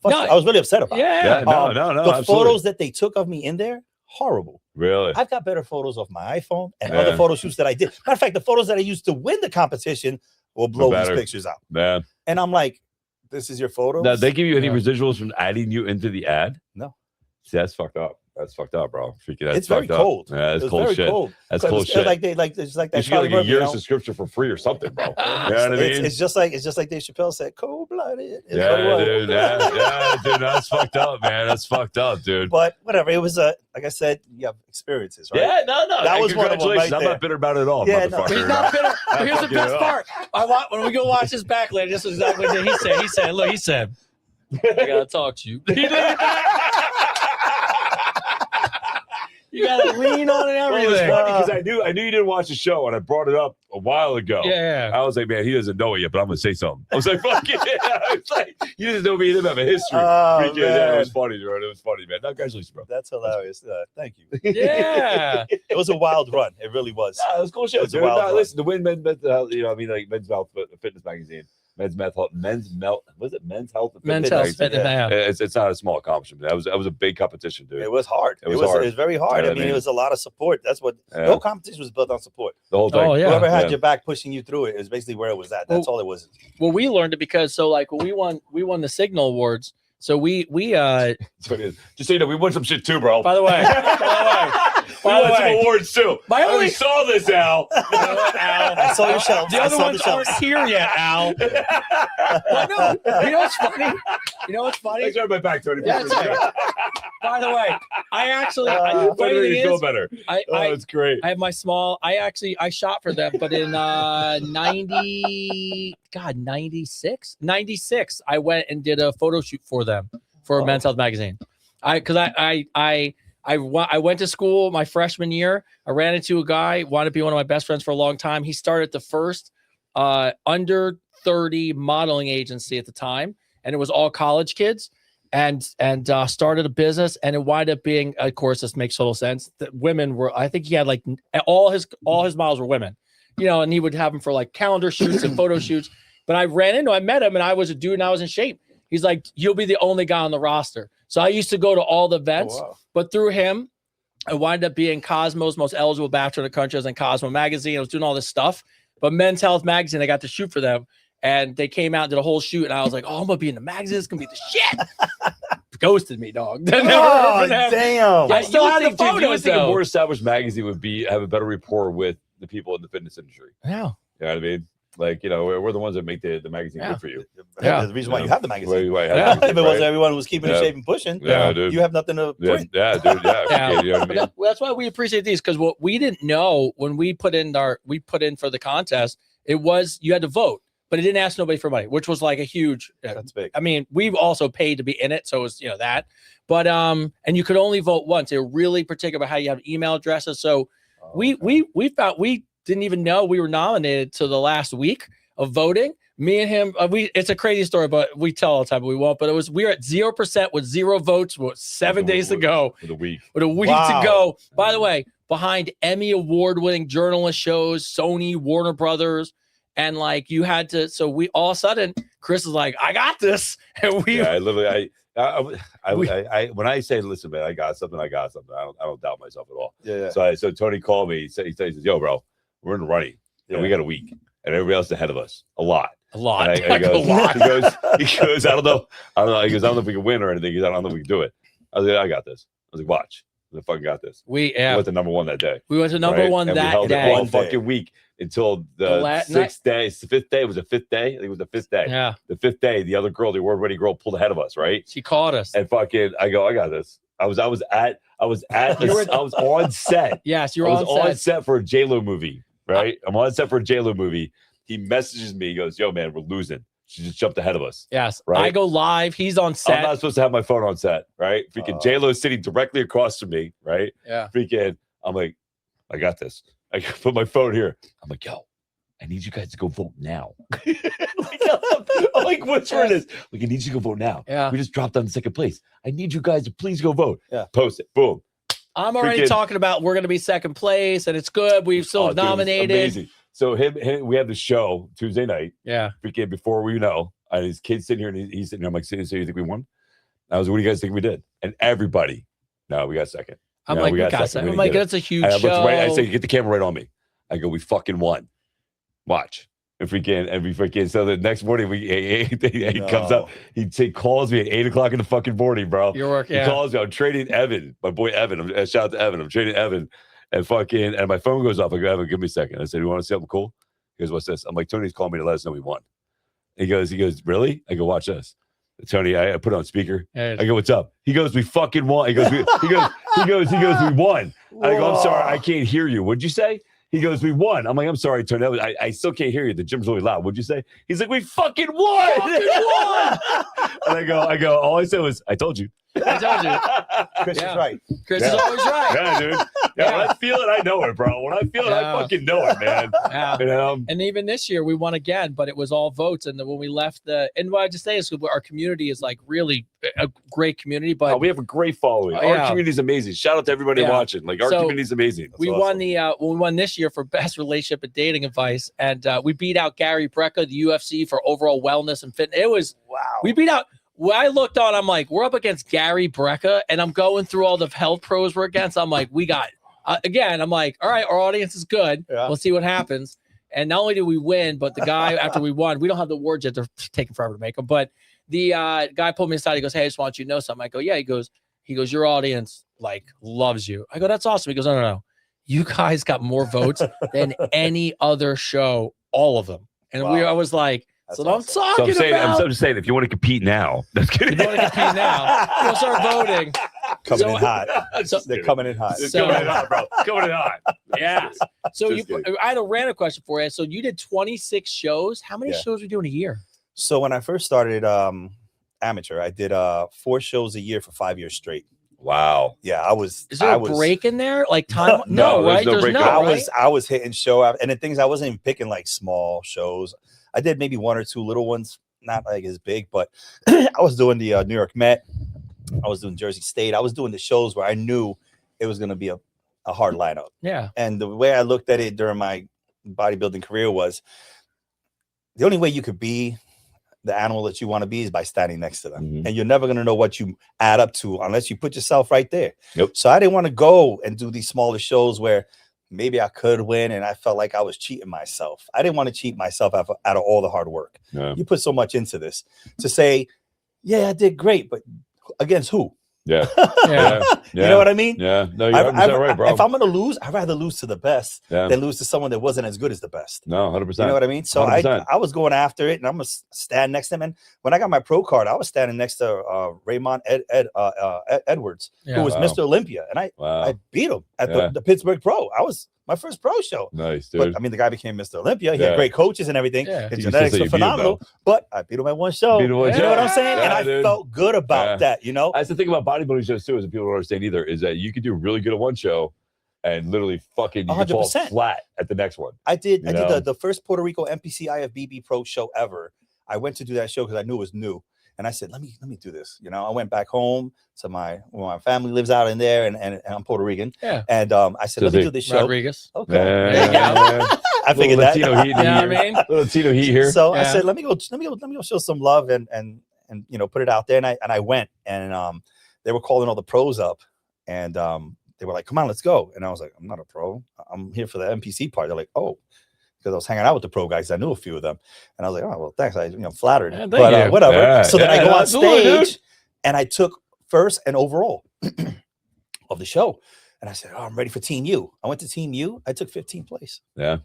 Speaker 6: really upset about it.
Speaker 2: Yeah. No,
Speaker 6: the
Speaker 2: absolutely.
Speaker 6: photos that they took of me in there, horrible.
Speaker 2: Really?
Speaker 6: I've got better photos of my iPhone and other photo shoots that I did. Matter of fact, the photos that I used to win the competition will blow these pictures out.
Speaker 2: Yeah.
Speaker 6: And I'm like, this is your photo.
Speaker 2: Now, they give you any residuals from adding you into the ad?
Speaker 6: No.
Speaker 2: See, that's fucked up. That's fucked up, bro.
Speaker 6: It's very cold.
Speaker 2: Yeah, it's cold shit. That's cold shit.
Speaker 6: Like it's like that.
Speaker 2: You should get like a year's subscription for free or something, bro. You know what I mean?
Speaker 6: It's just like Dave Chappelle said, cold blooded.
Speaker 2: Yeah, dude. Yeah, dude. That's fucked up, man. That's fucked up, dude.
Speaker 6: But whatever. It was like I said, you have experiences, right?
Speaker 2: Yeah, no.
Speaker 6: That was one of them. Right
Speaker 2: I'm not bitter about it at all.
Speaker 6: Yeah,
Speaker 2: motherfucker.
Speaker 3: He's not bitter. But here's the best part. When we go watch this back later, this is exactly what he said. He said, I gotta talk to you. You gotta lean on it, everything.
Speaker 2: Well, it's funny because I knew you didn't watch the show, and I brought it up a while ago.
Speaker 3: Yeah.
Speaker 2: I was like, man, he doesn't know it yet, but I'm gonna say something. I was like, fuck it. It's like you just know me and him have a history. Yeah, it was funny, bro. It was funny, man. No, congratulations, bro.
Speaker 6: That's hilarious. Thank you.
Speaker 3: Yeah.
Speaker 6: It was a wild run. It really was.
Speaker 2: Yeah, it was cool shit.
Speaker 6: It was
Speaker 2: listen, to win men's health, men's health fitness magazine. Men's health and fitness. It's not a small accomplishment. That was a big competition, dude.
Speaker 6: It was hard. It was very hard. I mean, it was a lot of support. That's what the whole competition was built on support.
Speaker 2: The whole thing.
Speaker 3: Oh, yeah.
Speaker 6: Whoever had your back pushing you through it is basically where it was at. That's all it was.
Speaker 3: Well, we learned it because when we won the Signal Awards. So we
Speaker 2: just so you know, we won some shit too, bro.
Speaker 3: By the way,
Speaker 2: we won some awards too.
Speaker 3: I
Speaker 2: saw this, Al.
Speaker 6: I saw your shelves.
Speaker 3: The other ones aren't here yet, Al. No, you know what's funny?
Speaker 2: Thanks for my back, Tony.
Speaker 3: That's right. By the way, I actually
Speaker 2: feel better. It's great.
Speaker 3: I have my small. I shot for them, but in 96, I went and did a photo shoot for them for Men's Health magazine. I went to school my freshman year. I ran into a guy, wanted to be one of my best friends for a long time. He started the first under 30 modeling agency at the time, and it was all college kids. And started a business, and it wound up being, of course, this makes total sense. That women were, I think he had like all his models were women, and he would have them for like calendar shoots and photo shoots. But I met him, and I was a dude, and I was in shape. He's like, you'll be the only guy on the roster. So I used to go to all the events, but through him, I wound up being Cosmo's most eligible bachelor in the country. I was in Cosmo magazine. I was doing all this stuff, but Men's Health magazine, I got to shoot for them. And they came out and did a whole shoot, and I was like, "Oh, I'm gonna be in the magazine. It's gonna be the shit." Ghosted me, dog.
Speaker 6: Damn!
Speaker 3: I still have the photos.
Speaker 2: You would think a more established magazine would have a better rapport with the people in the fitness industry.
Speaker 3: Yeah,
Speaker 2: you know what I mean. Like, you know, we're the ones that make the magazine good for you.
Speaker 6: Yeah. The reason why you have the magazine.
Speaker 2: If
Speaker 6: it wasn't everyone was keeping it shape and pushing,
Speaker 2: dude.
Speaker 6: you have nothing to print.
Speaker 2: Yeah, dude. Yeah. You know what I mean?
Speaker 3: That's why we appreciate these, because what we didn't know when we put in for the contest, it was you had to vote, but it didn't ask nobody for money, which was like a huge.
Speaker 6: That's big.
Speaker 3: I mean, we've also paid to be in it, so it was that. But and you could only vote once. They're really particular about how you have email addresses. So we thought we didn't even know we were nominated to the last week of voting. Me and him, it's a crazy story, but we tell all the time, but we won't. But we were at 0% with 0 votes with 7 days to go.
Speaker 2: With a week
Speaker 3: to go. By the way, behind Emmy award-winning journalist shows, Sony, Warner Brothers, and like you had to. So we all of a sudden, Chris is like, "I got this," and we.
Speaker 2: Yeah, I literally, when I say, "Listen, man, I got something," I don't doubt myself at all.
Speaker 6: Yeah.
Speaker 2: So Tony called me. He says, "Yo, bro, we're in the running, and we got a week, and everybody else ahead of us, a lot."
Speaker 3: And
Speaker 2: he goes, I don't know. He goes, I don't know if we can win or anything. He goes, I don't know if we can do it. I was like, I got this. I was like, watch. I fucking got this. We went to number 1 that day.
Speaker 3: We went to number 1
Speaker 2: and
Speaker 3: that
Speaker 2: we held
Speaker 3: day.
Speaker 2: It all fucking week until the 6th day. It's the 5th day. It was the 5th day. I think it was the 5th day.
Speaker 3: Yeah.
Speaker 2: The 5th day, the other girl, the award-winning girl, pulled ahead of us. Right.
Speaker 3: She called us.
Speaker 2: And fucking, I go, I got this. I was on set.
Speaker 3: Yes, you were
Speaker 2: on set for a J-Lo movie. Right. I'm on set for a J-Lo movie. He messages me. He goes, "Yo, man, we're losing. She just jumped ahead of us."
Speaker 3: Yes.
Speaker 2: Right?
Speaker 3: I go live. He's on set.
Speaker 2: I'm not supposed to have my phone on set, right? Freaking J-Lo is sitting directly across from me, right?
Speaker 3: Yeah.
Speaker 2: Freaking, I'm like, I got this. I put my phone here. I'm like, yo, I need you guys to go vote now. I'm like, whispering this. Like, I need you to go vote now.
Speaker 3: Yeah.
Speaker 2: We just dropped down to 2nd place. I need you guys to please go vote.
Speaker 6: Yeah.
Speaker 2: Post it. Boom.
Speaker 3: I'm already talking about we're going to be 2nd place, and it's good. We've still nominated.
Speaker 2: Amazing. So we have the show Tuesday night.
Speaker 3: Yeah.
Speaker 2: Freaking before we know, his kid's sitting here and he's sitting here. I'm like, so you think we won? I was like, what do you guys think we did? And everybody, no, we got 2nd.
Speaker 3: I'm like, we got 2nd. I'm like, that's a huge show.
Speaker 2: I say, get the camera right on me. I go, we fucking won. Watch. If we can. So the next morning, he comes up. He calls me at 8:00 in the fucking morning, bro.
Speaker 3: Your work, yeah.
Speaker 2: He calls me. I'm trading Evan, my boy Evan. Shout out to Evan. I'm trading Evan. And my phone goes off. I go, Evan, give me a second. I said, you want to see something cool? He goes, what's this? I'm like, Tony's calling me to let us know we won. He goes, really? I go, watch this. Tony, I put it on speaker. I go, what's up? He goes, we fucking won. He goes, we won. I go, I'm sorry, I can't hear you. What'd you say? He goes, we won. I'm like, I'm sorry, Tony. I still can't hear you. The gym's really loud. What'd you say? He's like, we fucking won. And I go, all I said was, I told you.
Speaker 6: Chris is right.
Speaker 3: Chris is always right.
Speaker 2: Yeah, dude. Yeah, when I feel it, I know it, bro. When I feel it, I fucking know it, man.
Speaker 3: Yeah.
Speaker 2: You know?
Speaker 3: And even this year, we won again, but it was all votes. And then when we left and what I just say is our community is like really a great community. But
Speaker 2: we have a great following. Our community is amazing. Shout out to everybody watching. Like our community is amazing.
Speaker 3: We won we won this year for best relationship and dating advice, and we beat out Gary Brecka, the UFC, for overall wellness and fitness. It was we beat out. When I looked on, I'm like, we're up against Gary Brecka, and I'm going through all the health pros we're against. I'm like, we got again. I'm like, all right, our audience is good. Yeah. We'll see what happens. And not only did we win, but the guy after we won, we don't have the awards yet. They're taking forever to make them. But the guy pulled me aside. He goes, "Hey, I just want you to know something." I go, "Yeah." He goes, "Your audience like loves you." I go, "That's awesome." He goes, No. You guys got more votes than any other show, all of them." And I was like. That's what awesome. I'm talking about.
Speaker 2: I'm just saying, if you want to compete now, that's good.
Speaker 3: If you want to compete now, we'll start voting.
Speaker 6: Coming in hot. They're coming in hot.
Speaker 2: Coming in hot, bro. Coming in hot.
Speaker 3: Yeah. So I had a random question for you. So you did 26 shows. How many shows were you doing a year?
Speaker 6: So when I first started amateur, I did 4 shows a year for 5 years straight.
Speaker 2: Wow.
Speaker 6: Yeah, I was.
Speaker 3: Is there a break in there? Like time? No, right?
Speaker 2: There's no break.
Speaker 6: I was hitting show out, and the things I wasn't even picking like small shows. I did maybe 1 or 2 little ones, not like as big, but I was doing the New York Met. I was doing Jersey State. I was doing the shows where I knew it was going to be a hard lineup.
Speaker 3: Yeah.
Speaker 6: And the way I looked at it during my bodybuilding career was the only way you could be the animal that you want to be is by standing next to them. Mm-hmm. And you're never going to know what you add up to unless you put yourself right there.
Speaker 2: Yep.
Speaker 6: So I didn't want to go and do these smaller shows where maybe I could win and I felt like I was cheating myself. I didn't want to cheat myself out of all the hard work.
Speaker 2: Yeah.
Speaker 6: You put so much into this to say, yeah, I did great, but against who?
Speaker 2: Yeah.
Speaker 3: Yeah.
Speaker 6: You know what I mean?
Speaker 2: Yeah. No, you're 100% right, bro.
Speaker 6: If I'm gonna lose, I'd rather lose to the best
Speaker 2: Yeah.
Speaker 6: than lose to someone that wasn't as good as the best.
Speaker 2: No, 100%.
Speaker 6: You know what I mean? So
Speaker 2: 100%.
Speaker 6: I was going after it, and I'm gonna stand next to him. And when I got my pro card, I was standing next to Raymond Edwards, who was Mr. Olympia, and I beat him at the Pittsburgh Pro. I was my first pro show.
Speaker 2: Nice, dude.
Speaker 6: But I mean, the guy became Mr. Olympia. He had great coaches and everything.
Speaker 3: Yeah.
Speaker 6: His genetics were phenomenal. But I beat him at one show. You know what I'm saying? And I felt good about that. You know,
Speaker 2: that's the thing about bodybuilding shows too, is that people don't understand either, is that you can do really good at one show and literally fucking you can fall flat at the next one.
Speaker 6: I did the first Puerto Rico NPC IFBB Pro show ever. I went to do that show because I knew it was new. And I said, let me do this. You know, I went back home to where my family lives out in there, and I'm Puerto Rican.
Speaker 3: Yeah.
Speaker 6: And I said, let me do this show.
Speaker 3: Rodriguez.
Speaker 6: Okay. There you go. I figured that.
Speaker 2: Latino heat here.
Speaker 3: I mean?
Speaker 2: Little Latino heat here.
Speaker 6: So I said, let me go show some love and you know, put it out there. And I went, and they were calling all the pros up, and they were like, come on, let's go. And I was like, I'm not a pro. I'm here for the NPC part. They're like, oh. Because I was hanging out with the pro guys, I knew a few of them, and I was like, "Oh well, thanks." I flattered, but whatever. Yeah, so then I go on stage, and I took first and overall of the show, and I said, "Oh, I'm ready for Team U." I went to Team U. I took 15th place.
Speaker 2: Yeah.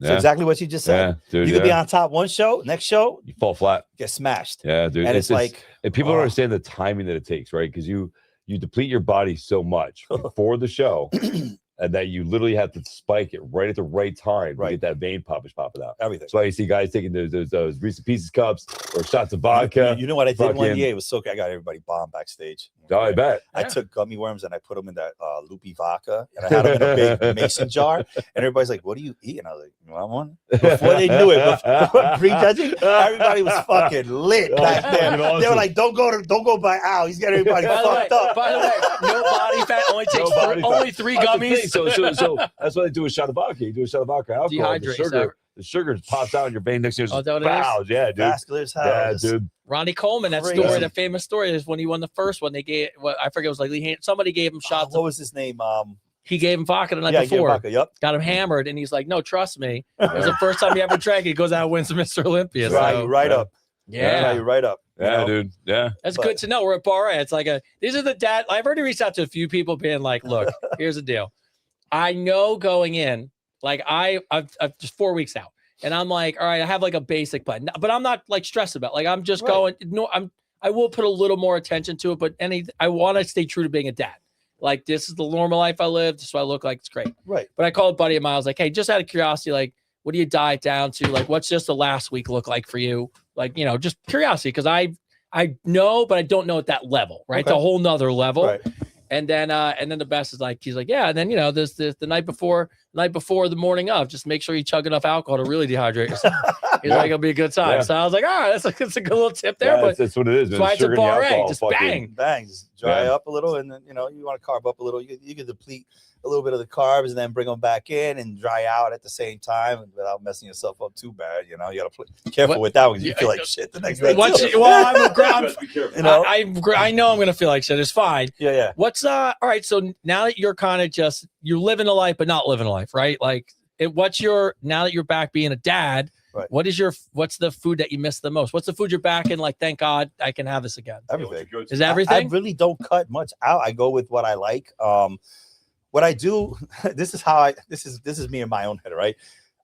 Speaker 6: So exactly what you just said. Yeah, dude, you could be on top one show, next show
Speaker 2: you fall flat,
Speaker 6: get smashed.
Speaker 2: Yeah, dude.
Speaker 6: And it's like,
Speaker 2: and people don't understand the timing that it takes, right? Because you deplete your body so much before the show. And that you literally have to spike it right at the right time to get that vein popping out.
Speaker 6: Everything.
Speaker 2: So I see guys taking those Reese's Pieces cups or shots of vodka.
Speaker 6: You know what I did one year? It was so good. I got everybody bombed backstage.
Speaker 2: Oh, I bet.
Speaker 6: I took gummy worms and I put them in that loopy vodka, and I had them in a big mason jar. And everybody's like, "What do you eat?" And I was like, "You want one?" Before they knew it, before prejudging, everybody was fucking lit back there. Awesome. They were like, "Don't go by Al. He's got everybody fucked up."
Speaker 3: By the way, no body fat. Only takes only 3 gummies.
Speaker 2: So that's why they do a shot of vodka. You do a shot of vodka alcohol. The sugar pops out in your vein next to your bowels. Yeah, dude.
Speaker 6: Vascular's house.
Speaker 2: Yeah, dude.
Speaker 3: Ronnie Coleman, that famous story is when he won the first one. They gave I forget, it was like somebody gave him shots.
Speaker 6: What was his name?
Speaker 3: He gave him vodka the night before.
Speaker 6: Vodka,
Speaker 3: got him hammered, and he's like, "No, trust me." It was the first time he ever drank. He goes out and wins Mr. Olympia.
Speaker 6: Right up.
Speaker 3: Yeah,
Speaker 6: you're right up.
Speaker 2: Yeah, dude. Yeah,
Speaker 3: that's good to know. We're at Bar A. It's like these are the dad. I've already reached out to a few people, being like, "Look, here's the deal. I know going in, like I've just 4 weeks out, and I'm like, all right, I have like a basic plan, but I'm not like stressed about. Like I'm just going. No, I will put a little more attention to it, but I want to stay true to being a dad. Like this is the normal life I live. This is what I look like. It's great.
Speaker 6: Right.
Speaker 3: But I called a buddy of mine. I was like, hey, just out of curiosity, like, what do you diet down to? Like, what's just the last week look like for you? Like, you know, just curiosity, because I know, but I don't know at that level. Right. Okay. It's a whole nother level. Right. And then the best is like, he's like, yeah. And then, you know, there's the night before the morning of, just make sure you chug enough alcohol to really dehydrate yourself. He's like, it'll be a good time. Yeah. So I was like, all right, that's a good little tip there.
Speaker 2: Yeah,
Speaker 3: but
Speaker 2: that's what it is.
Speaker 3: That's why it's a Bar A. Just bang.
Speaker 6: Just dry up a little. And then, you know, you want to carb up a little. You can deplete a little bit of the carbs and then bring them back in and dry out at the same time without messing yourself up too bad. You know, you got to be careful with that one because you feel like shit the next day.
Speaker 3: I'm a ground. You know, I know I'm going to feel like shit. It's fine.
Speaker 6: Yeah.
Speaker 3: What's all right. So now that you're kind of just, you're living a life, but not living a life, right? Like now that you're back being a dad, right. What's the food that you miss the most? What's the food you're back in? Like, thank God I can have this again.
Speaker 6: Everything.
Speaker 3: Is everything?
Speaker 6: I really don't cut much out. I go with what I like. What I do, this is me in my own head, right?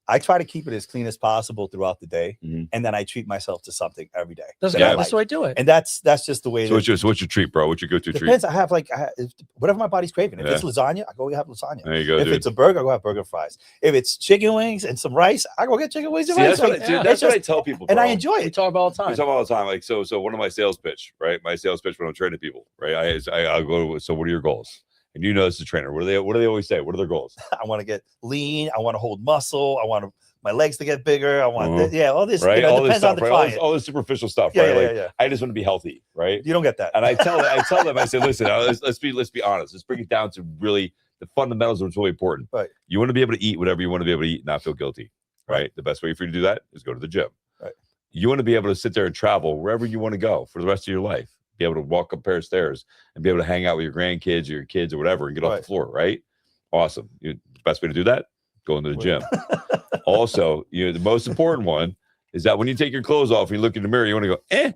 Speaker 6: I try to keep it as clean as possible throughout the day, and then I treat myself to something every day.
Speaker 3: That's the way I do it.
Speaker 6: And that's just the way.
Speaker 2: So what's your treat, bro? What's your go-to treat?
Speaker 6: Depends. I have whatever my body's craving. If it's lasagna, I go have lasagna.
Speaker 2: There you go.
Speaker 6: If it's a burger, I go have burger fries. If it's chicken wings and some rice, I go get chicken wings and rice.
Speaker 2: That's what I tell people, bro.
Speaker 6: And I enjoy it.
Speaker 3: We talk about all the time.
Speaker 2: We talk all the time. Like so one of my sales pitch, right? My sales pitch when I'm training people, right? I'll go. So what are your goals? And you know, as a trainer, what do they always say? What are their goals?
Speaker 6: I want to get lean. I want to hold muscle. I want my legs to get bigger. I want all this.
Speaker 2: Right.
Speaker 6: You know,
Speaker 2: all
Speaker 6: depends
Speaker 2: this stuff,
Speaker 6: on the
Speaker 2: right? All this superficial stuff, right? I just want to be healthy, right?
Speaker 6: You don't get that.
Speaker 2: And I tell them, I say, listen, let's be honest. Let's bring it down to really the fundamentals of what's really important.
Speaker 6: Right.
Speaker 2: You want to be able to eat whatever you want to be able to eat, and not feel guilty. Right. The best way for you to do that is go to the gym.
Speaker 6: Right.
Speaker 2: You want to be able to sit there and travel wherever you want to go for the rest of your life. Be able to walk up a pair of stairs and be able to hang out with your grandkids or your kids or whatever and get off the floor, right? Awesome. The best way to do that, go into the gym. Also, the most important one is that when you take your clothes off and you look in the mirror, you want to go,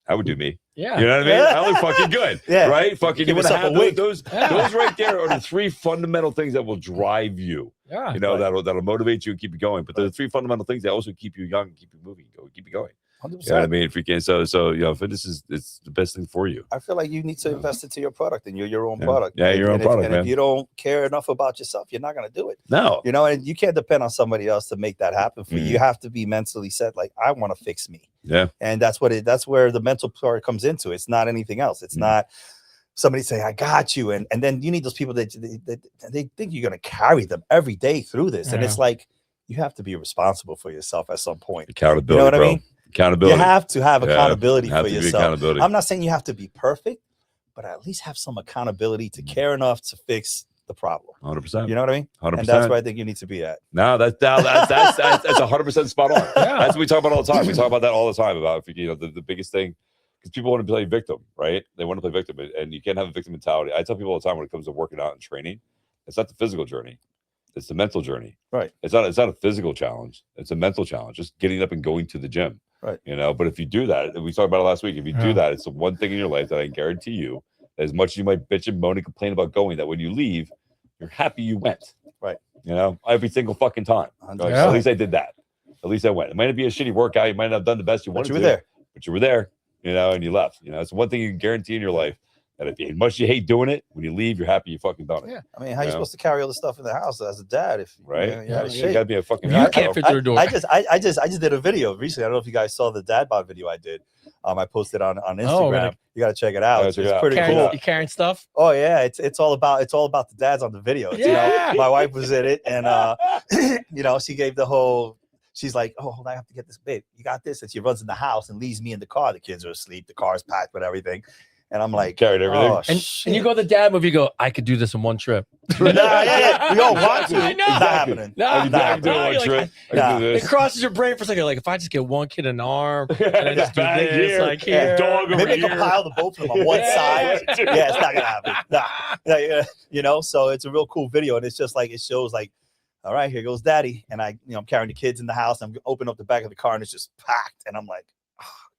Speaker 2: that would do me.
Speaker 3: Yeah.
Speaker 2: You know what I mean? I look fucking good.
Speaker 6: Yeah.
Speaker 2: Right? Fucking, you want to have those
Speaker 3: Yeah.
Speaker 2: right there are the 3 fundamental things that will drive you.
Speaker 3: Yeah.
Speaker 2: You know, that'll motivate you and keep you going. But the 3 fundamental things that also keep you young, and keep you moving, keep you going.
Speaker 6: 100%.
Speaker 2: You know what I mean? If you can, so you know, fitness it's the best thing for you.
Speaker 6: I feel like you need to invest into your product, and you're your own
Speaker 2: Yeah.
Speaker 6: product.
Speaker 2: Yeah, your own product, man.
Speaker 6: If you don't care enough about yourself, you're not gonna do it.
Speaker 2: No,
Speaker 6: you know, and you can't depend on somebody else to make that happen for you. You have to be mentally set. Like, I want to fix me.
Speaker 2: Yeah,
Speaker 6: and that's where the mental part comes into. It's not anything else. It's not somebody saying, "I got you," and then you need those people that they think you're gonna carry them every day through this, and it's like you have to be responsible for yourself at some point.
Speaker 2: Accountability,
Speaker 6: you know what
Speaker 2: bro.
Speaker 6: I mean?
Speaker 2: Accountability.
Speaker 6: You have to have accountability for yourself.
Speaker 2: Accountability.
Speaker 6: I'm not saying you have to be perfect, but at least have some accountability to care enough to fix the problem.
Speaker 2: 100%.
Speaker 6: You know what I mean?
Speaker 2: 100%.
Speaker 6: And that's where I think you need to be at.
Speaker 2: No, that's 100% spot on. Yeah. That's what we talk about all the time. We talk about that all the time about, you know, the biggest thing, because people want to play victim, right? They want to play victim, and you can't have a victim mentality. I tell people all the time when it comes to working out and training, it's not the physical journey. It's the mental journey.
Speaker 6: Right.
Speaker 2: It's not a physical challenge. It's a mental challenge. Just getting up and going to the gym.
Speaker 6: Right.
Speaker 2: You know, but if you do that, we talked about it last week. If you do that, it's the one thing in your life that I guarantee you, as much as you might bitch and moan and complain about going, that when you leave, you're happy you went.
Speaker 6: Right.
Speaker 2: You know, every single fucking time. Like, so at least I did that. At least I went. It might not be a shitty workout. You might not have done the best you wanted to. But you were there, you know, and you left. You know, it's one thing you can guarantee in your life, that if as much as you hate doing it, when you leave, you're happy you fucking done it.
Speaker 6: Yeah. I mean, how are you supposed to carry all the stuff in the house as a dad? If
Speaker 2: right,
Speaker 6: you
Speaker 2: gotta be a fucking.
Speaker 3: You can't fit through a door.
Speaker 6: I just did a video recently. I don't know if you guys saw the dad bod video I did. I posted on Instagram. You gotta check it out. It's pretty cool.
Speaker 3: You carrying stuff?
Speaker 6: Oh yeah, it's all about the dads on the video.
Speaker 3: Yeah.
Speaker 6: You know, my wife was in it, and you know, she gave the whole. She's like, "Oh, hold on, I have to get this, babe. You got this." And she runs in the house and leaves me in the car. The kids are asleep. The car's packed with everything. And I'm like,
Speaker 2: carried everything.
Speaker 6: Oh,
Speaker 3: and you go the dad move, you go, I could do this in one trip.
Speaker 6: We all want to.
Speaker 3: I know.
Speaker 6: It's not happening.
Speaker 3: It crosses your brain for a second. Like, if I just get one kid an arm, and I just do this,
Speaker 2: here,
Speaker 3: like here.
Speaker 2: Dog over
Speaker 6: maybe
Speaker 2: here.
Speaker 6: compile the both of them on one side. Yeah, it's not gonna happen. Nah. You know, so it's a real cool video, and it's just like it shows like, all right, here goes daddy, and I'm carrying the kids in the house. I'm opening up the back of the car, and it's just packed, and I'm like,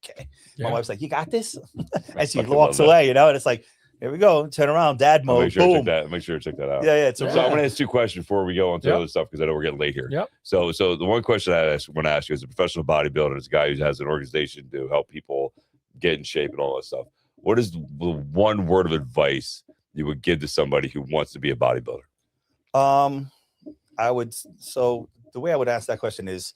Speaker 6: okay. My wife's like, "You got this," and she walks away, you know, and it's like, here we go, turn around, dad mode.
Speaker 2: Make sure
Speaker 6: boom.
Speaker 2: Make sure to check that out.
Speaker 6: Yeah.
Speaker 2: So I'm gonna ask 2 questions before we go on to other stuff, because I know we're getting late here.
Speaker 3: Yep.
Speaker 2: So the one question I want to ask you, as a professional bodybuilder, as a guy who has an organization to help people get in shape and all that stuff, what is the one word of advice you would give to somebody who wants to be a bodybuilder?
Speaker 6: So the way I would answer that question is,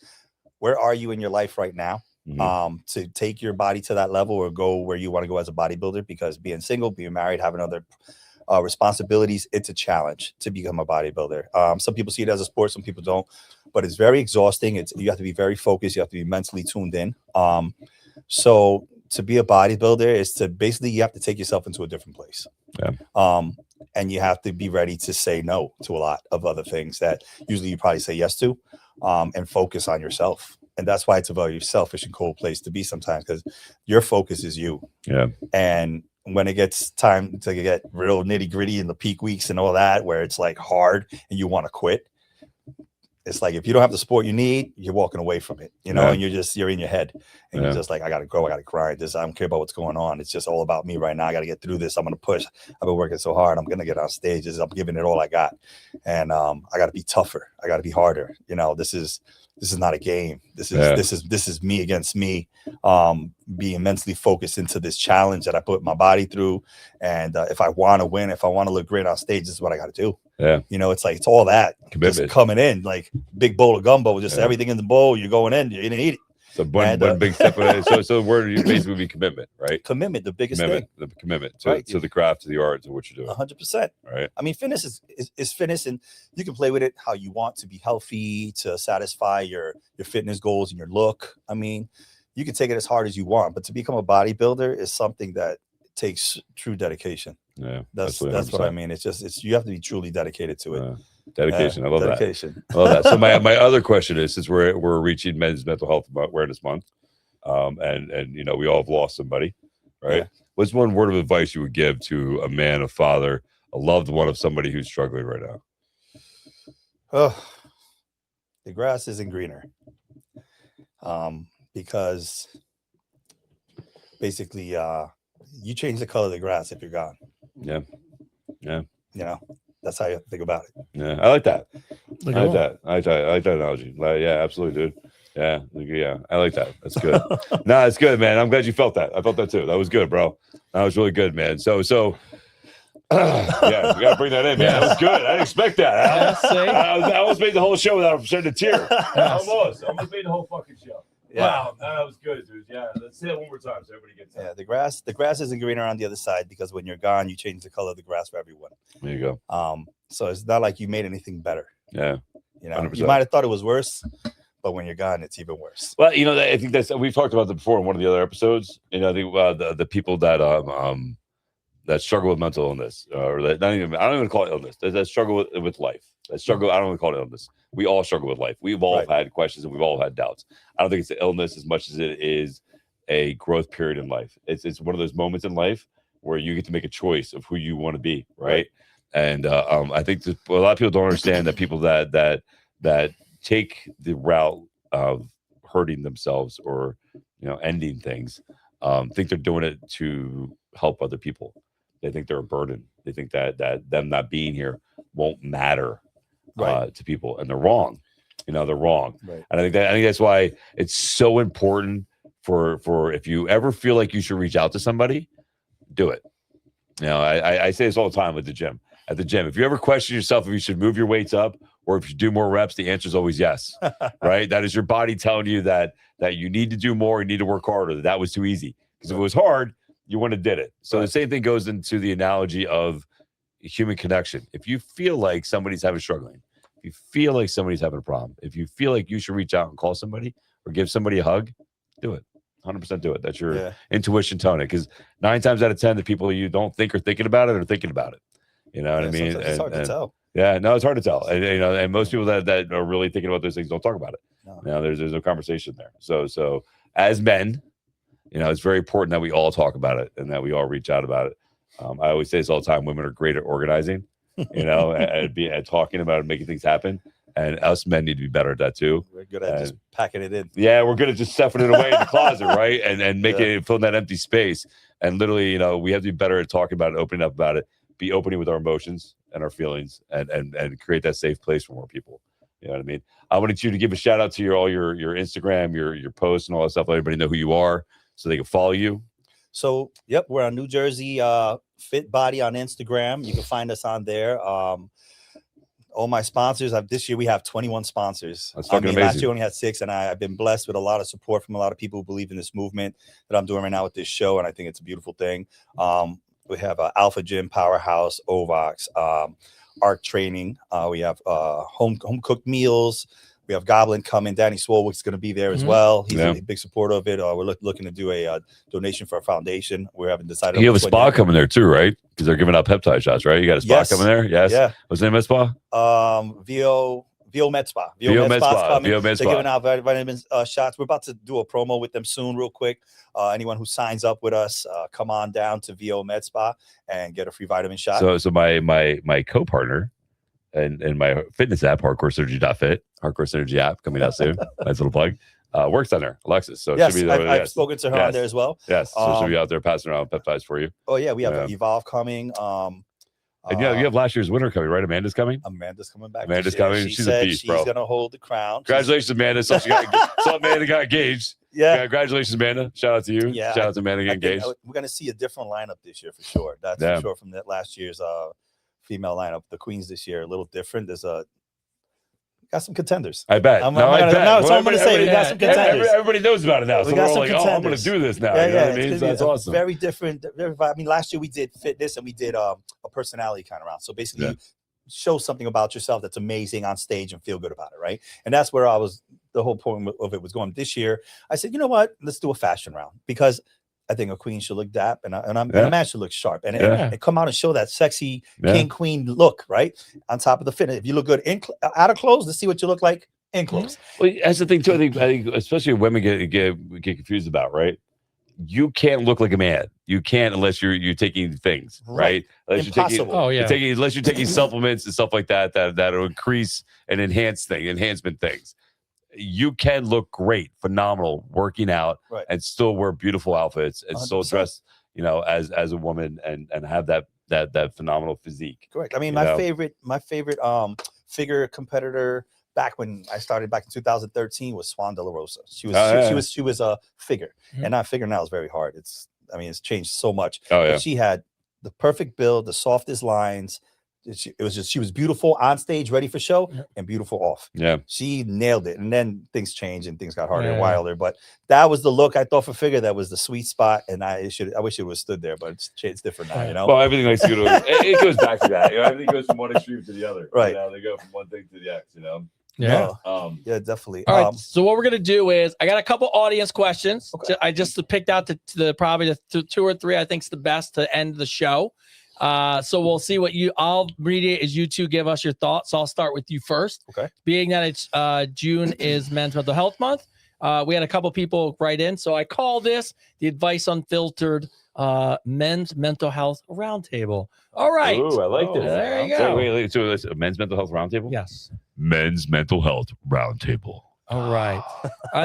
Speaker 6: where are you in your life right now? To take your body to that level or go where you want to go as a bodybuilder, because being single, being married, having other responsibilities, it's a challenge to become a bodybuilder. Some people see it as a sport, some people don't, but it's very exhausting. You have to be very focused. You have to be mentally tuned in. So to be a bodybuilder is to basically, you have to take yourself into a different place.
Speaker 2: Yeah.
Speaker 6: And you have to be ready to say no to a lot of other things that usually you probably say yes to, and focus on yourself. And that's why it's a very selfish and cold place to be sometimes, because your focus is you.
Speaker 2: Yeah.
Speaker 6: And when it gets time to get real nitty gritty in the peak weeks and all that, where it's like hard and you want to quit, it's like, if you don't have the support you need, you're walking away from it, you know, and you're in your head, and you're just like, I got to go, I got to grind this. I don't care about what's going on. It's just all about me right now. I got to get through this. I'm going to push. I've been working so hard. I'm going to get on stages. I'm giving it all I got. And I got to be tougher. I got to be harder. You know, this is not a game. This is me against me, being mentally focused into this challenge that I put my body through. And if I want to win, if I want to look great on stage, this is what I got to do. Yeah. You know, it's like, it's all that commitment, just coming in like big bowl of gumbo, just everything in the bowl. You're going in, you're going to eat it.
Speaker 2: So one big step. So the word you basically be commitment, right?
Speaker 6: Commitment, the biggest thing.
Speaker 2: The commitment to the craft, to the art, to what you're doing.
Speaker 6: 100%.
Speaker 2: Right.
Speaker 6: I mean, fitness is fitness, and you can play with it how you want to be healthy, to satisfy your fitness goals and your look. I mean, you can take it as hard as you want, but to become a bodybuilder is something that takes true dedication.
Speaker 2: Yeah,
Speaker 6: that's what I mean. It's you have to be truly dedicated to it.
Speaker 2: Dedication. I love
Speaker 6: dedication.
Speaker 2: That. I love that. So my other question is, since we're reaching Men's Mental Health Awareness Month, and you know, we all have lost somebody, right? Yeah. What's one word of advice you would give to a man, a father, a loved one of somebody who's struggling right now?
Speaker 6: Oh, the grass isn't greener. Because basically, You change the color of the grass if you're gone.
Speaker 2: Yeah.
Speaker 6: You know, that's how you think about it.
Speaker 2: Yeah, I like that.
Speaker 4: Like,
Speaker 2: I like that analogy. Like, yeah, absolutely, dude. Yeah, I like that. That's good. No, it's good, man. I'm glad you felt that. I felt that too. That was good, bro. That was really good, man. So yeah, we gotta bring that in, man. That was good. I didn't expect that. I almost made the whole show without starting to tear. Almost made the whole fucking show. Yeah. Wow, that was good, dude. Yeah, let's say it one more time so everybody gets it.
Speaker 6: Yeah, the grass isn't greener on the other side because when you're gone, you change the color of the grass for everyone.
Speaker 2: There you go.
Speaker 6: So it's not like you made anything better.
Speaker 2: Yeah,
Speaker 6: you know,
Speaker 2: 100%.
Speaker 6: You might have thought it was worse, but when you're gone, it's even worse.
Speaker 2: Well, you know, I think we've talked about that before in one of the other episodes. You know, I think the people that that struggle with mental illness, or that I don't even call it illness. That struggle with life. That struggle. I don't even call it illness. We all struggle with life. We've all had questions and we've all had doubts. I don't think it's an illness as much as it is a growth period in life. It's one of those moments in life where you get to make a choice of who you want to be, right? And I think that a lot of people don't understand that people that take the route of hurting themselves or ending things think they're doing it to help other people. They think they're a burden. They think that them not being here won't matter to people, and they're wrong. They're wrong.
Speaker 6: Right.
Speaker 2: And I think that's why it's so important for if you ever feel like you should reach out to somebody, do it. I say this all the time at the gym. If you ever question yourself if you should move your weights up or if you do more reps, the answer is always yes. Right? That is your body telling you that you need to do more, you need to work harder. That was too easy. Because if it was hard, you wouldn't have did it. So the same thing goes into the analogy of human connection. If you feel like somebody's struggling, if you feel like somebody's having a problem, if you feel like you should reach out and call somebody or give somebody a hug, do it. 100% do it. That's your intuition telling it. Because 9 times out of 10, the people you don't think are thinking about it are thinking about it. You know what I mean?
Speaker 6: It's hard to tell.
Speaker 2: Yeah, no, it's hard to tell. And most people that are really thinking about those things don't talk about it. No. There's no conversation there. So as men, it's very important that we all talk about it and that we all reach out about it. I always say this all the time. Women are great at organizing, at talking about it, making things happen. And us men need to be better at that too.
Speaker 6: We're good at just packing it in.
Speaker 2: Yeah, we're good at just stuffing it away in the closet, right? And making it, filling that empty space. And literally, we have to be better at talking about it, opening up about it, be opening with our emotions and our feelings, and create that safe place for more people. You know what I mean? I wanted you to give a shout out to all your Instagram, your posts, and all that stuff. Let everybody know who you are so they can follow you.
Speaker 6: So, we're on New Jersey Fit Body on Instagram. You can find us on there. All my sponsors, this year we have 21 sponsors.
Speaker 2: That's fucking amazing.
Speaker 6: Last year we only had 6, and I've been blessed with a lot of support from a lot of people who believe in this movement that I'm doing right now with this show, and I think it's a beautiful thing. We have Alpha Gym, Powerhouse, Ovox, ARC Training. We have home cooked meals. We have Goblin coming. Danny Swolwick's going to be there as well. He's a big supporter of it. We're looking to do a donation for a foundation. We haven't decided.
Speaker 2: You have a spa coming there too, right? Because they're giving out peptide shots, right? You got a spa coming there? Yes. Yeah. What's the name of the spa?
Speaker 6: VO Med Spa.
Speaker 2: VO Med Spa.
Speaker 6: Coming.
Speaker 2: VO Med Spa.
Speaker 6: They're giving out vitamin shots. We're about to do a promo with them soon, real quick. Anyone who signs up with us, come on down to VO Med Spa and get a free vitamin shot.
Speaker 2: So my co-partner and my fitness app, HardcoreSynergy.fit, Hardcore Synergy app coming out soon. Nice little plug. Works on there, Alexis. So
Speaker 6: yes, I've spoken to her on there as well.
Speaker 2: Yes, so she'll be out there passing around peptides for you.
Speaker 6: Oh yeah, we have Evolve coming.
Speaker 2: And you have last year's winner coming, right? Amanda's coming.
Speaker 6: Amanda's coming back.
Speaker 2: Amanda's coming. She's a beast, bro.
Speaker 6: She's gonna hold the crown.
Speaker 2: Congratulations, Amanda. So Amanda got engaged.
Speaker 6: Yeah.
Speaker 2: Congratulations, Amanda. Shout out to you.
Speaker 6: Yeah.
Speaker 2: Shout out to Amanda getting engaged.
Speaker 6: We're gonna see a different lineup this year for sure. That's for sure from that last year's female lineup. The Queens this year a little different. Got some contenders.
Speaker 2: I bet.
Speaker 6: I bet. That's all I'm going to say. We got some contenders.
Speaker 2: Everybody knows about it now. So we're all like,
Speaker 6: contenders.
Speaker 2: I'm going to do this now.
Speaker 6: Yeah,
Speaker 2: you know what I mean? So that's awesome.
Speaker 6: Very different. I mean, last year we did fitness and we did a personality kind of round. So basically, show something about yourself that's amazing on stage and feel good about it, right? And that's where the whole point of it was going. This year, I said, you know what? Let's do a fashion round because I think a queen should look dap and a man should look sharp and come out and show that sexy king queen look, right? On top of the fitness. If you look good out of clothes, let's see what you look like in clothes.
Speaker 2: Well, that's the thing too. I think especially women get confused about, right? You can't look like a man. You can't unless you're taking things, right? Unless
Speaker 6: Impossible.
Speaker 2: Unless you're taking supplements and stuff like that will increase and enhancement things. You can look great, phenomenal, working out, and still wear beautiful outfits and 100%. Still dress, you know, as a woman and have that phenomenal physique.
Speaker 6: Correct. I mean,
Speaker 2: you know?
Speaker 6: my favorite figure competitor back when I started back in 2013 was Swan De La Rosa. She was a figure, and that figure now is very hard. It's changed so much. But she had the perfect build, the softest lines. She was beautiful on stage, ready for show, and beautiful off. Yeah, she nailed it. And then things changed and things got harder and wilder. But that was the look I thought for figure. That was the sweet spot, and I wish it was stood there, but it's different now. You know,
Speaker 2: well, everything likes to go to it goes back to that. You know, everything goes from one extreme to the other.
Speaker 6: Right?
Speaker 2: You know, they go from one thing to the next. You know.
Speaker 3: Yeah.
Speaker 6: Yeah, definitely.
Speaker 3: All right. So what we're gonna do is I got a couple audience questions.
Speaker 6: Okay.
Speaker 3: I just picked out probably the 2 or 3 I think is the best to end the show. So we'll see what I'll read it as you two give us your thoughts. So I'll start with you first.
Speaker 6: Okay.
Speaker 3: Being that it's June is Men's Mental Health Month. We had a couple people write in, so I call this the Advice Unfiltered Men's Mental Health Roundtable. All right.
Speaker 2: Ooh, I like this.
Speaker 3: There you go.
Speaker 2: Wait. So it's a Men's Mental Health Roundtable?
Speaker 3: Yes.
Speaker 2: Men's Mental Health Roundtable.
Speaker 3: All right.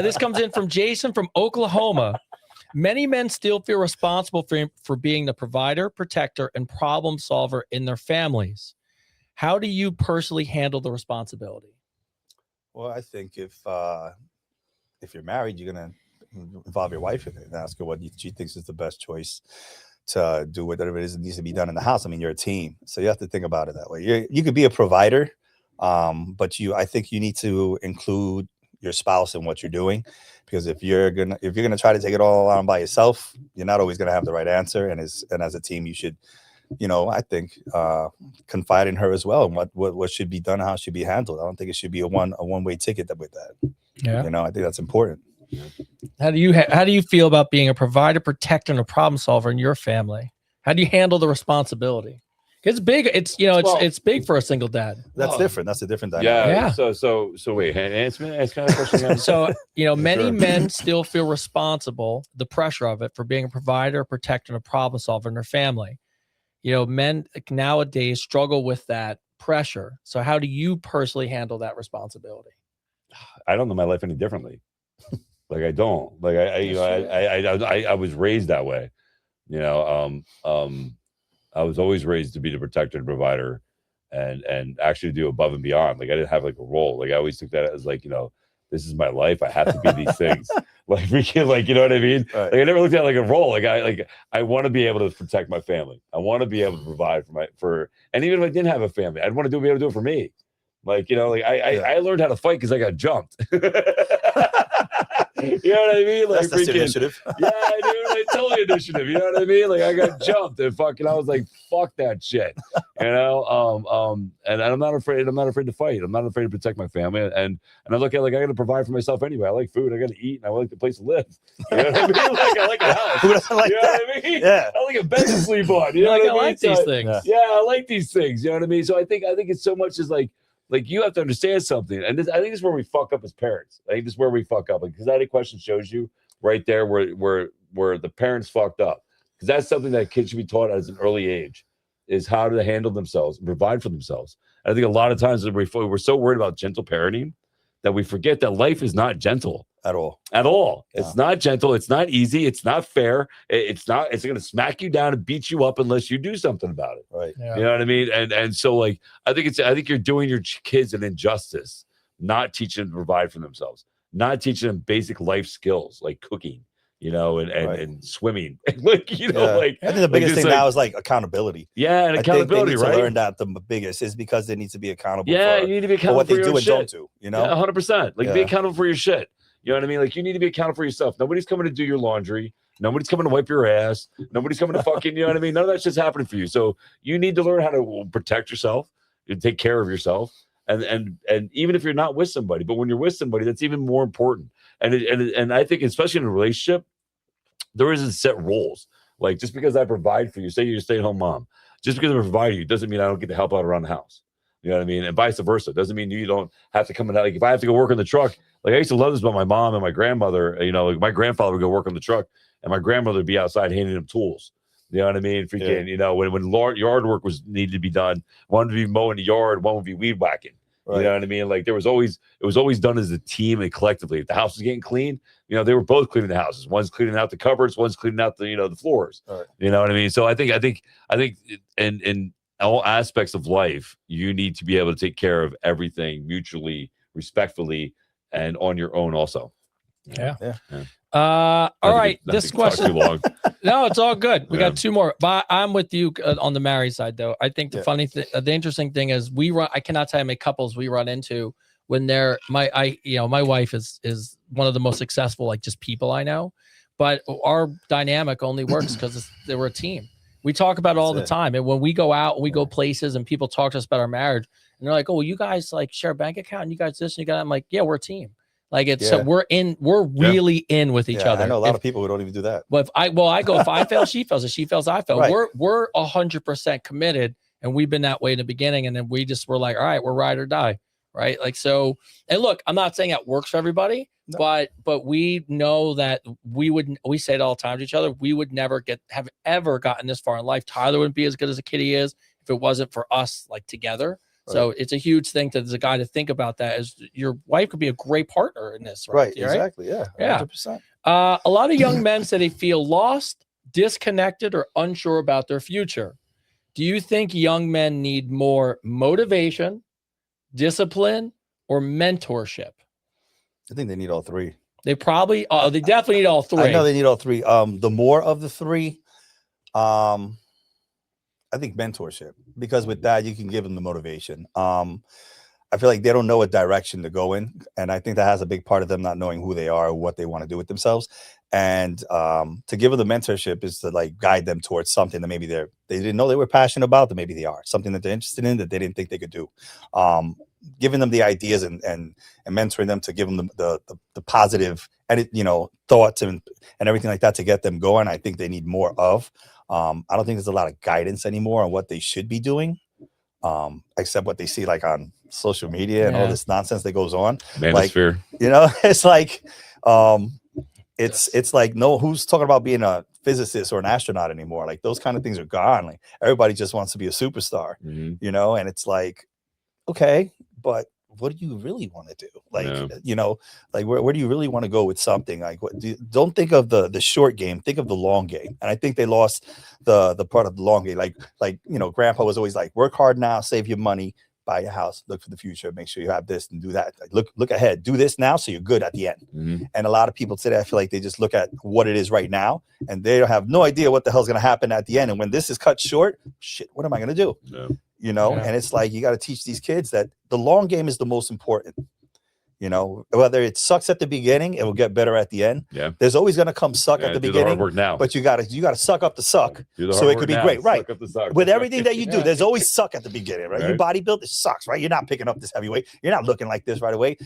Speaker 3: This comes in from Jason from Oklahoma. Many men still feel responsible for being the provider, protector, and problem solver in their families. How do you personally handle the responsibility?
Speaker 6: Well, I think if you're married, you're gonna involve your wife in it and ask her what she thinks is the best choice to do whatever it is that needs to be done in the house. I mean, you're a team, so you have to think about it that way. You could be a provider, but I think you need to include your spouse in what you're doing, because if you're gonna try to take it all on by yourself, you're not always gonna have the right answer. And as a team, you should, I think confide in her as well, and what should be done, how it should be handled. I don't think it should be a one-way ticket with that. Yeah, I think that's important.
Speaker 3: How do you feel about being a provider, protector, and a problem solver in your family? How do you handle the responsibility? It's big. It's big for a single dad.
Speaker 6: That's different. That's a different dynamic.
Speaker 2: Yeah. So wait, answer kind of question again.
Speaker 3: So many men still feel responsible, the pressure of it, for being a provider, protector, and a problem solver in their family. Men nowadays struggle with that pressure. So how do you personally handle that responsibility?
Speaker 2: I don't know my life any differently. Like I don't. Like I was raised that way. I was always raised to be the protector and provider, and actually do above and beyond. Like I didn't have like a role. Like I always took that as like, this is my life. I have to be these things. Like you know what I mean? Right. Like I never looked at it like a role. I want to be able to protect my family. I want to be able to provide and even if I didn't have a family, I'd want to be able to do it for me. I learned how to fight because I got jumped. You know what I mean? Like
Speaker 6: that's initiative.
Speaker 2: Yeah, I do. I totally initiative. You know what I mean? Like I got jumped and I was like, fuck that shit. And I'm not afraid. I'm not afraid to fight. I'm not afraid to protect my family. And I look at it like I got to provide for myself anyway. I like food. I got to eat, and I like the place to live. You know what I mean? Like I like a house.
Speaker 6: Who doesn't like
Speaker 2: you know
Speaker 6: that?
Speaker 2: what I mean?
Speaker 6: Yeah.
Speaker 2: I like a bed to sleep on. You know what I mean?
Speaker 3: I like these things.
Speaker 2: Yeah, I like these things. You know what I mean? So I think it's so much as like you have to understand something, and I think this is where we fuck up as parents. I think this is where we fuck up. Because that question shows you right there where the parents fucked up. Because that's something that kids should be taught at an early age, is how to handle themselves and provide for themselves. And I think a lot of times we're so worried about gentle parenting that we forget that life is not gentle
Speaker 6: at all.
Speaker 2: Yeah. It's not gentle. It's not easy. It's not fair. It's going to smack you down and beat you up unless you do something about it.
Speaker 6: Right.
Speaker 2: Yeah. You know what I mean? And so I think you're doing your kids an injustice, not teaching them to provide for themselves, not teaching them basic life skills like cooking, and swimming. I think
Speaker 6: the biggest thing now is like accountability.
Speaker 2: Yeah, and accountability, right?
Speaker 6: To learn that the biggest is because they need to be accountable.
Speaker 2: Yeah, you need to be accountable
Speaker 6: for what they do and don't do.
Speaker 2: 100%. Be accountable for your shit. You know what I mean? Like you need to be accountable for yourself. Nobody's coming to do your laundry. Nobody's coming to wipe your ass. Nobody's coming to fucking, you know what I mean? None of that shit's happening for you. So you need to learn how to protect yourself and take care of yourself. And even if you're not with somebody, but when you're with somebody, that's even more important. And I think especially in a relationship, there isn't set roles. Like just because I provide for you, say you're a stay-at-home mom, just because I provide you doesn't mean I don't get to help out around the house. You know what I mean? And vice versa. Doesn't mean you don't have to come in. Like if I have to go work on the truck, like I used to love this about my mom and my grandmother. Like my grandfather would go work on the truck, and my grandmother would be outside handing him tools. You know what I mean? Freaking, when yard work needed to be done, one would be mowing the yard, one would be weed whacking.
Speaker 6: Right.
Speaker 2: You know what I mean? Like it was always done as a team and collectively. If the house was getting clean, you know, they were both cleaning the houses. One's cleaning out the cupboards, one's cleaning out the, you know, the floors.
Speaker 6: Right.
Speaker 2: You know what I mean? So I think in all aspects of life, you need to be able to take care of everything mutually, respectfully, and on your own also.
Speaker 3: Yeah.
Speaker 6: Yeah.
Speaker 3: All right. This question.
Speaker 2: Too long.
Speaker 3: No, it's all good. We
Speaker 2: Yeah.
Speaker 3: got two more. But I'm with you on the married side, though. I think the
Speaker 6: Yeah.
Speaker 3: funny thing, the interesting thing is I cannot tell you how many couples we run into when my wife is one of the most successful, like just people I know, but our dynamic only works because they were a team. We talk about it all the time. And when we go out and we go places and people talk to us about our marriage and they're like, oh, well, you guys like share a bank account and you guys this and you got, I'm like, yeah, we're a team. Like it's so we're really in with each other.
Speaker 6: I know a lot of people who don't even do that.
Speaker 3: But if I fail, she fails. If she fails, I fail.
Speaker 6: Right.
Speaker 3: We're 100% committed, and we've been that way in the beginning. And then we just were like, all right, we're ride or die, right? Like so. And look, I'm not saying that works for everybody, but we know that we say it all the time to each other. We would never have ever gotten this far in life. Tyler wouldn't be as good as a kid he is if it wasn't for us like together. So it's a huge thing as a guy to think about that is your wife could be a great partner in this. Right.
Speaker 6: Exactly. Yeah. 100%.
Speaker 3: A lot of young men say they feel lost, disconnected, or unsure about their future. Do you think young men need more motivation, discipline, or mentorship?
Speaker 6: I think they need all three.
Speaker 3: They definitely need all three.
Speaker 6: I know they need all three. The more of the three, I think mentorship, because with that you can give them the motivation. I feel like they don't know what direction to go in, and I think that has a big part of them not knowing who they are or what they want to do with themselves. And to give them the mentorship is to like guide them towards something that maybe they didn't know they were passionate about, that maybe they are, something that they're interested in that they didn't think they could do. Giving them the ideas and mentoring them to give them the positive thoughts and everything like that to get them going. I think they need more of. I don't think there's a lot of guidance anymore on what they should be doing, except what they see like on social media and all this nonsense that goes on.
Speaker 2: Manosphere.
Speaker 6: Like, it's like it's like who's talking about being a physicist or an astronaut anymore? Like those kind of things are gone. Like everybody just wants to be a superstar, and it's like, okay, but what do you really want to do? Like, like where do you really want to go with something? Like, don't think of the short game, think of the long game. And I think they lost the part of the long game. Like, grandpa was always like, work hard now, save your money, buy a house, look for the future, make sure you have this and do that. Like, look ahead, do this now so you're good at the end. And a lot of people today, I feel like they just look at what it is right now and they have no idea what the hell's going to happen at the end. And when this is cut short, shit, what am I going to do? And it's like, you got to teach these kids that the long game is the most important. Whether it sucks at the beginning, it will get better at the end. Yeah. There's always going to come suck at the beginning.
Speaker 2: The hard work now.
Speaker 6: But you got to suck up the suck so it could be great. Right. With everything that you do, there's always suck at the beginning, right? You bodybuild, it sucks, right? You're not picking up this heavy weight. You're not looking like this right away,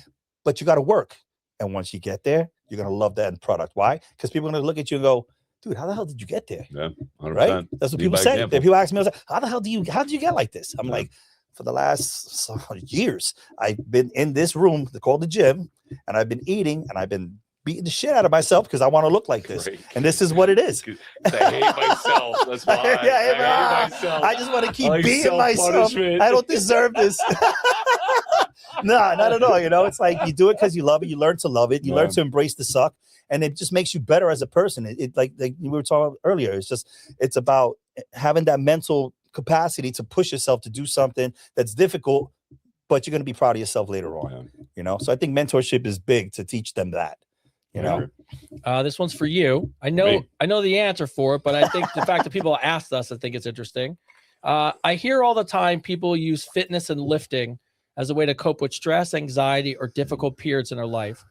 Speaker 6: but you got to work. And once you get there, you're going to love the end product. Why? Because people are going to look at you and go, dude, how the hell did you get there?
Speaker 2: Yeah, 100%.
Speaker 6: Right? That's what people say. If people ask me, I was like, how did you get like this? I'm like, for the last years, I've been in this room called the gym, and I've been eating, and I've been beating the shit out of myself because I want to look like this. And this is what it is.
Speaker 2: I hate myself. That's why. I hate myself.
Speaker 6: I just want to keep beating myself. I don't deserve this. No, not at all. It's like you do it because you love it. You learn to love it. You learn to embrace the suck. And it just makes you better as a person. It like we were talking earlier. It's about having that mental capacity to push yourself to do something that's difficult, but you're going to be proud of yourself later on. So I think mentorship is big to teach them that.
Speaker 3: This one's for you. I know the answer for it, but I think the fact that people asked us, I think it's interesting. I hear all the time people use fitness and lifting as a way to cope with stress, anxiety, or difficult periods in their life.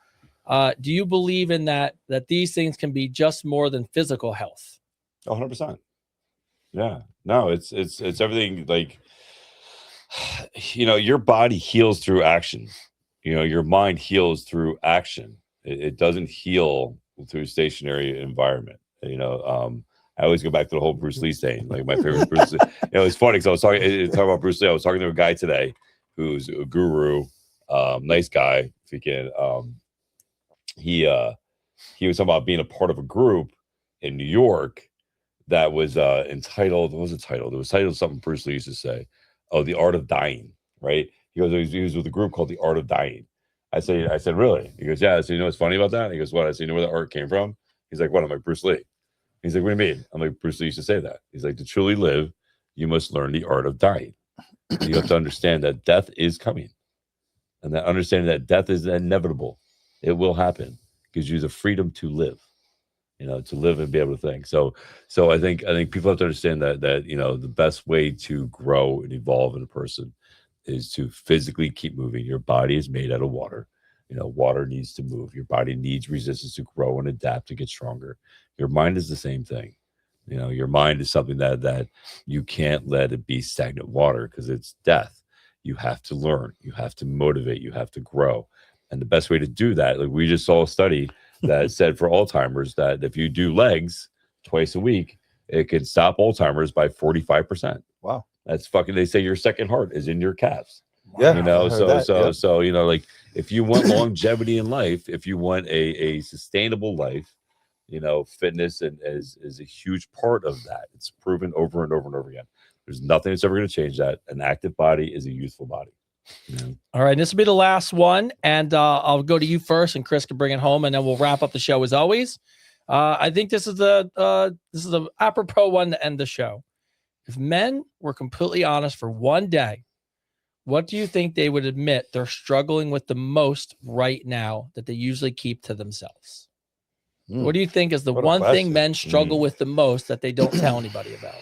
Speaker 3: Do you believe in that these things can be just more than physical health?
Speaker 2: 100%. Yeah. No, it's everything. Like, your body heals through action. Your mind heals through action. It doesn't heal through a stationary environment. I always go back to the whole Bruce Lee saying, like my favorite Bruce Lee. It's funny because I was talking about Bruce Lee. I was talking to a guy today who's a guru, nice guy. He was talking about being a part of a group in New York that was entitled, what was it titled? It was titled something Bruce Lee used to say, The Art of Dying, right? He goes, he was with a group called the Art of Dying. I said, really? He goes, yeah. So you know what's funny about that? He goes, what? I said, you know where the art came from? He's like, what? I'm like, Bruce Lee. He's like, what do you mean? I'm like, Bruce Lee used to say that. He's like, to truly live, you must learn the art of dying. You have to understand that death is coming, and that understanding that death is inevitable. It will happen. Gives you the freedom to live, to live and be able to think. So I think people have to understand that the best way to grow and evolve in a person is to physically keep moving. Your body is made out of water. Water needs to move. Your body needs resistance to grow and adapt to get stronger. Your mind is the same thing. Your mind is something that you can't let it be stagnant water, because it's death. You have to learn. You have to motivate. You have to grow. And the best way to do that, like we just saw a study that said for Alzheimer's that if you do legs twice a week, it can stop Alzheimer's by 45%.
Speaker 6: Wow.
Speaker 2: That's fucking, they say your second heart is in your calves.
Speaker 6: Yeah.
Speaker 2: So like if you want longevity in life, if you want a sustainable life, fitness is a huge part of that. It's proven over and over and over again. There's nothing that's ever going to change that. An active body is a youthful body.
Speaker 3: All right, this will be the last one, and I'll go to you first, and Chris can bring it home, and then we'll wrap up the show as always. I think this is the apropos one to end the show. If men were completely honest for one day, what do you think they would admit they're struggling with the most right now that they usually keep to themselves? What do you think is the one thing men struggle with the most that they don't tell anybody about?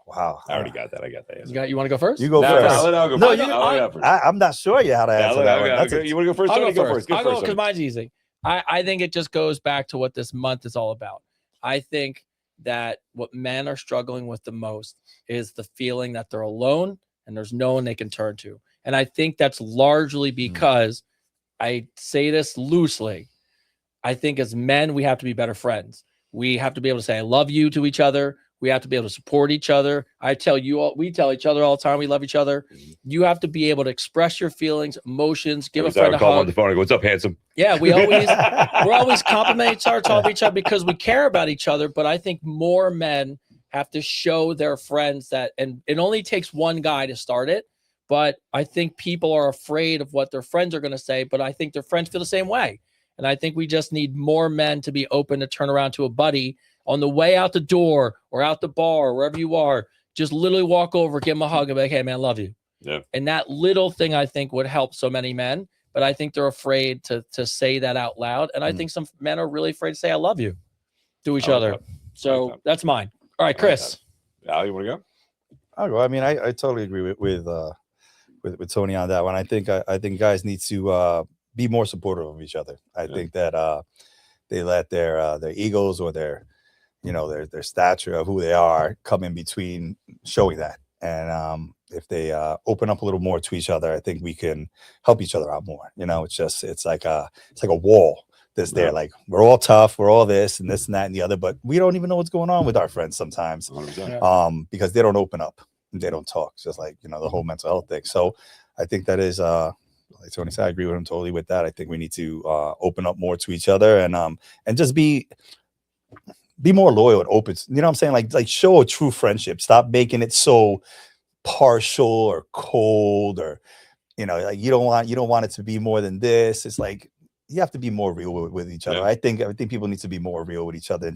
Speaker 6: Wow.
Speaker 2: I already got that. I got that.
Speaker 3: You want to go first?
Speaker 6: You go first.
Speaker 2: I'll go first.
Speaker 6: I'm not sure yet how to answer that one.
Speaker 2: You want to go first?
Speaker 3: I'll go first. I'll go because mine's easy. I think it just goes back to what this month is all about. I think that what men are struggling with the most is the feeling that they're alone and there's no one they can turn to. And I think that's largely because I say this loosely. I think as men, we have to be better friends. We have to be able to say, I love you to each other. We have to be able to support each other. We tell each other all the time we love each other. You have to be able to express your feelings, emotions, give a friend a hug.
Speaker 2: On the phone. I go, what's up, handsome?
Speaker 3: Yeah, we're always compliment each other, talk to each other because we care about each other. But I think more men have to show their friends that, and it only takes one guy to start it. But I think people are afraid of what their friends are going to say. But I think their friends feel the same way. And I think we just need more men to be open to turn around to a buddy on the way out the door or out the bar, or wherever you are, just literally walk over, give him a hug and be like, hey man, love you.
Speaker 2: Yeah.
Speaker 3: And that little thing I think would help so many men, but I think they're afraid to say that out loud. And I think some men are really afraid to say, I love you to each other. So that's mine. All right, Chris.
Speaker 2: Al, you want to go?
Speaker 6: I'll go. I mean, I totally agree with Tony on that one. I think guys need to be more supportive of each other. I think that they let their egos or their stature of who they are come in between showing that. And if they open up a little more to each other, I think we can help each other out more. It's like a wall that's there. Like we're all tough, we're all this and this and that and the other, but we don't even know what's going on with our friends sometimes, because they don't open up and they don't talk. Just like the whole mental health thing. So I think that is like Tony said, I agree with him totally with that. I think we need to open up more to each other and just be more loyal and open. You know what I'm saying? Like show a true friendship. Stop making it so partial or cold, or like you don't want it to be more than this. It's like you have to be more real with each other. I think people need to be more real with each other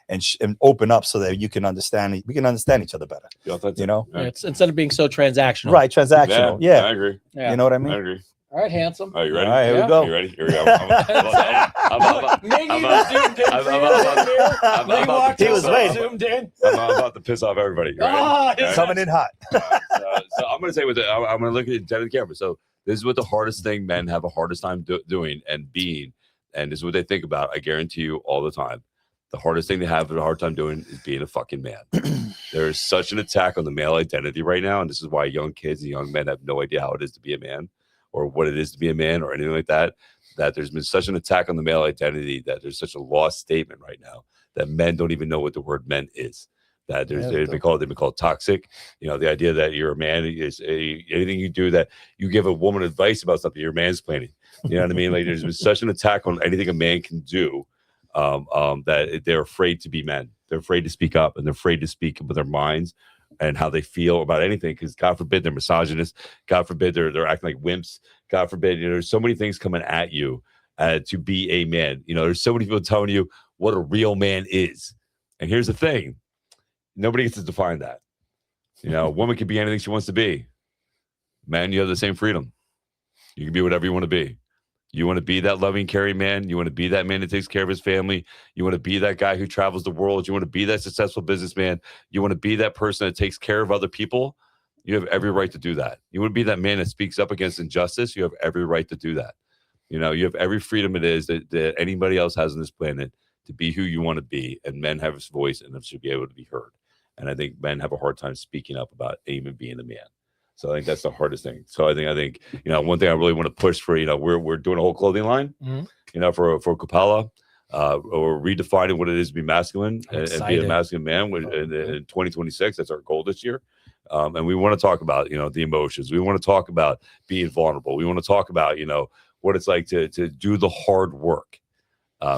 Speaker 6: and open up so that we can understand each other better.
Speaker 3: It's instead of being so transactional.
Speaker 6: Right, transactional. Yeah,
Speaker 2: I agree.
Speaker 6: You know what I mean?
Speaker 2: I agree.
Speaker 3: All right, handsome.
Speaker 2: Are you ready?
Speaker 6: All right, here we go.
Speaker 2: You ready? Here we go. I'm about to piss off everybody.
Speaker 6: Coming in hot.
Speaker 2: So I'm going to say I'm going to look at the camera. So this is what the hardest thing men have a hardest time doing and being, and this is what they think about. I guarantee you all the time. The hardest thing they have a hard time doing is being a fucking man. There is such an attack on the male identity right now, and this is why young kids and young men have no idea how it is to be a man, or what it is to be a man, or anything like that. That there's been such an attack on the male identity that there's such a lost statement right now that men don't even know what the word men is. That they've been called toxic. The idea that you're a man is anything you do that you give a woman advice about something, you're mansplaining. You know what I mean? Like there's been such an attack on anything a man can do. That they're afraid to be men. They're afraid to speak up, and they're afraid to speak with their minds and how they feel about anything. Because God forbid they're misogynist. God forbid they're acting like wimps. God forbid, there's so many things coming at you to be a man. There's so many people telling you what a real man is. And here's the thing. Nobody gets to define that. A woman can be anything she wants to be. Man, you have the same freedom. You can be whatever you want to be. You want to be that loving, caring man. You want to be that man that takes care of his family. You want to be that guy who travels the world. You want to be that successful businessman. You want to be that person that takes care of other people. You have every right to do that. You want to be that man that speaks up against injustice. You have every right to do that. You have every freedom it is that anybody else has on this planet to be who you want to be. And men have a voice and should be able to be heard. And I think men have a hard time speaking up about even being a man. So I think that's the hardest thing. So I think one thing I really want to push for, we're doing a whole clothing line, for Capella, or redefining what it is to be masculine and be a masculine man in 2026. That's our goal this year. And we want to talk about, the emotions. We want to talk about being vulnerable. We want to talk about, what it's like to do the hard work,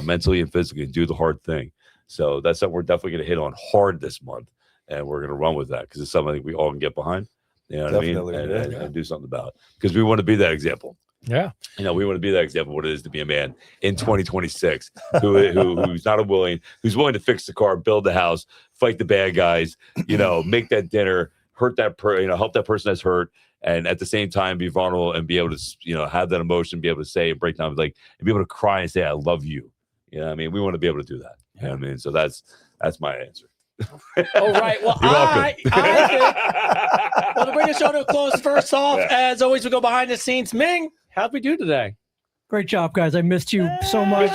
Speaker 2: mentally and physically, do the hard thing. So that's something we're definitely going to hit on hard this month. And we're going to run with that because it's something I think we all can get behind. You know what
Speaker 6: Definitely,
Speaker 2: I mean? And do something about it because we want to be that example.
Speaker 3: Yeah.
Speaker 2: We want to be that example of what it is to be a man in 2026 who's not who's willing to fix the car, build the house, fight the bad guys, make that dinner, help that person that's hurt. And at the same time, be vulnerable and be able to, have that emotion, be able to say and break down, and be able to cry and say, I love you. We want to be able to do that. You know what I mean? So that's my answer.
Speaker 3: All right. Well, I think, to bring the show to a close, first off, as always, we go behind the scenes. Ming, how'd we do today?
Speaker 4: Great job, guys. I missed you so much.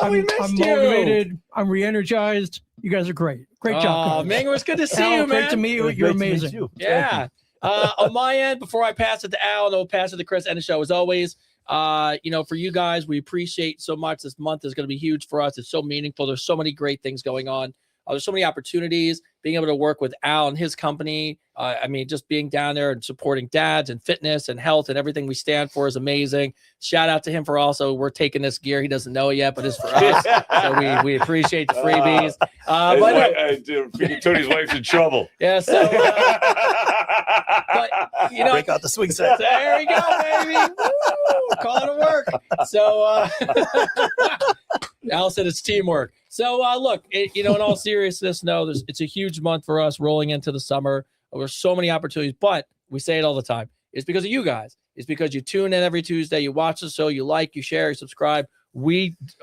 Speaker 3: We missed
Speaker 4: I'm
Speaker 3: you.
Speaker 4: motivated. I'm re-energized. You guys are great. Great job, guys.
Speaker 3: Ming, it was good to see
Speaker 4: Al,
Speaker 3: you, man.
Speaker 4: Great to meet you. You're amazing.
Speaker 3: Yeah. On my end, before I pass it to Al, and I'll pass it to Chris, end the show as always. For you guys, we appreciate so much. This month is going to be huge for us. It's so meaningful. There's so many great things going on. There's so many opportunities, being able to work with Al and his company. Just being down there and supporting dads and fitness and health and everything we stand for is amazing. Shout out to him for we're taking this gear. He doesn't know it yet, but it's for us. So we appreciate the freebies.
Speaker 2: Tony's wife's in trouble.
Speaker 3: Yeah. So,
Speaker 6: break out the swing set.
Speaker 3: There you go, baby. Woo, call it a work. So, Al said it's teamwork. So look, in all seriousness, it's a huge month for us rolling into the summer. There's so many opportunities, but we say it all the time. It's because of you guys. It's because you tune in every Tuesday, you watch the show, you like, you share, you subscribe.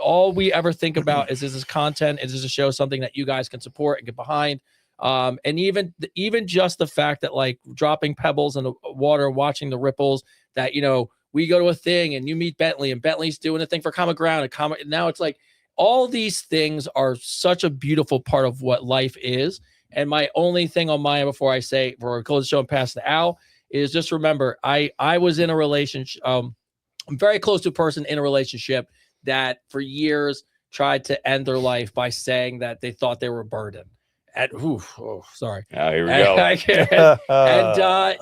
Speaker 3: All we ever think about is this content, is this a show, something that you guys can support and get behind. And even just the fact that dropping pebbles in the water, watching the ripples, that we go to a thing and you meet Bentley and Bentley's doing a thing for Common Ground and now it's all these things are such a beautiful part of what life is. And my only thing on my end before I close the show and pass to Al is just remember, I was in a relationship. I'm very close to a person in a relationship that for years tried to end their life by saying that they thought they were a burden. Sorry.
Speaker 2: Oh, here we go.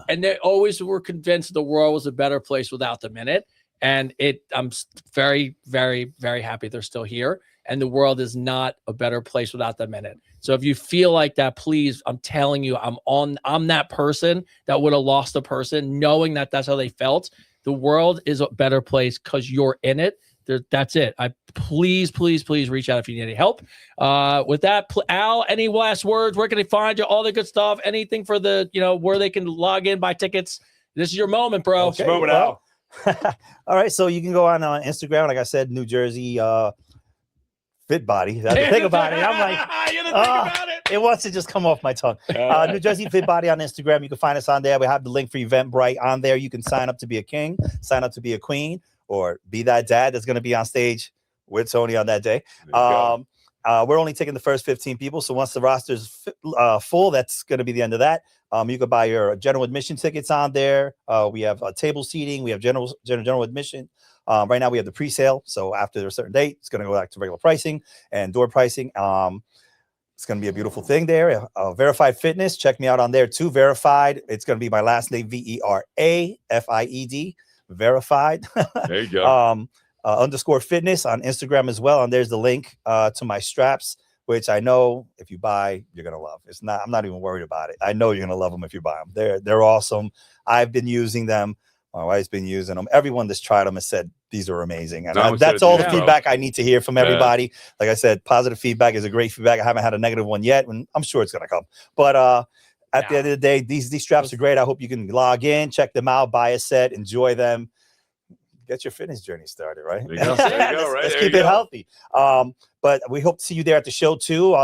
Speaker 3: And they always were convinced the world was a better place without them in it. And I'm very, very, very happy they're still here. And the world is not a better place without them in it. So if you feel like that, please, I'm telling you, I'm that person that would have lost a person, knowing that that's how they felt. The world is a better place because you're in it. That's it. Please reach out if you need any help. With that, Al, any last words? Where can they find you? All the good stuff. Anything for where they can log in, buy tickets. This is your moment, bro.
Speaker 6: Okay, Al. All right, so you can go on Instagram, like I said, New Jersey Fit Body. I have to think about it. I'm like, it wants to just come off my tongue. New Jersey Fit Body on Instagram. You can find us on there. We have the link for Eventbrite on there. You can sign up to be a king, sign up to be a queen, or be that dad that's going to be on stage with Tony on that day. We're only taking the first 15 people. So once the roster's full, that's going to be the end of that. You can buy your general admission tickets on there. We have table seating. We have general admission. Right now we have the pre-sale. So after a certain date, it's going to go back to regular pricing and door pricing. It's going to be a beautiful thing there. Verified Fitness. Check me out on there too. Verified. It's going to be my last name, VERAFIED. Verified.
Speaker 2: There you go.
Speaker 6: _fitness on Instagram as well. And there's the link to my straps. which I know if you buy, you're gonna love. I'm not even worried about it. I know you're gonna love them if you buy them. They're awesome. I've been using them. My wife's been using them. Everyone that's tried them has said these are amazing, and that's all the feedback I need to hear from everybody. Like I said, positive feedback is a great feedback. I haven't had a negative one yet, and I'm sure it's gonna come. But at the end of the day, these straps are great. I hope you can log in, check them out, buy a set, enjoy them, get your fitness journey started. Right?
Speaker 2: There you go. There you go. Right?
Speaker 6: Let's keep it healthy. But we hope to see you there at the show too.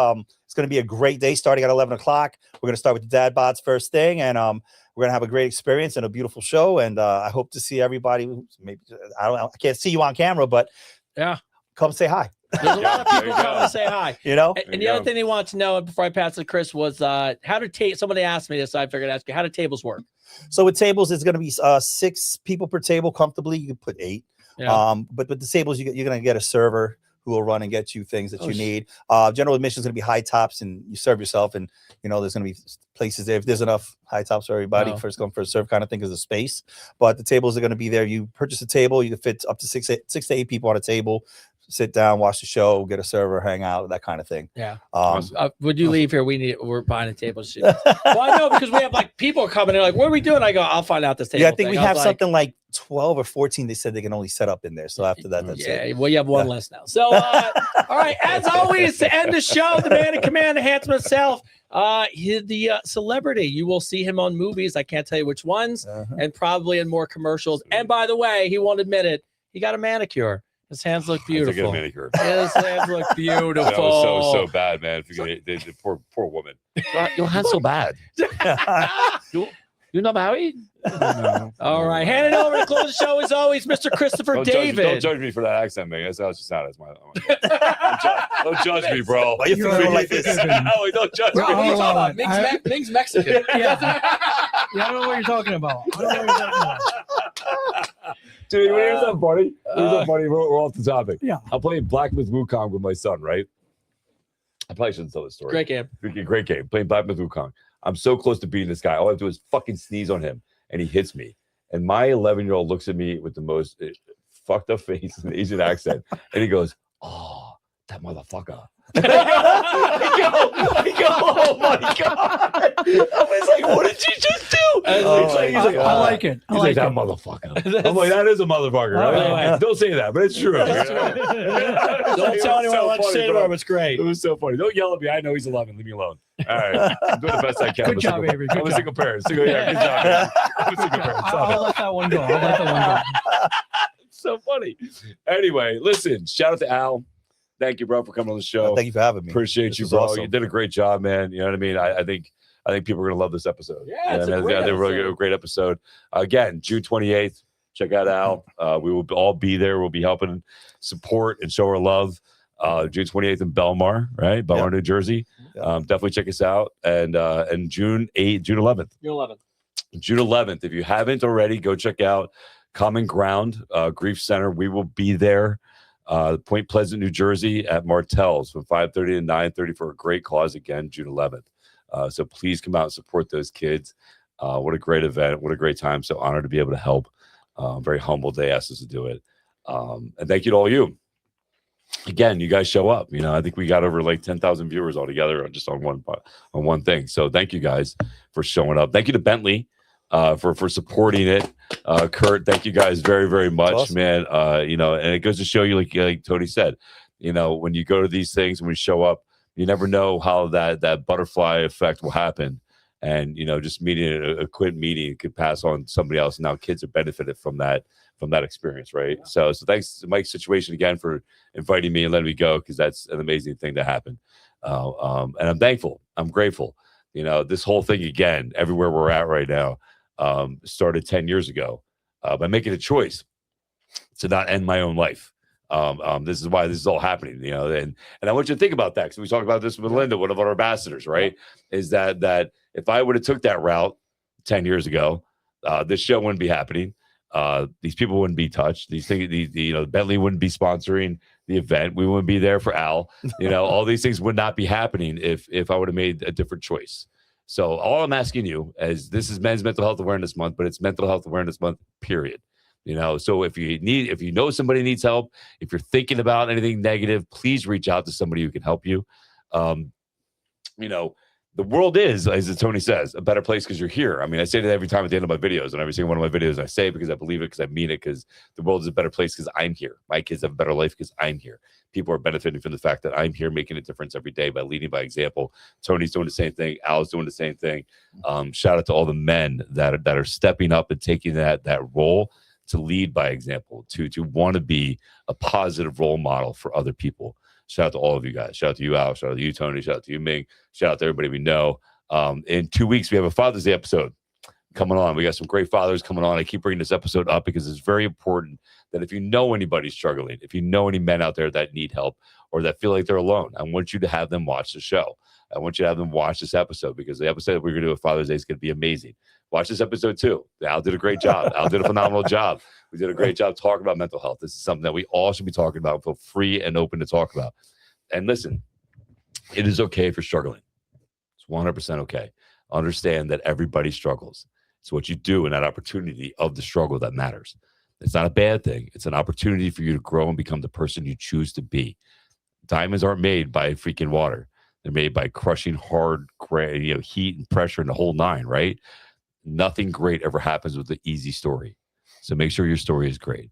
Speaker 6: It's going to be a great day starting at 11 o'clock. We're going to start with the dad bods first thing, and we're going to have a great experience and a beautiful show. And I hope to see everybody. Maybe I can't see you on camera, but come say hi.
Speaker 3: There's a lot of people coming to say hi.
Speaker 6: You know.
Speaker 3: And the other thing they want to know before I pass it to Chris was how do somebody asked me this, so I figured I'd ask you, how do tables work?
Speaker 6: So with tables, it's going to be 6 people per table comfortably. You can put 8.
Speaker 3: Yeah.
Speaker 6: But with the tables, you're going to get a server who will run and get you things that you need. General admission is going to be high tops, and you serve yourself. And there's going to be places there if there's enough high tops for everybody. First come, first serve kind of thing is a space. But the tables are going to be there. You purchase a table, you can fit up to 6 to 8 people on a table. Sit down, watch the show, get a server, hang out, that kind of thing.
Speaker 3: Yeah. Would you leave here? We're buying a table. Well, I know because we have people coming in like, what are we doing? I go, I'll find out this table.
Speaker 6: Yeah, I think we have something like 12 or 14. They said they can only set up in there. So after that, that's it.
Speaker 3: Well, you have one less now. So, all right. As always, to end the show, the man in command, the handsome himself, the celebrity. You will see him on movies. I can't tell you which ones, and probably in more commercials. And by the way, he won't admit it. He got a manicure. His hands look beautiful.
Speaker 2: I manicure.
Speaker 3: His hands look beautiful.
Speaker 2: That was so bad, man. The poor woman. Your hands so bad. You're not married? No.
Speaker 3: All right. Hand it over to close the show as always, Mr. Christopher David.
Speaker 2: Don't judge me for that accent, man. That's how she sounded. Don't judge me, bro.
Speaker 6: Why you feeling like this?
Speaker 2: Don't judge me.
Speaker 3: What are you talking about? Ming's Mexican.
Speaker 4: I don't know what you're talking about.
Speaker 2: Dude, here's something funny. We're off the topic.
Speaker 4: Yeah.
Speaker 2: I'm playing Black Myth Wukong with my son, right? I probably shouldn't tell this story.
Speaker 3: Great game.
Speaker 2: Great game. Playing Black Myth Wukong. I'm so close to beating this guy. All I have to do is fucking sneeze on him, and he hits me. And my 11-year-old looks at me with the most fucked up face and Asian accent, and he goes, "Oh, that motherfucker." I go, oh my God. I was like, what did you just do?
Speaker 4: I like it.
Speaker 2: He's like, that motherfucker. I'm like, that is a motherfucker. Right? Don't say that, but it's true.
Speaker 3: Don't tell anyone what to say to him. It's great.
Speaker 2: It was so funny. Don't yell at me. I know he's 11. Leave me alone. All right. I'm doing the best I can.
Speaker 4: Good job, Avery.
Speaker 2: I'm a single parent. Good job. I'm a single parent.
Speaker 4: I'll let that one go.
Speaker 2: It's so funny. Anyway, listen, shout out to Al. Thank you, bro, for coming on the show.
Speaker 6: Thank you for having me.
Speaker 2: Appreciate you, bro. Awesome. You did a great job, man. You know what I mean? I think people are gonna love this episode.
Speaker 3: Yeah, it's a
Speaker 2: great episode. Again, June 28th. Check out Al. We will all be there. We'll be helping support and show our love. June 28th in Belmar, right? Belmar, New Jersey. Definitely check us out. And June 11th. June 11th. If you haven't already, go check out Common Ground Grief Center. We will be there. Point Pleasant, New Jersey at Martell's from 5:30 to 9:30 for a great cause again, June 11th. So please come out and support those kids. What a great event. What a great time. So honored to be able to help. Very humbled they asked us to do it. And thank you to all you. Again, you guys show up. I think we got over like 10,000 viewers altogether just on one thing. So thank you guys for showing up. Thank you to Bentley for supporting it. Kurt, thank you guys very, very much, awesome. Man. And it goes to show you, like Tony said, when you go to these things and we show up, you never know how that butterfly effect will happen. And, just meeting a quick meeting could pass on to somebody else. Now kids are benefited from that experience. Right. Yeah. So thanks to Mike's situation again for inviting me and letting me go, because that's an amazing thing to happen. And I'm thankful. I'm grateful. This whole thing again, everywhere we're at right now, started 10 years ago by making a choice to not end my own life. This is why this is all happening, and I want you to think about that, because we talked about this with Linda, one of our ambassadors, right? Is that if I would have took that route 10 years ago, this show wouldn't be happening. These people wouldn't be touched. These things, Bentley wouldn't be sponsoring the event. We wouldn't be there for Al. All these things would not be happening if I would have made a different choice. So all I'm asking you is, this is Men's Mental Health Awareness Month, but it's Mental Health Awareness Month, period. So if you know somebody needs help, if you're thinking about anything negative, please reach out to somebody who can help you. You know, the world is, as Tony says, a better place because you're here. I mean, I say that every time at the end of my videos, and every single one of my videos, I say it because I believe it, because I mean it, because the world is a better place because I'm here. My kids have a better life because I'm here. People are benefiting from the fact that I'm here, making a difference every day by leading by example. Tony's doing the same thing. Al's doing the same thing. Shout out to all the men that are stepping up and taking that role to lead by example, to want to be a positive role model for other people. Shout out to all of you guys. Shout out to you, Al. Shout out to you, Tony. Shout out to you, Ming. Shout out to everybody we know. In 2 weeks, we have a Father's Day episode coming on. We got some great fathers coming on. I keep bringing this episode up because it's very important that if you know anybody struggling, if you know any men out there that need help or that feel like they're alone, I want you to have them watch the show. I want you to have them watch this episode, because the episode that we're going to do with Father's Day is going to be amazing. Watch this episode too. Al did a great job. Al did a phenomenal job. We did a great job talking about mental health. This is something that we all should be talking about. Feel free and open to talk about. And listen, it is okay if you're struggling. It's 100% okay. Understand that everybody struggles. It's what you do in that opportunity of the struggle that matters. It's not a bad thing. It's an opportunity for you to grow and become the person you choose to be. Diamonds aren't made by freaking water. They're made by crushing hard, heat and pressure and the whole nine, right? Nothing great ever happens with an easy story. So make sure your story is great.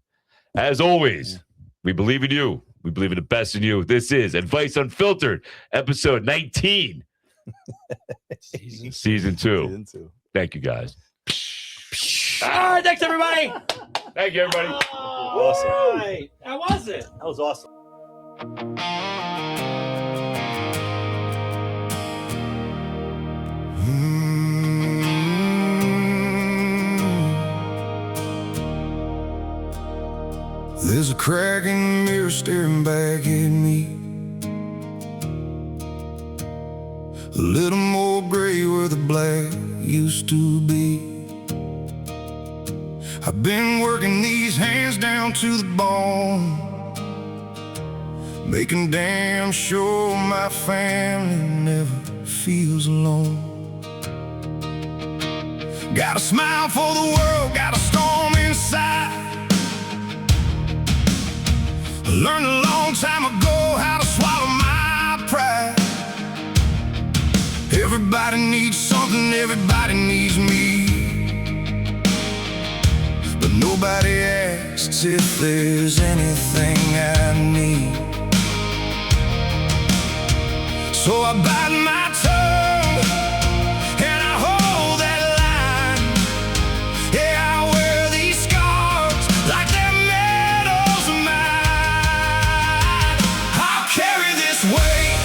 Speaker 2: As always, we believe in you. We believe in the best in you. This is Advice Unfiltered, episode 19. Season 2. Thank you, guys.
Speaker 3: All right, thanks, everybody.
Speaker 2: Thank you, everybody.
Speaker 6: Awesome.
Speaker 3: All right. How was it?
Speaker 6: That was awesome.
Speaker 7: There's a crack in the mirror staring back at me. A little more gray where the black used to be. I've been working these hands down to the bone, making damn sure my family never feels alone. Got a smile for the world, got a storm inside. I learned a long time ago how to swallow my pride. Everybody needs something, everybody needs me, but nobody asks if there's anything I need. So I bite my tongue and I hold that line. Yeah, I wear these scars like they're medals of mine. I'll carry this weight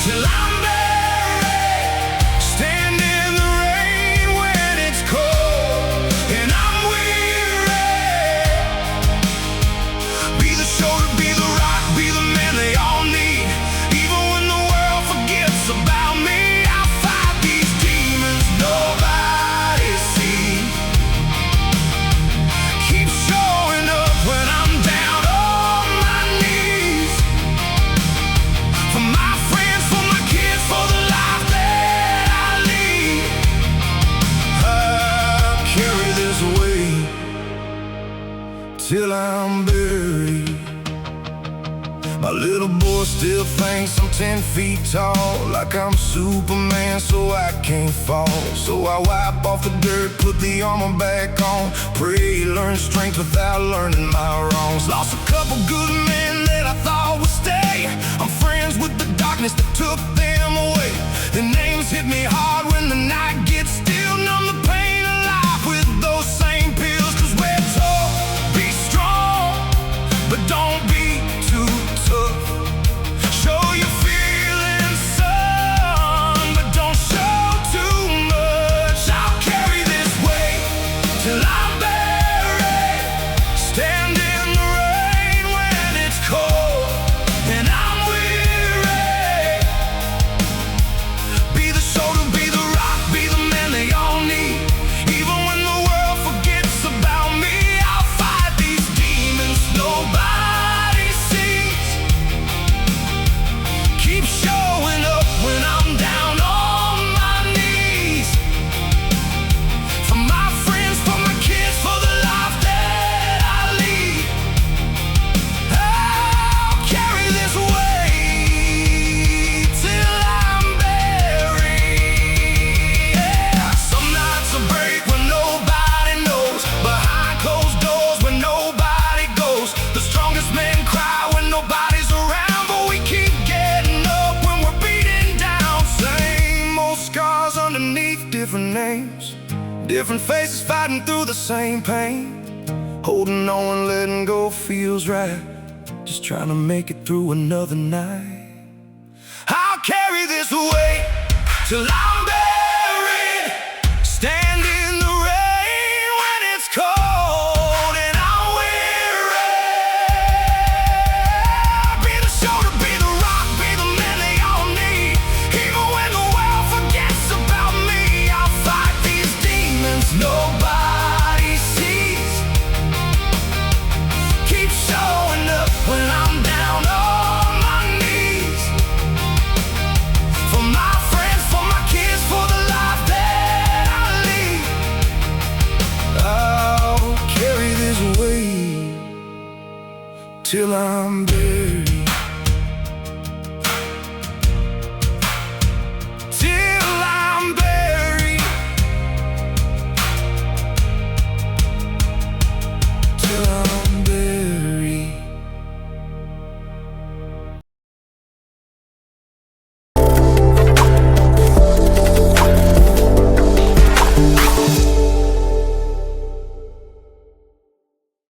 Speaker 7: till I'm buried, stand in the rain when it's cold and I'm weary. Be the shoulder, be the rock, be the man they all need. Even when the world forgets about me, I'll fight these demons nobody sees. Keep showing up when I'm down on my knees. For my friends, for my kids, for the life that I lead. I'll carry this weight till I'm buried. My little boy still thinks I'm 10 feet tall, like I'm Superman, so I can't fall. So I wipe off the dirt, put the armor back on, pray, learn strength without learning my wrongs. Lost a couple good men that I thought would stay. I'm friends with the darkness that took them away. Their names hit me hard when the night gets still. Numb the pain of life with those same pills. 'Cause we're told, be strong, but don't be too tough. Show your feelings, son, but don't show too much. I'll carry this weight till I'm buried, stand in the rain when it's cold and I'm weary. Be the shoulder, be the underneath different names, different faces fighting through the same pain. Holding on, letting go feels right, just trying to make it through another night. I'll carry this weight till I'm buried, stand in the rain when it's cold and I'm weary. Be the shoulder, be the rock, be the man they all need. Even when the world forgets about me, I'll fight these demons nobody sees. Keep showing up when I'm down on my knees. For my friends, for my kids, for the life that I lead. I'll carry this weight till I'm